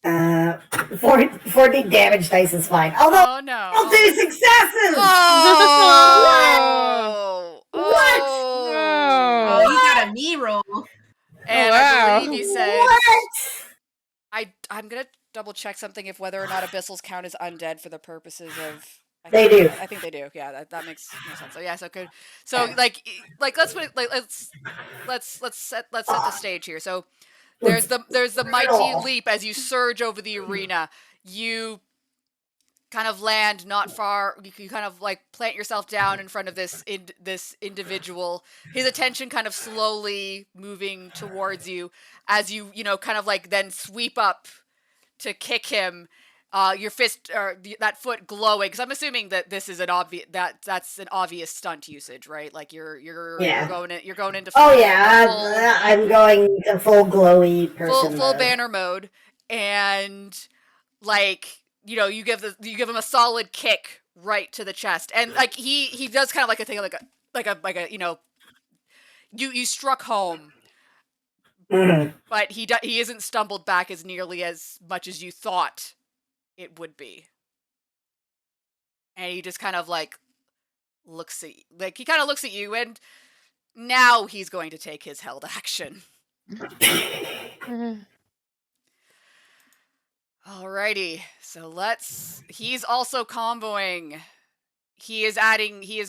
Yeah. 14 damage dice is fine. Although Oh no. I'll do successes. Oh. What? Oh, you got a me roll. And wow. I believe you said What? I'm gonna double check something if whether or not abyssals count as undead for the purposes of. They do. I think they do. Yeah, that makes more sense. So yeah, so like let's put it like let's set the stage here. So there's the mighty leap as you surge over the arena. You kind of land not far. You kind of like plant yourself down in front of this individual. His attention kind of slowly moving towards you as you kind of like then sweep up to kick him. Your fist or that foot glowing, because I'm assuming that this is an obvious that's an obvious stunt usage, right? Like you're going into full, I'm going to full glowy person full mode. banner mode, and like you give him a solid kick right to the chest, and like he does kind of like a thing like a you struck home. Mm-hmm. But he isn't stumbled back as nearly as much as you thought it would be. And he just kind of like looks at you, and now he's going to take his held action. Alrighty, so he's also comboing. He is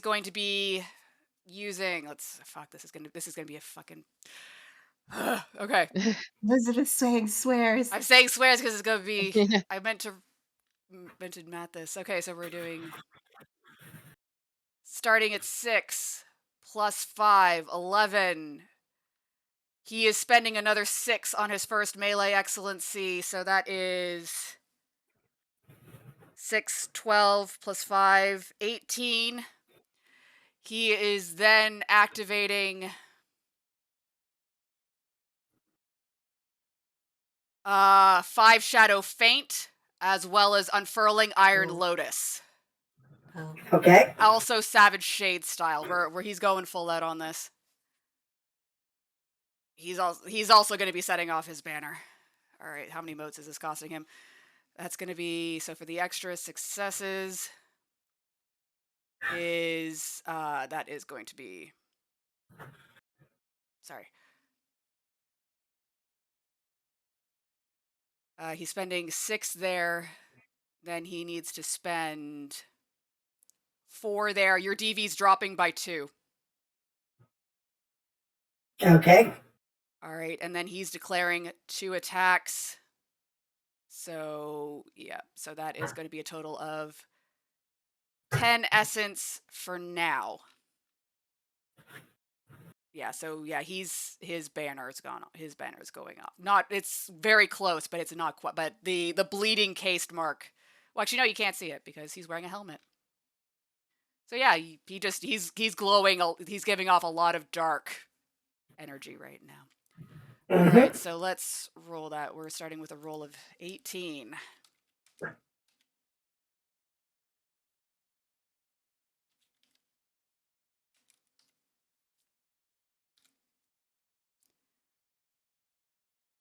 going to be using, this is gonna be a fucking, okay. Elizabeth saying swears. I'm saying swears because it's gonna be, I meant to math this. Okay, so we're doing, starting at 6, plus 5, 11. He is spending another 6 on his first melee excellency, so that is 6, 12, plus 5, 18. He is then activating 5 Shadow Feint, as well as Unfurling Iron Lotus. Okay. Also Savage Shade style, where he's going full out on this. He's also going to be setting off his banner. All right, how many motes is this costing him? That's going to be, so for the extra successes is, that is going to be, sorry. He's spending 6 there. Then he needs to spend 4 there. Your DV's dropping by 2. Okay. All right, and then he's declaring 2 attacks. So, yeah, so that is going to be a total of 10 essence for now. Yeah, so yeah, his banner is gone. His banner is going up. Not, it's very close, but it's not quite. But the bleeding cased mark. Well, actually, no, you can't see it because he's wearing a helmet. So yeah, he's glowing. He's giving off a lot of dark energy right now. All right, so let's roll that. We're starting with a roll of 18.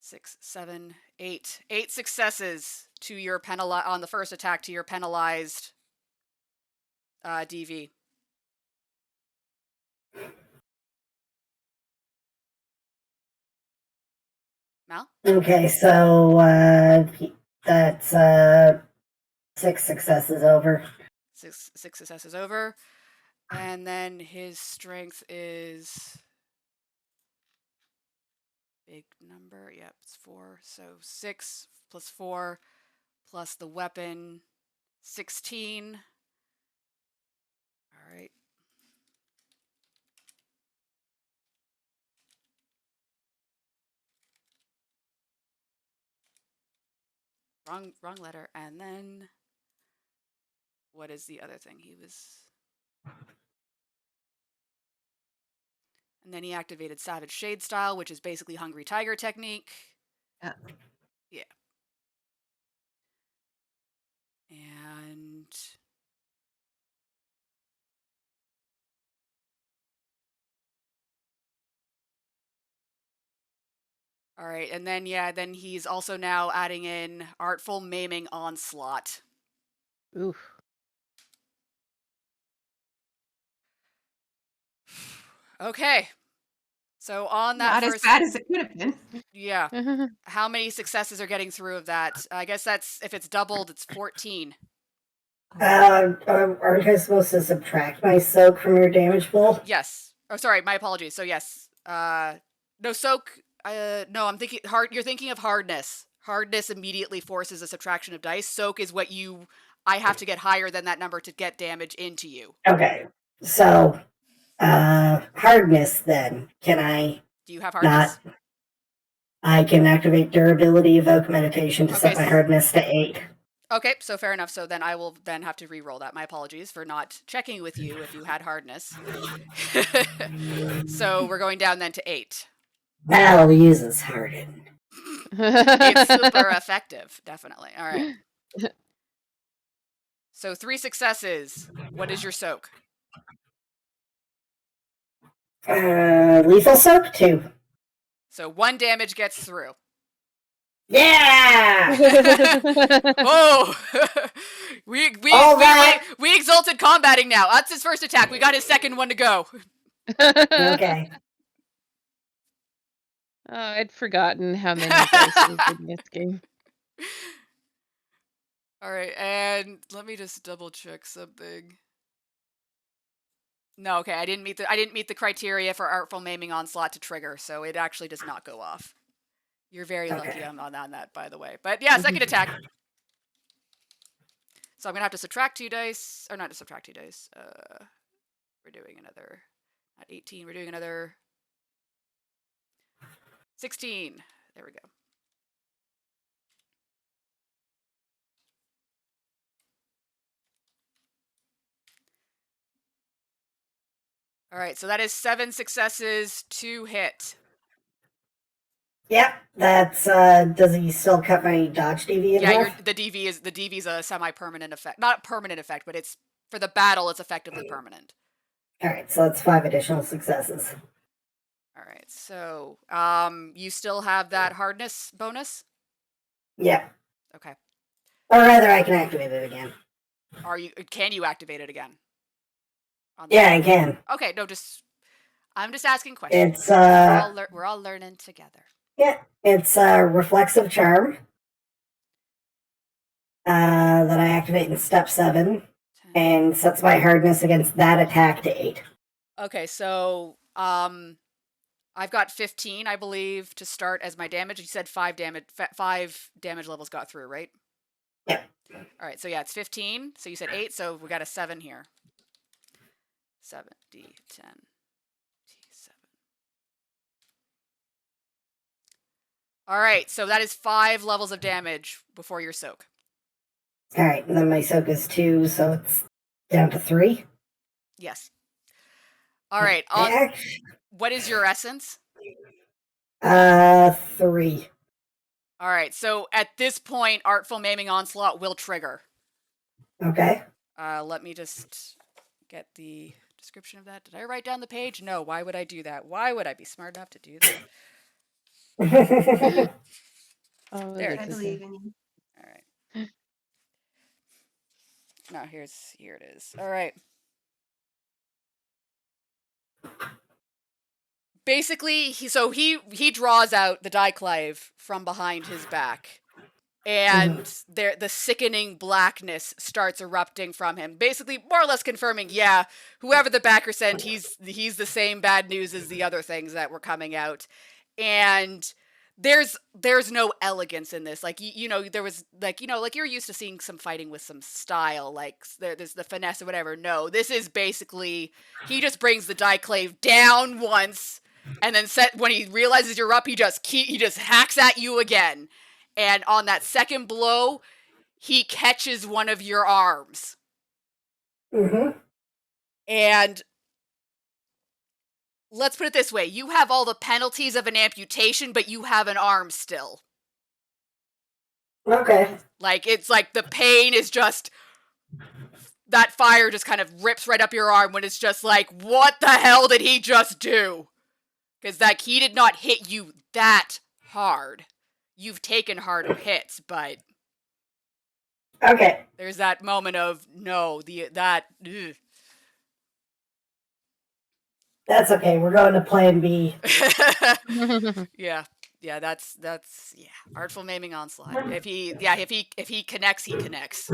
Six, 7, 8. 8 successes to your on the first attack to your penalized DV. Mal? Okay, so that's 6 successes over. 6 successes over. And then his strength is big number. Yep, it's 4. So 6 plus 4 plus the weapon, 16. All right. Wrong letter. And then what is the other thing he was? And then he activated Savage Shade Style, which is basically Hungry Tiger technique. Yeah. Yeah. And all right, and then then he's also now adding in Artful Maiming Onslaught. Oof. Okay. So on that Not first, as bad as it could have been. yeah. How many successes are getting through of that? I guess that's, if it's doubled, it's 14. Aren't I supposed to subtract my soak from your damage pool? Yes. Oh, sorry, my apologies. So yes. No soak. No, I'm thinking hard. You're thinking of hardness. Hardness immediately forces a subtraction of dice. Soak is what I have to get higher than that number to get damage into you. Okay, so hardness then. Can I? Do you have hardness? Not. I can activate durability, evoke meditation to set my hardness to 8. Okay, so fair enough. So then I will then have to re-roll that. My apologies for not checking with you if you had hardness. So we're going down then to 8. Battle uses harden. It's super effective, definitely. All right. So 3 successes. What is your soak? Lethal soak 2. So 1 damage gets through. Yeah! Oh! we exalted combating now. That's his first attack. We got his second one to go. Okay. Oh, I'd forgotten how many dice is in this game. All right, and let me just double check something. No, okay, I didn't meet the criteria for Artful Maiming Onslaught to trigger, so it actually does not go off. You're very lucky on that, by the way. But yeah, second attack. So I'm gonna have to subtract 2 dice, or not to subtract 2 dice. We're doing another, not 18. We're doing another 16. There we go. All right, so that is 7 successes, 2 hit. Yep, that's does he still cut my dodge DV in half? The DV is a semi-permanent effect. Not permanent effect, but it's for the battle it's effectively permanent. Alright, so that's 5 additional successes. All right. So, you still have that hardness bonus? Yeah. Okay. Or rather I can activate it again. Can you activate it again? Yeah, I can. Okay, no, I'm just asking questions. It's we're all learning together. Yeah, it's a reflexive charm that I activate in step 7 and sets my hardness against that attack to 8. Okay, so I've got 15, I believe, to start as my damage. You said 5 damage levels got through, right? Yep. All right, so yeah, it's 15. So you said 8, so we got a 7 here. 7 D10 D7. All right, so that is 5 levels of damage before your soak. All right, and then my soak is 2, so it's down to 3. Yes. All right. What is your essence? 3. All right. So at this point, Artful Maiming Onslaught will trigger. Okay. Let me just get the description of that. Did I write down the page? No. Why would I do that? Why would I be smart enough to do that? Oh, There it I is. believe in you. All right. No, here it is. All right. Basically, he draws out the diclave from behind his back, and the sickening blackness starts erupting from him. Basically, more or less confirming, yeah, whoever the backer sent, he's the same bad news as the other things that were coming out, and there's no elegance in this. Like there was like you're used to seeing some fighting with some style, like there's the finesse or whatever. No, this is basically he just brings the diclave down once. And then when he realizes you're up, he just hacks at you again. And on that second blow, he catches one of your arms. Mm-hmm. And let's put it this way. You have all the penalties of an amputation, but you have an arm still. Okay. Like, it's like the pain is just... That fire just kind of rips right up your arm when it's just like, what the hell did he just do? Because, like, he did not hit you that hard. You've taken harder hits, but... Okay. There's that moment of, no, ugh. That's okay. We're going to plan B. Yeah, that's Artful Maiming Onslaught. If he connects, he connects.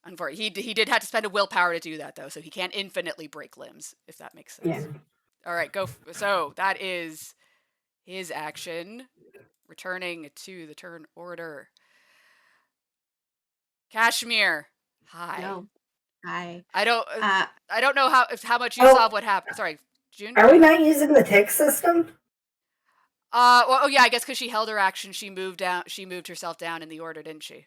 Unfortunately, he did have to spend a willpower to do that though, so he can't infinitely break limbs, if that makes sense. Yeah. All right, go. So that is his action. Returning to the turn order. Kashmir. Hi. No. Hi. I don't know how much you saw of what happened. Sorry, June. Are we not using the tick system? Well, yeah, I guess because she held her action, she moved herself down in the order, didn't she?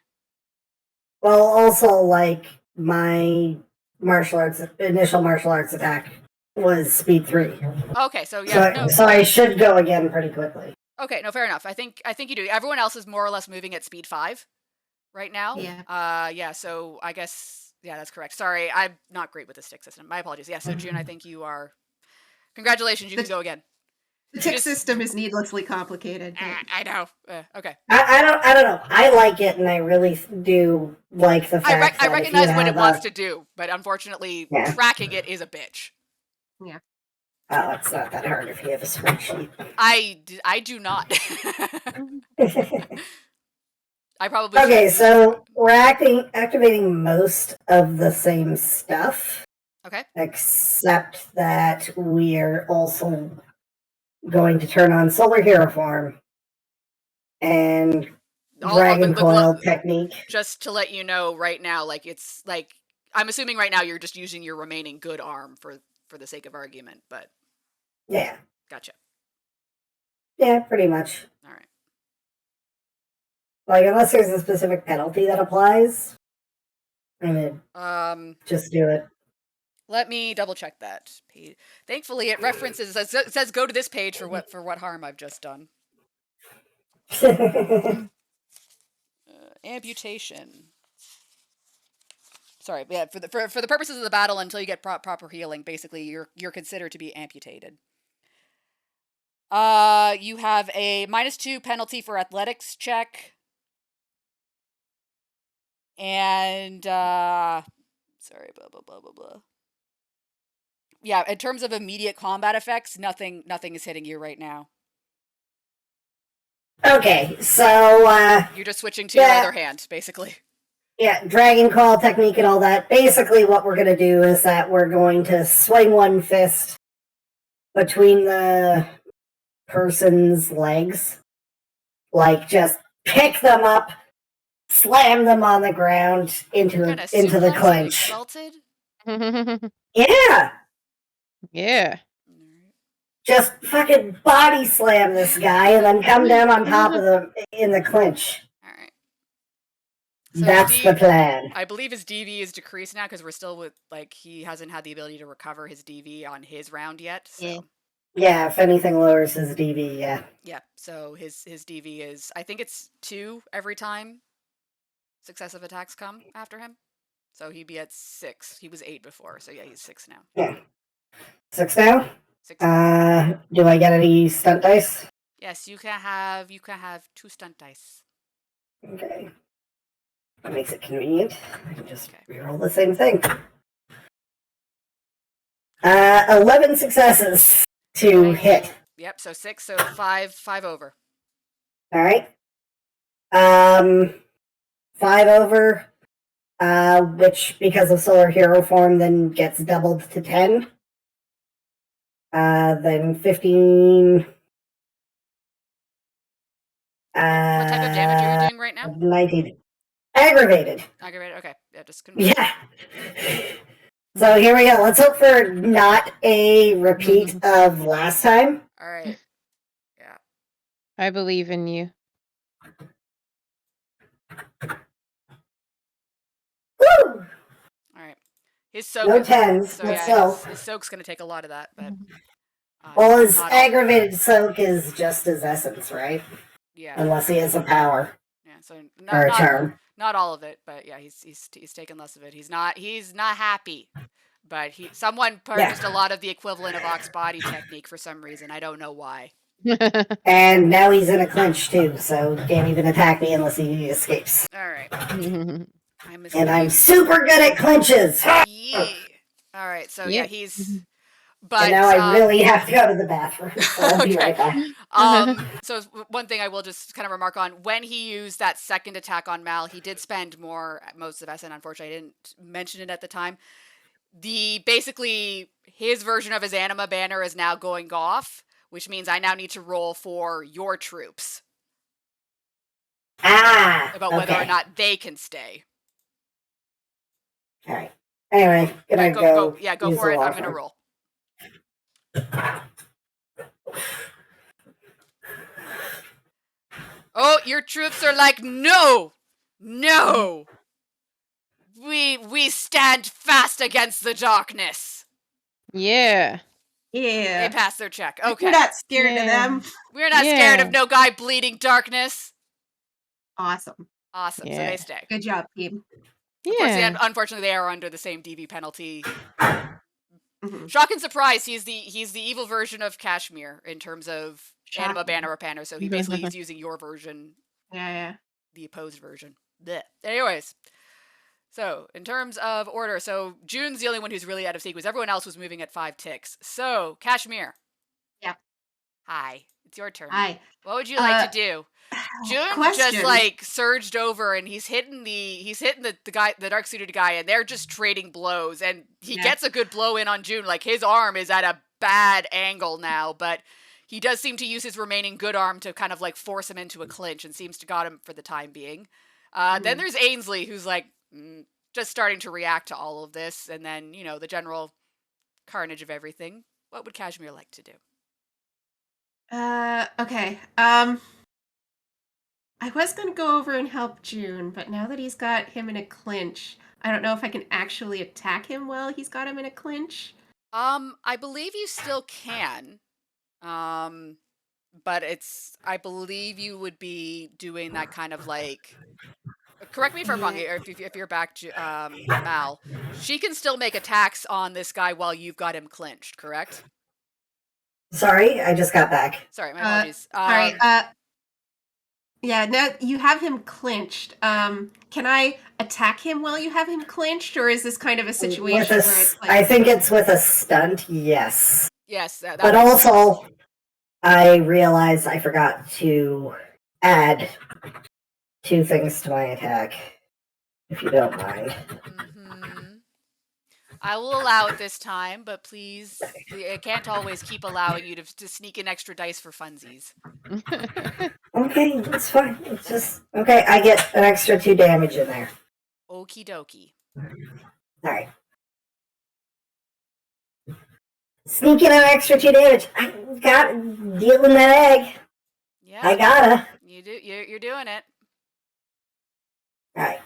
Well, also, like, my initial martial arts attack was speed 3. Okay, so yeah. So I should go again pretty quickly. Okay, no, fair enough. I think you do. Everyone else is more or less moving at speed 5 right now. Yeah. Yeah, so I guess, yeah, that's correct. Sorry, I'm not great with the stick system. My apologies. Yeah, so June, I think you are... Congratulations, you can go again. The tick system is needlessly complicated. I know. Okay. I don't know. I like it, and I really do like the fact I that recognize what it wants to do, but unfortunately, Yeah. tracking it is a bitch. Yeah. Oh, it's not that hard if you have a spreadsheet. I do not. I probably Okay, should. so we're activating most of the same stuff, Okay. except that we're also going to turn on Solar Hero Form and Dragon Coil technique. Just to let you know right now, like it's like I'm assuming right now you're just using your remaining good arm for the sake of argument, but Yeah. Gotcha. Yeah, pretty much. All right. Like, unless there's a specific penalty that applies, I'm gonna just do it. Let me double check that. Thankfully, it references it says go to this page for what harm I've just done. Amputation. Sorry, yeah. For the purposes of the battle, until you get proper healing, basically you're considered to be amputated. You have a -2 penalty for athletics check. And sorry, blah blah blah blah blah. Yeah, in terms of immediate combat effects, nothing is hitting you right now. Okay, so you're just switching to your other hand, basically. Yeah, Dragon Call technique and all that. Basically, what we're gonna do is that we're going to swing one fist between the person's legs, like just pick them up, slam them on the ground into the clinch. Exalted? Yeah. Yeah. Just fucking body slam this guy and then come down on top of them in the clinch. All right. So that's the plan. I believe his DV is decreased now because we're still with, like, he hasn't had the ability to recover his DV on his round yet. So. Yeah, if anything lowers his DV, yeah. Yeah, so his DV is, I think it's 2 every time successive attacks come after him. So he'd be at 6. He was 8 before, so yeah, he's 6 now. Yeah. 6 now? 6. Do I get any stunt dice? Yes, you can have 2 stunt dice. Okay. That makes it convenient. I can just reroll the same thing. 11 successes to hit. Yep, so 6, so 5 over. All right. 5 over, which because of Solar Hero Form then gets doubled to 10. Then 15. What type of damage are you doing right now? 19. Aggravated. Aggravated, okay. Yeah, just confirm. Yeah. So here we go. Let's hope for not a repeat of last time. All right. Yeah. I believe in you. Woo! All right. His soak. No 10s, so but yeah, still. his soak's gonna take a lot of that, but. Well, his aggravated soak is just his essence, right? Yeah. Unless he has a power. Yeah. So or a charm. Not all of it, but yeah, he's taken less of it. He's not happy, but someone purchased a lot of the equivalent of Ox body technique for some reason. I don't know why. And now he's in a clinch too, so he can't even attack me unless he escapes. All right. I'm super good at clinches. Yeah. All right. So yeah, he's. But and now I really have to go to the bathroom. So I'll be right back. So one thing I will just kind of remark on, when he used that second attack on Mal, he did spend most of SN. Unfortunately, I didn't mention it at the time. Basically his version of his anima banner is now going off, which means I now need to roll for your troops. About whether or not they can stay. All right. Anyway, gonna go. Yeah, go for it. I'm gonna roll. Oh, your troops are like, no, we stand fast against the darkness. Yeah. Yeah. They pass their check. Okay. We're not scared of them. We're not scared of no guy bleeding darkness. Awesome. So they stay. Good job, team. Yeah. Unfortunately, they are under the same DV penalty. Shock and surprise, he's the evil version of Kashmir in terms of anima banner or panner, so he basically is using your version. Yeah. The opposed version. Blech. Anyways. So, in terms of order, so June's the only one who's really out of sequence. Everyone else was moving at 5 ticks. So, Kashmir. Yeah. Hi. It's your turn. Hi. What would you like to do? June just Question. like surged over and he's hitting the guy, the dark suited guy, and they're just trading blows, and he gets a good blow in on June. Like his arm is at a bad angle now, but he does seem to use his remaining good arm to kind of like force him into a clinch and seems to got him for the time being. Then there's Ainsley, who's like just starting to react to all of this, and then the general carnage of everything. What would Kashmir like to do? Okay. I was going to go over and help June, but now that he's got him in a clinch, I don't know if I can actually attack him while he's got him in a clinch. I believe you still can. But I believe you would be doing that kind of like, correct me if I'm wrong, or if you're back to Mal, she can still make attacks on this guy while you've got him clinched, correct? Sorry, I just got back. Sorry, my apologies. All right. Yeah, now you have him clinched. Can I attack him while you have him clinched, or is this kind of a situation where it's like... I think it's with a stunt, yes. Yes, that but makes sense. also, I realized I forgot to add 2 things to my attack, if you don't mind. I will allow it this time, but please, I can't always keep allowing you to sneak in extra dice for funsies. Okay, that's fine. It's just okay. I get an extra 2 damage in there. Okie dokie. All right. Sneaking an extra 2 damage. I got dealing that egg. Yeah, I gotta. You do. You're doing it. All right.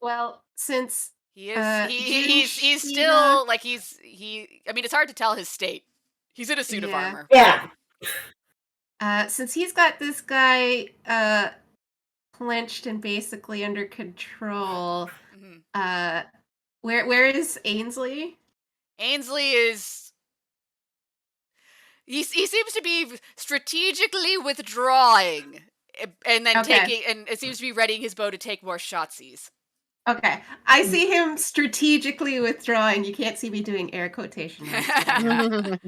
Well, since he is, he's still like I mean, it's hard to tell his state. He's in a suit of armor. Yeah. Since he's got this guy clenched and basically under control, where is Ainsley? Ainsley is... He seems to be strategically withdrawing, and then taking, and it seems to be readying his bow to take more shotsies. Okay, I see him strategically withdrawing. You can't see me doing air quotation marks.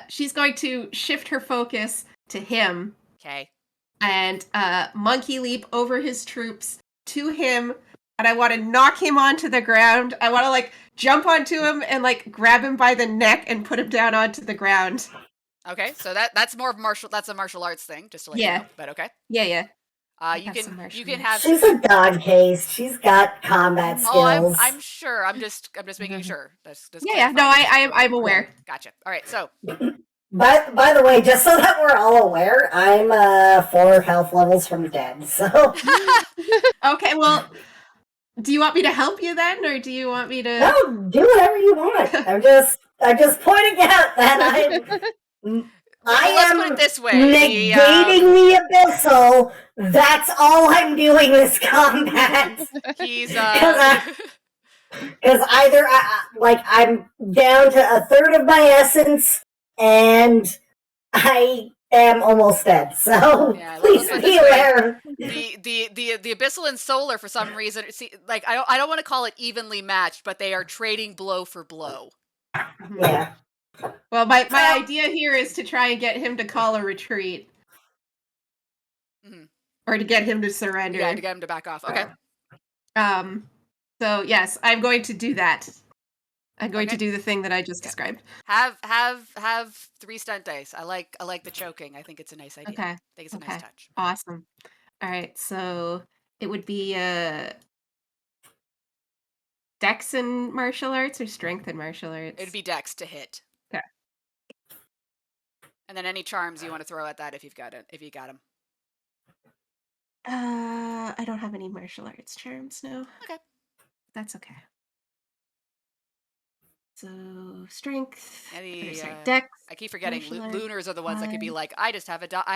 She's going to shift her focus to him. Okay. And monkey leap over his troops to him, and I want to knock him onto the ground. I want to like jump onto him and like grab him by the neck and put him down onto the ground. Okay, so that's more of that's a martial arts thing, just to let you know. But okay. Yeah. You can have. She's a dog case. She's got combat skills. I'm sure. I'm just making sure. That's yeah. No, I'm aware. Gotcha. All right, so. By the way, just so that we're all aware, I'm 4 health levels from dead. So. Okay, well, do you want me to help you then, or do you want me to? No, do whatever you want. I'm just pointing out that Let's put it this way: negating the abyssal. That's all I'm doing this combat. He's because either I'm down to a third of my essence, and I am almost dead. So please be aware. The abyssal and solar, for some reason, like I don't want to call it evenly matched, but they are trading blow for blow. Yeah. Well, my idea here is to try and get him to call a retreat. Or to get him to surrender. Yeah, to get him to back off. Okay. So yes, I'm going to do that. I'm going to do the thing that I just described. Have 3 stunt dice. I like the choking. I think it's a nice idea. Okay. I think it's a nice touch. Awesome. All right, so it would be Dex and martial arts or strength and martial arts? It'd be Dex to hit. Okay. And then any charms you want to throw at that if you got them. I don't have any martial arts charms, no. Okay. That's okay. So strength. Dex. I keep forgetting. Lunars are the ones that could be like, I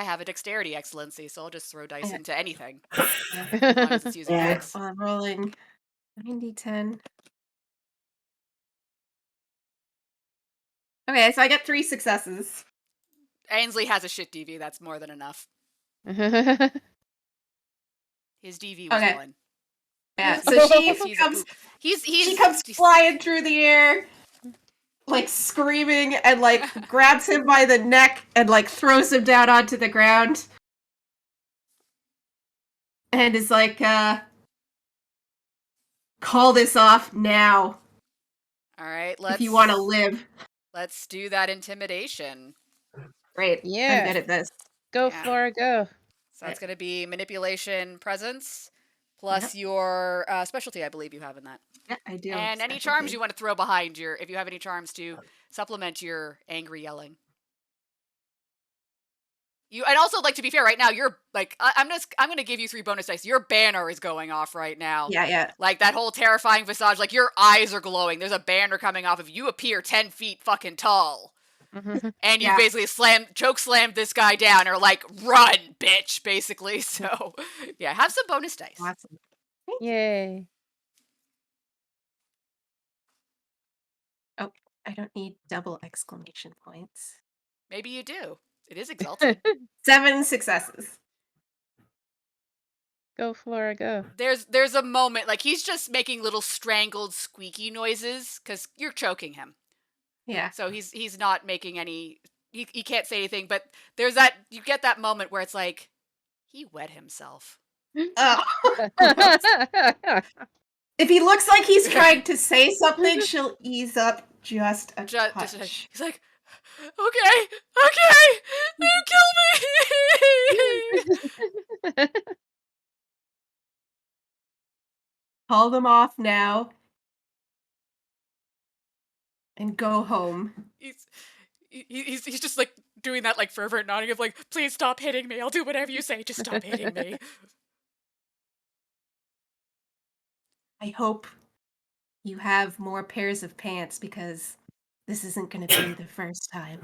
have a dexterity excellency, so I'll just throw dice into anything. As long as it's using Dex. I'm rolling 9d10. Okay, so I get 3 successes. Ainsley has a shit DV. That's more than enough. His DV was 1. Yeah, so she He's comes he's flying through the air, like screaming, and like grabs him by the neck and like throws him down onto the ground. And is like, call this off now. All right, if you want to live. Let's do that intimidation. Great. Yeah. I'm good at this. Go, Yeah. Flora, go. So that's going to be manipulation, presence, plus Yep. your specialty, I believe you have in that. Yeah, I do. And any charms you want to throw behind your, if you have any charms to supplement your angry yelling. I'd also like to be fair. Right now, you're like, I'm going to give you 3 bonus dice. Your banner is going off right now. Yeah. Like that whole terrifying visage. Like your eyes are glowing. There's a banner coming off of you. Appear 10 feet fucking tall. And you basically choke slammed this guy down, or like, run, bitch, basically. So, yeah, have some bonus dice. Awesome. Yay. Oh, I don't need double exclamation points. Maybe you do. It is exalted. 7 successes. Go, Flora, go. There's a moment, like, he's just making little strangled, squeaky noises, because you're choking him. Yeah. So he's not making any, he can't say anything, but there's that, you get that moment where it's like, he wet himself. Oh. If he looks like he's trying to say something, she'll ease up just a touch. He's like, okay, you kill me. Call them off now. And go home. He's just like doing that like fervent nodding of like, please stop hitting me. I'll do whatever you say. Just stop hitting me. I hope you have more pairs of pants, because this isn't going to be the first time.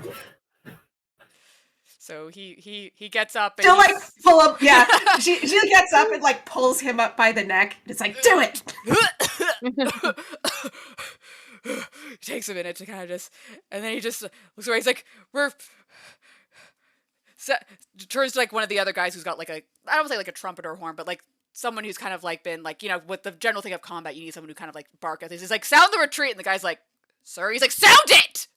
So he gets up and She'll like pull up. Yeah, she gets up and like pulls him up by the neck. And it's like, do it. He takes a minute to kind of just, and then he just looks away. He's like, turns to like one of the other guys who's got like I don't say like a trumpet or horn, but like someone who's kind of like been like, you know, with the general thing of combat, you need someone who kind of like bark at this. He's like, sound the retreat, and the guy's like, sir. He's like, sound it.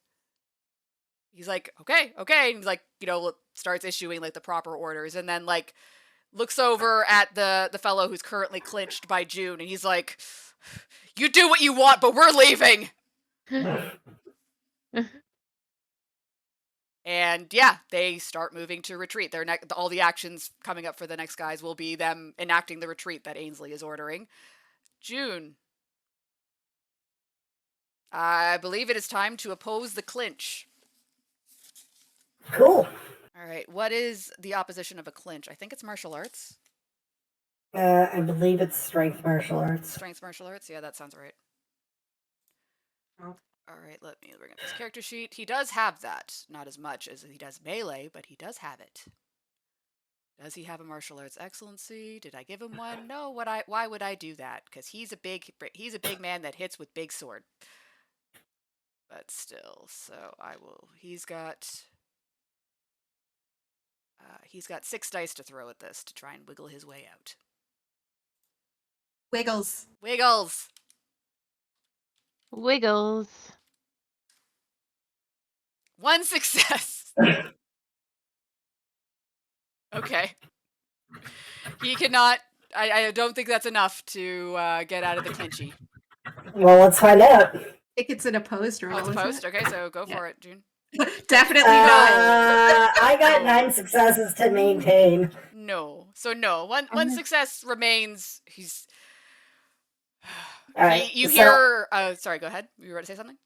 He's like, okay, and he's like, you know, starts issuing like the proper orders, and then like looks over at the fellow who's currently clinched by June, and he's like, you do what you want, but we're leaving. And yeah, they start moving to retreat. All the actions coming up for the next guys will be them enacting the retreat that Ainsley is ordering. June, I believe it is time to oppose the clinch. Cool. All right, what is the opposition of a clinch? I think it's martial arts. I believe it's strength martial arts. Strength martial arts? Yeah, that sounds right. Oh. All right, let me bring up his character sheet. He does have that. Not as much as he does melee, but he does have it. Does he have a martial arts excellency? Did I give him one? No. Why would I do that? Because he's a big man that hits with big sword. But still, so I will. He's got 6 dice to throw at this to try and wiggle his way out. Wiggles. 1 success. Okay. He cannot. I don't think that's enough to get out of the clinchy. Well, let's find out. I think it's an opposed roll. Oh, it's opposed? Okay, so go for it, June. Definitely not. I got 9 successes to maintain. No. So no. One success remains. He's. All right. You hear. Sorry, go ahead. You were about to say something?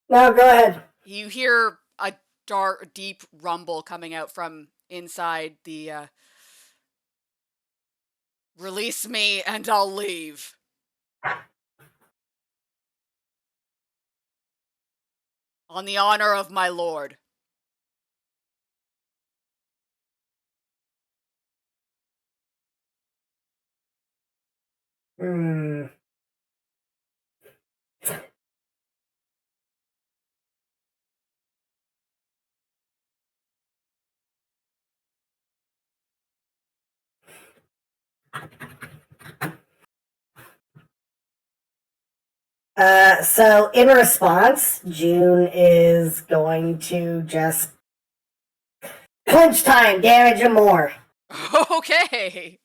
No, go ahead. You hear a dark, deep rumble coming out from inside the. Release me and I'll leave. On the honor of my lord. Hmm. So in response, June is going to just clinch time, damage him more. Okay.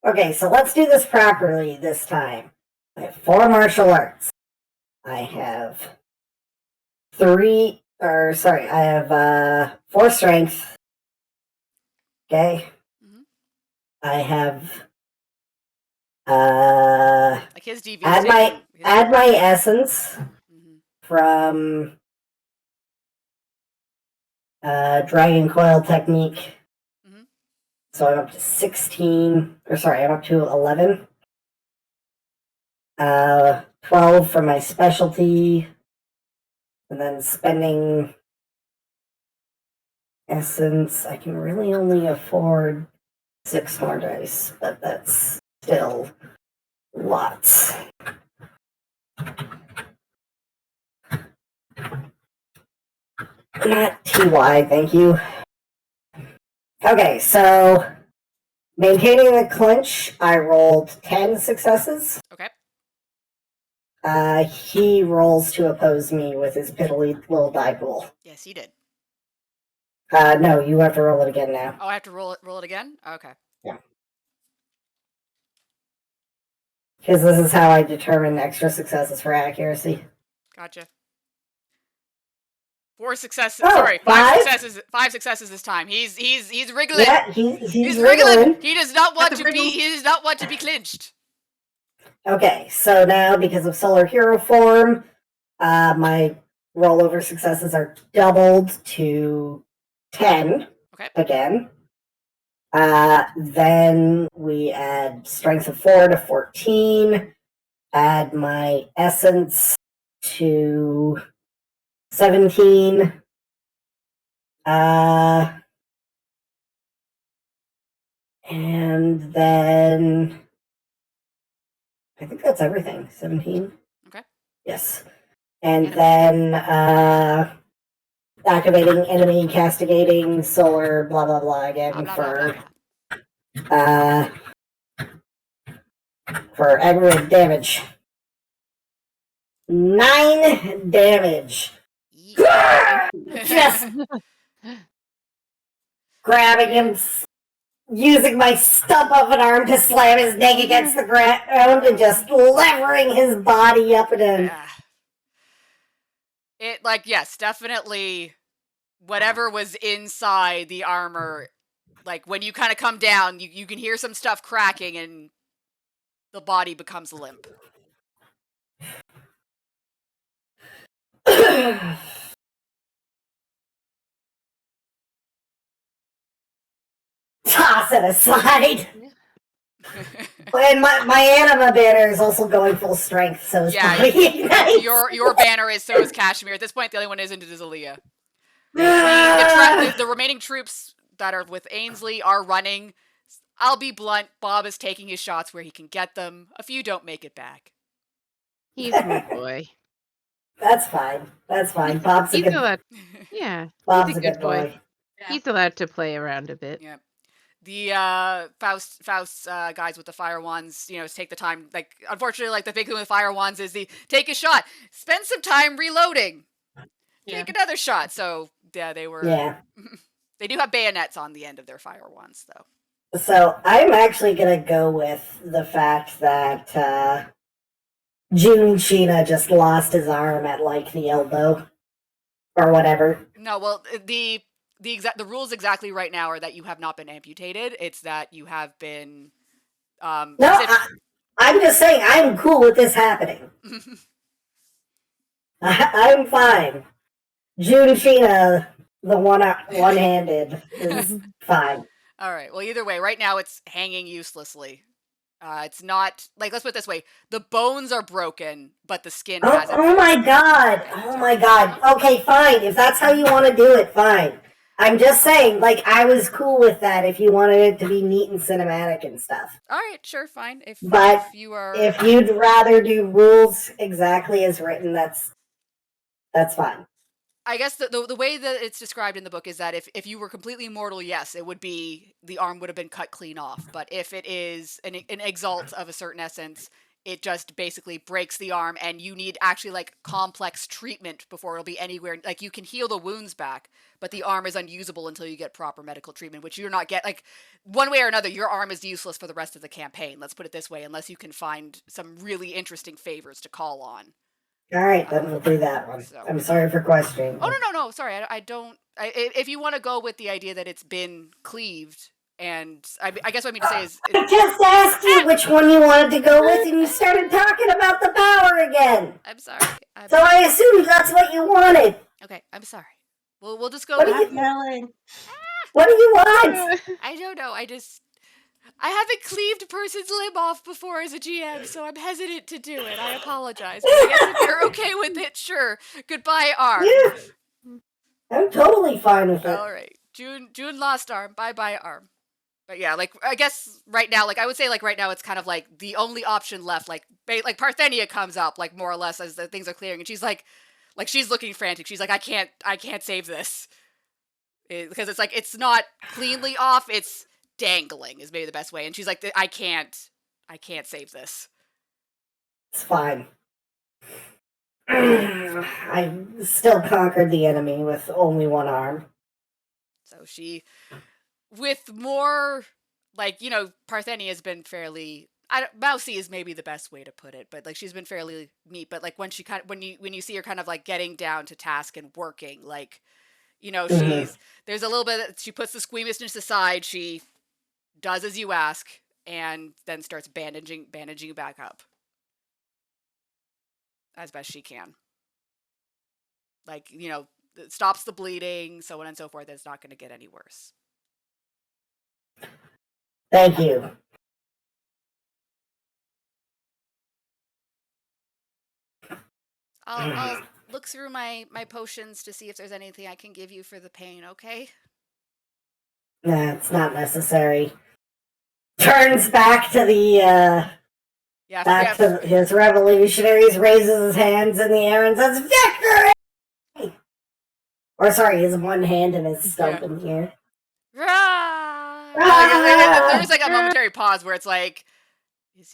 Okay, so let's do this properly this time. I have 4 martial arts. I have I have 4 strength. Okay. Mhm. I have Like his DV. add my essence Mhm. from Dragon Coil Technique. Mhm. So I'm up to 16, or sorry, I'm up to 11. 12 for my specialty, and then spending essence. I can really only afford 6 more dice, but that's still lots. Not TY, thank you. Okay, so maintaining the clinch, I rolled 10 successes. Okay. He rolls to oppose me with his piddly little die pool. Yes, he did. No, you have to roll it again now. Oh, I have to roll it again? Okay. Yeah. Because this is how I determine extra successes for accuracy. Gotcha. 4 successes. Oh, Sorry, 5 5? successes. 5 successes this time. He's wriggling. Yeah, he's wriggling. wriggling. He does not want Got to the be. wriggles. He does not want to be clinched. Okay, so now because of Solar Hero form, my rollover successes are doubled to 10 Okay. again. Then we add Strength of 4 to 14, add my Essence to 17. And then I think that's everything. 17. Okay. Yes. And then activating enemy castigating solar blah blah blah again Blah, blah, blah, blah, blah. For aggregate damage. 9 damage. Yeah. Just grabbing him, using my stump of an arm to slam his neck against the ground, and just levering his body up and in. Yeah. It, like, yes, definitely whatever was inside the armor, like, when you kind of come down, you can hear some stuff cracking and the body becomes limp. Toss it aside. And my anima banner is also going full strength, so it's Yeah, probably nice. your banner is, so is Kashmir. At this point, the only one isn't is Aaliyah. The remaining troops that are with Ainsley are running. I'll be blunt, Bob is taking his shots where he can get them. A few don't make it back. He's my boy. That's fine. That's fine. Bob's a He's good. allowed. Yeah, Bob's he's a good boy. Yeah. He's allowed to play around a bit. Yeah. The Faust guys with the fire wands, take the time. Like, unfortunately, like, the big thing with fire wands is the take a shot, spend some time reloading, take another shot. So yeah, they were. Yeah. They do have bayonets on the end of their fire wands, though. So I'm actually gonna go with the fact that June Sheena just lost his arm at like the elbow or whatever. No, well, the rules exactly right now are that you have not been amputated. It's that you have been. No, I'm just saying I'm cool with this happening. I'm fine. June Sheena, the one-handed, is fine. All right. Well, either way, right now it's hanging uselessly. It's not, like, let's put it this way: the bones are broken, but the skin hasn't. Oh my god! Oh my god! Okay, fine. If that's how you want to do it, fine. I'm just saying, like, I was cool with that if you wanted it to be neat and cinematic and stuff. All right, sure, fine. If you are, if you'd rather do rules exactly as written, that's fine. I guess the way that it's described in the book is that if you were completely mortal, yes, it would be, the arm would have been cut clean off. But if it is an exalt of a certain essence, it just basically breaks the arm, and you need actually like complex treatment before it'll be anywhere. Like you can heal the wounds back, but the arm is unusable until you get proper medical treatment, which you're not get. Like one way or another, your arm is useless for the rest of the campaign. Let's put it this way, unless you can find some really interesting favors to call on. All right, then we'll do that one. So. I'm sorry for questioning. Oh no! Sorry, I don't. If you want to go with the idea that it's been cleaved, and I guess what I mean to say is, I just asked you which one you wanted to go with, and you started talking about the power again. I'm sorry. So I assumed that's what you wanted. Okay, I'm sorry. We'll just go. What with are you yelling? What do you want? I don't know. I haven't cleaved a person's limb off before as a GM, so I'm hesitant to do it. I apologize. But I guess if you're okay with it, sure. Goodbye, arm. Yeah. I'm totally fine with it. All right. June lost arm. Bye, arm. But yeah, like I guess right now, like I would say, like right now, it's kind of like the only option left. Like Parthenia comes up, like more or less as the things are clearing, and she's like she's looking frantic. She's like, I can't save this, because it's like it's not cleanly off. It's dangling is maybe the best way, and she's like, I can't save this. It's fine. I still conquered the enemy with only one arm. So she, with more, like, Parthenia has been fairly, mousy is maybe the best way to put it, but like she's been fairly neat. But like when you see her kind of like getting down to task and working, like, there's a little bit, she puts the squeamishness aside, she does as you ask, and then starts bandaging you back up as best she can. Like, it stops the bleeding, so on and so forth. It's not going to get any worse. Thank you. I'll look through my potions to see if there's anything I can give you for the pain, okay? Nah, it's not necessary. Turns back to the, to his revolutionaries, raises his hands in the air and says, "Victory!" Or sorry, his one hand and his stump in the air. There's like a momentary pause where it's like,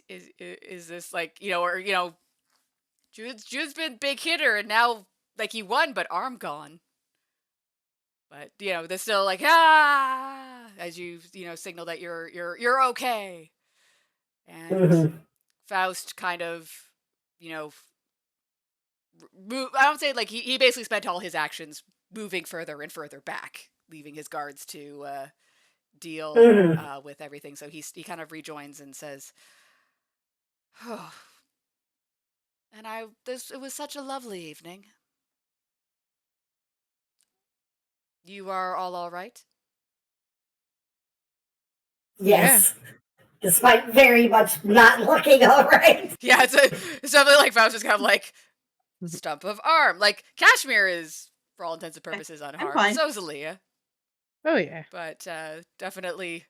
is this like, Jude's been big hitter and now like he won, but arm gone. But they're still like as you signal that you're okay. And Faust kind of move. I don't say like he basically spent all his actions moving further and further back, leaving his guards to deal with everything. So he kind of rejoins and says, "Oh, and it was such a lovely evening. You are all right?" Yes. Yeah. Despite very much not looking all right. Yeah, it's definitely like Faust is kind of like stump of arm. Like Kashmir is, for all intents and purposes, unharmed. So is Aaliyah. Oh yeah. But definitely.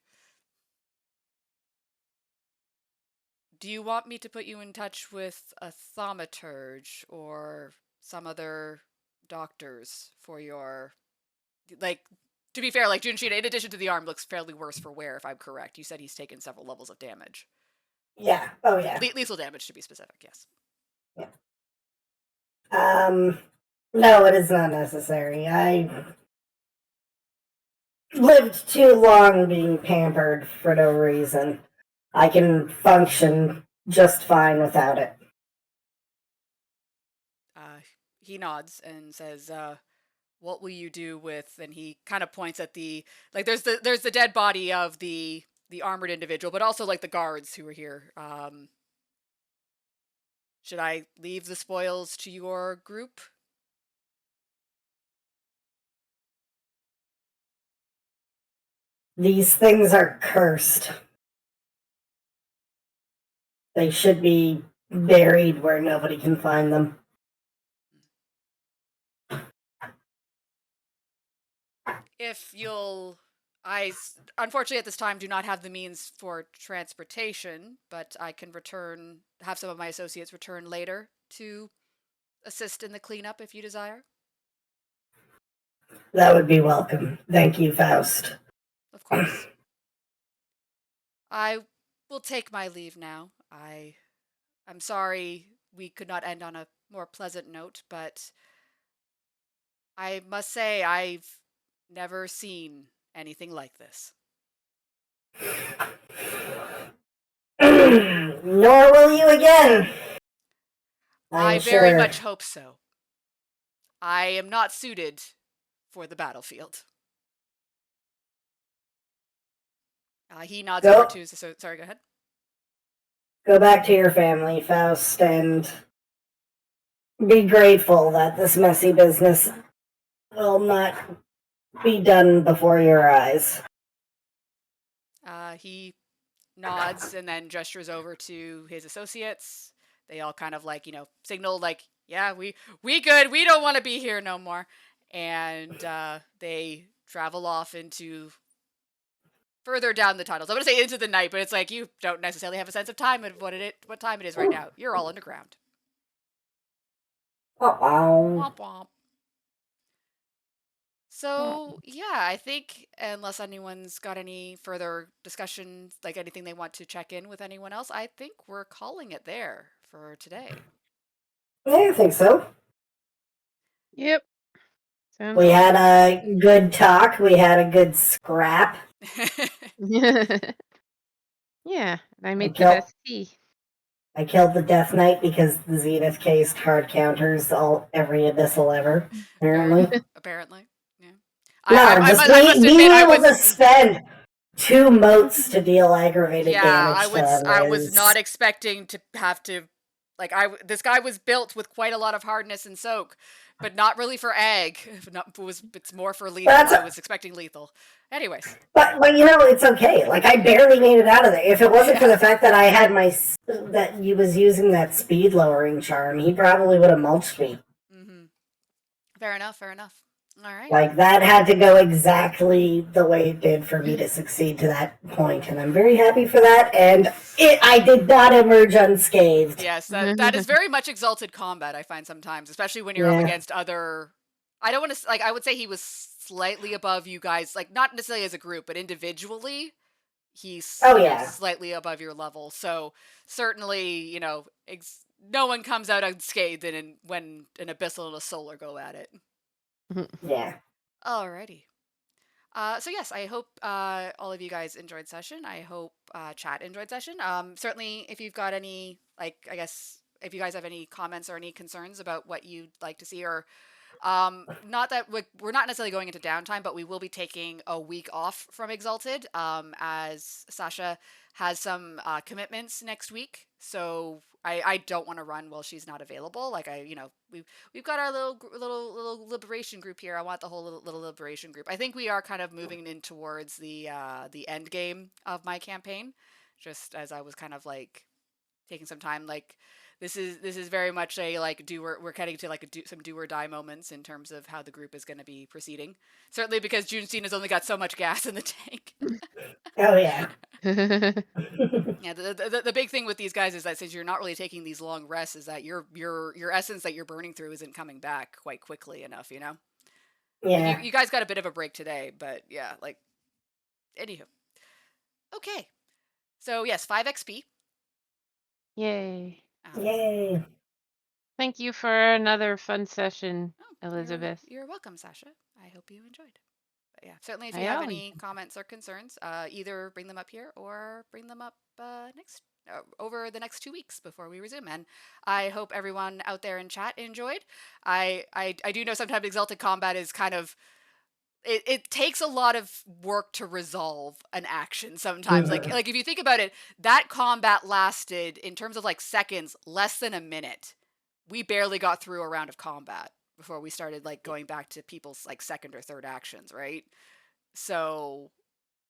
Do you want me to put you in touch with a thaumaturge or some other doctors for your, like, to be fair, like Junshina, in addition to the arm, looks fairly worse for wear, if I'm correct. You said he's taken several levels of damage. Yeah. Oh yeah. Lethal damage, to be specific. Yes. Yeah. No, it is not necessary. I lived too long being pampered for no reason. I can function just fine without it. He nods and says, what will you do with, and he kind of points at the, like, there's the dead body of the armored individual, but also like the guards who were here. Should I leave the spoils to your group? These things are cursed. They should be buried where nobody can find them. If you'll... I, unfortunately, at this time, do not have the means for transportation, but I can have some of my associates return later to assist in the cleanup if you desire. That would be welcome. Thank you, Faust. Of course. I will take my leave now. I I'm sorry we could not end on a more pleasant note, but I must say I've never seen anything like this. Nor will you again. I I'm very sure. much hope so. I am not suited for the battlefield. He nods over Go to. Sorry, go ahead. go back to your family, Faust, and be grateful that this messy business will not be done before your eyes. He nods and then gestures over to his associates. They all kind of signal yeah, we good. We don't want to be here no more. And they travel off into further down the tunnels. I'm gonna say into the night, but it's like you don't necessarily have a sense of time of what time it is right now. You're all underground. Oh, Womp womp. So yeah, I think unless anyone's got any further discussions, like anything they want to check in with anyone else, I think we're calling it there for today. yeah, I think so. Yep. Sounds We had good. a good talk. We had a good scrap. Yeah, and I I made the killed. best tea. I killed the Death Knight because the Zenith cased hard counters every abyssal ever. Apparently. Apparently, yeah. No, just I must admit, being I able was to spend 2 motes to deal aggravated yeah, damage to them I was is. not expecting to have to this guy was built with quite a lot of hardness and soak, but not really for ag. It's more for lethal. That's I a, was expecting lethal. Anyways, but it's okay. Like I barely made it out of there. If it wasn't for yeah. the fact that I had that he was using that speed lowering charm, he probably would have mulched me. Mm-hmm. Fair enough. Fair enough. All right. Like that had to go exactly the way it did for me to succeed to that point, and I'm very happy for that. And I did not emerge unscathed. Yes, that is very much exalted combat. I find sometimes, especially when you're up Yeah. against other. I don't want to I would say he was slightly above you guys, like not necessarily as a group, but individually, he's Oh yeah. slightly above your level. So certainly, no one comes out unscathed when an abyssal and a solar go at it. Yeah. Alrighty. So yes, I hope all of you guys enjoyed session. I hope chat enjoyed session. Certainly, if you've got any, I guess, if you guys have any comments or any concerns about what you'd like to see, or not that we're not necessarily going into downtime, but we will be taking a week off from Exalted, as Sasha has some commitments next week. So I don't want to run while she's not available. We've got our little liberation group here. I want the whole little liberation group. I think we are kind of moving in towards the end game of my campaign. Just as I was kind of taking some time, this is very much a we're heading to some do or die moments in terms of how the group is going to be proceeding. Certainly because Junestine has only got so much gas in the tank. Oh yeah. Yeah, the big thing with these guys is that since you're not really taking these long rests, is that your essence that you're burning through isn't coming back quite quickly enough, you know? Yeah. You guys got a bit of a break today, but yeah, anywho. Okay. So yes, 5 XP. Yay. Yay. Thank you for another fun session, Oh, Elizabeth. you're welcome, Sasha. I hope you enjoyed. But yeah, certainly if I you have always any comments or concerns, either bring them up here or bring them up next over the next 2 weeks before we resume. And I hope everyone out there in chat enjoyed. I do know sometimes Exalted Combat is kind of it takes a lot of work to resolve an action sometimes. Like if you think about it, that combat lasted in terms of seconds less than a minute. We barely got through a round of combat before we started going back to people's second or third actions, right? So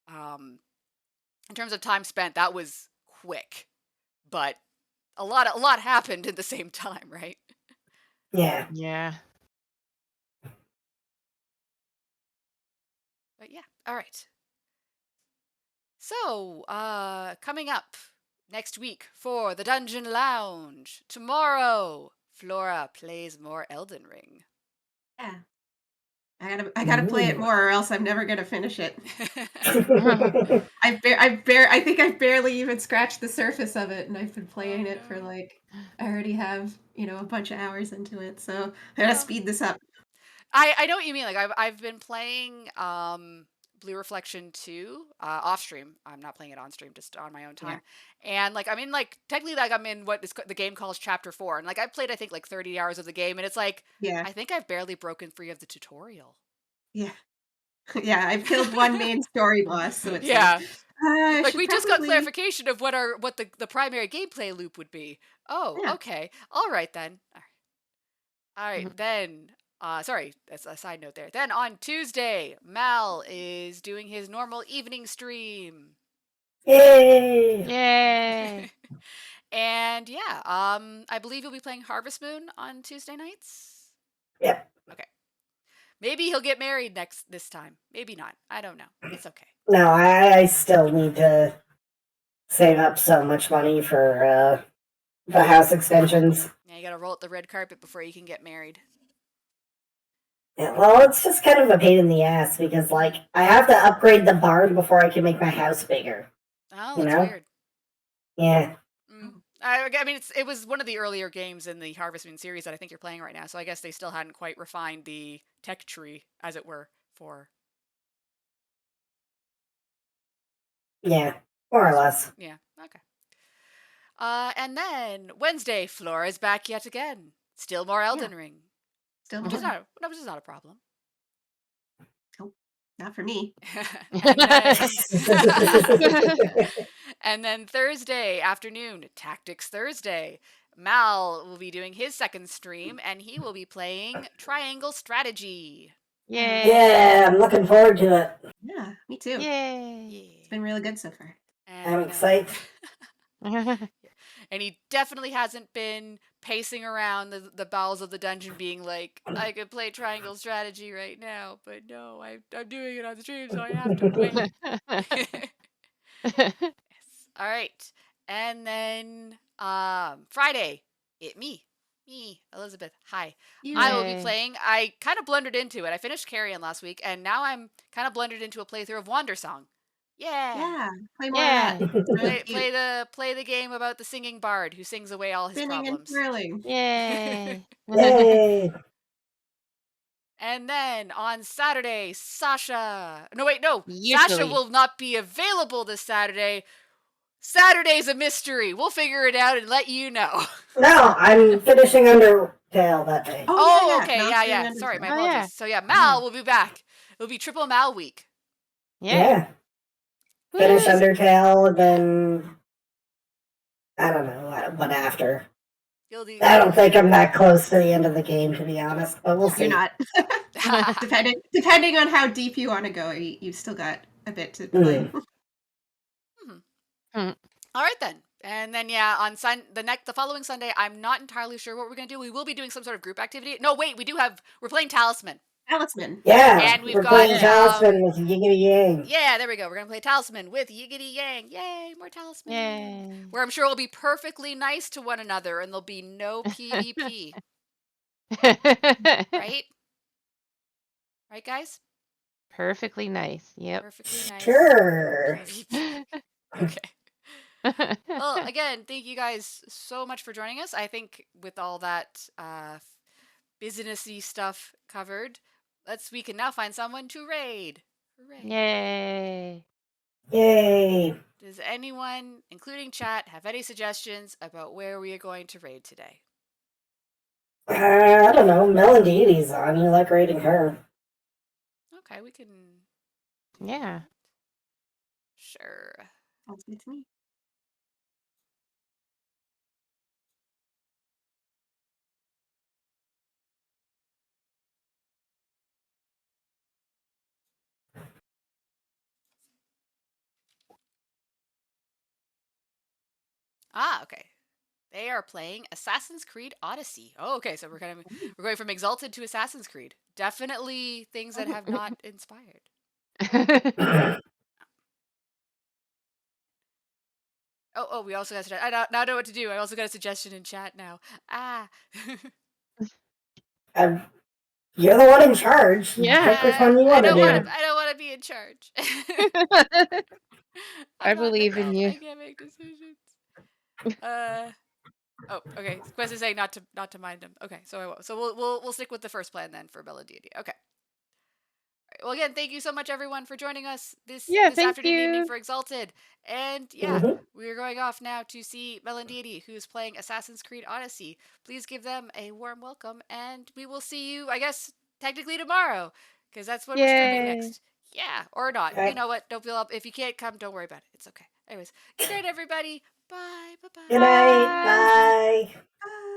in terms of time spent, that was quick, but a lot happened in the same time, right? Yeah. Yeah. But yeah, all right. So, coming up next week for the Dungeon Lounge. Tomorrow, Flora plays more Elden Ring. Yeah. I gotta play it Ooh. more, or else I'm never gonna finish it. I think I've barely even scratched the surface of it, and I've been Oh playing it for no. like I already have, a bunch of hours into it, so I gotta Well, speed this up. I know what you mean. Like I've been playing Blue Reflection 2 off stream. I'm not playing it on stream, just on my own Yeah. time. And like I'm in like technically like I'm in what the game calls chapter 4. And like I've played I think like 30 hours of the game and it's like Yeah. I think I've barely broken free of the tutorial. Yeah. Yeah, I've killed one main story boss, so it's like, Yeah. I Like should we just got probably clarification of what the primary gameplay loop would be. Oh, yeah. okay. All right then. All right, then. Sorry, that's a side note there. Then on Tuesday, Mal is doing his normal evening stream. Yay! Yay. And yeah, I believe he'll be playing Harvest Moon on Tuesday nights. Yep. Okay. Maybe he'll get married this time. Maybe not. I don't know. It's okay. No, I still need to save up so much money for the house extensions. Yeah, you gotta roll out the red carpet before you can get married. Yeah, well, it's just kind of a pain in the ass because, like, I have to upgrade the barn before I can make my house bigger. Oh, You that's know? weird. Yeah. I mean, it was one of the earlier games in the Harvest Moon series that I think you're playing right now, so I guess they still hadn't quite refined the tech tree, as it were, for. Yeah. More or less. Yeah, okay. And then Wednesday, Flora's back yet again. Still more Elden Ring, Still which is more. not a problem. Nope. Not for me. and then and then Thursday afternoon, Tactics Thursday. Mal will be doing his second stream, and he will be playing Triangle Strategy. Yay. Yeah, I'm looking forward to it. Yeah, me too. Yay. It's been really good so far. I'm excited. And he definitely hasn't been pacing around the bowels of the dungeon being like, I could play Triangle Strategy right now, but no, I'm doing it on stream, so I have to wait. Yes. All right. And then Friday, me, Elizabeth. Hi. I will be Yay. playing. I kind of blundered into it. I finished Carrion last week, and now I'm kind of blundered into a playthrough of Wander Song. Yeah. Yeah, play more of that. Yeah. It's really cute. Play the game about the singing bard who sings away all his Spinning and problems. twirling. Yay. Yay! And then on Saturday, Sasha. No, wait, no. Sasha Usually. will not be available this Saturday. Saturday's a mystery. We'll figure it out and let you know. No, I'm finishing Undertale that day. Oh, yeah, okay. Mal's doing Yeah. Sorry, my Undertale. Oh, apologies. yeah. So yeah, Mal will be back. It'll be triple Mal week. Yeah. Finish Woo! Undertale, and then I don't know what after. You'll do. I don't think I'm that close to the end of the game, to be honest, but we'll see. You're not. Depending on how deep you want to go, you've still got a bit to play. All right then. And then yeah, on the following Sunday, I'm not entirely sure what we're gonna do. We will be doing some sort of group activity. No, wait, we're playing Talisman. Talisman. Yeah, And we've we're got, playing Talisman with Yiggity Yang. Yeah, there we go. We're gonna play Talisman with Yiggity Yang. Yay, more Talisman. Yay. Where I'm sure we'll be perfectly nice to one another and there'll be no PvP. Right? Right, guys? Perfectly nice. Yep. Perfectly nice. Sure. PvP. Okay. Well, again, thank you guys so much for joining us. I think with all that businessy stuff covered, we can now find someone to raid. Hooray. Yay. Yay. Does anyone, including chat, have any suggestions about where we are going to raid today? I don't know. Melodies on. You like raiding her. Okay, we can. Yeah. Sure. Sounds good to me. Okay. They are playing Assassin's Creed Odyssey. Oh, okay. So we're going from Exalted to Assassin's Creed. Definitely things that have not inspired. Oh, we also got I now know what to do. I also got a suggestion in chat now. You're the one in charge. Yeah. Pick which one you want to do. I don't want to be in charge. I believe in you. I can't make decisions. Oh, okay. Quest is saying not to mind him. Okay, so I won't. So we'll stick with the first plan then for Melody. Okay. Well, again, thank you so much, everyone, for joining us this Thank afternoon, evening you. for Exalted. And we're going off now to see Melody, who's playing Assassin's Creed Odyssey. Please give them a warm welcome, and we will see you, I guess, technically tomorrow, because that's when we're streaming next. Yeah, or not. Okay. You know what? Don't feel up. If you can't come, don't worry about it. It's okay. Anyways, good night, everybody. Bye. Bye. Good night. Bye. Bye.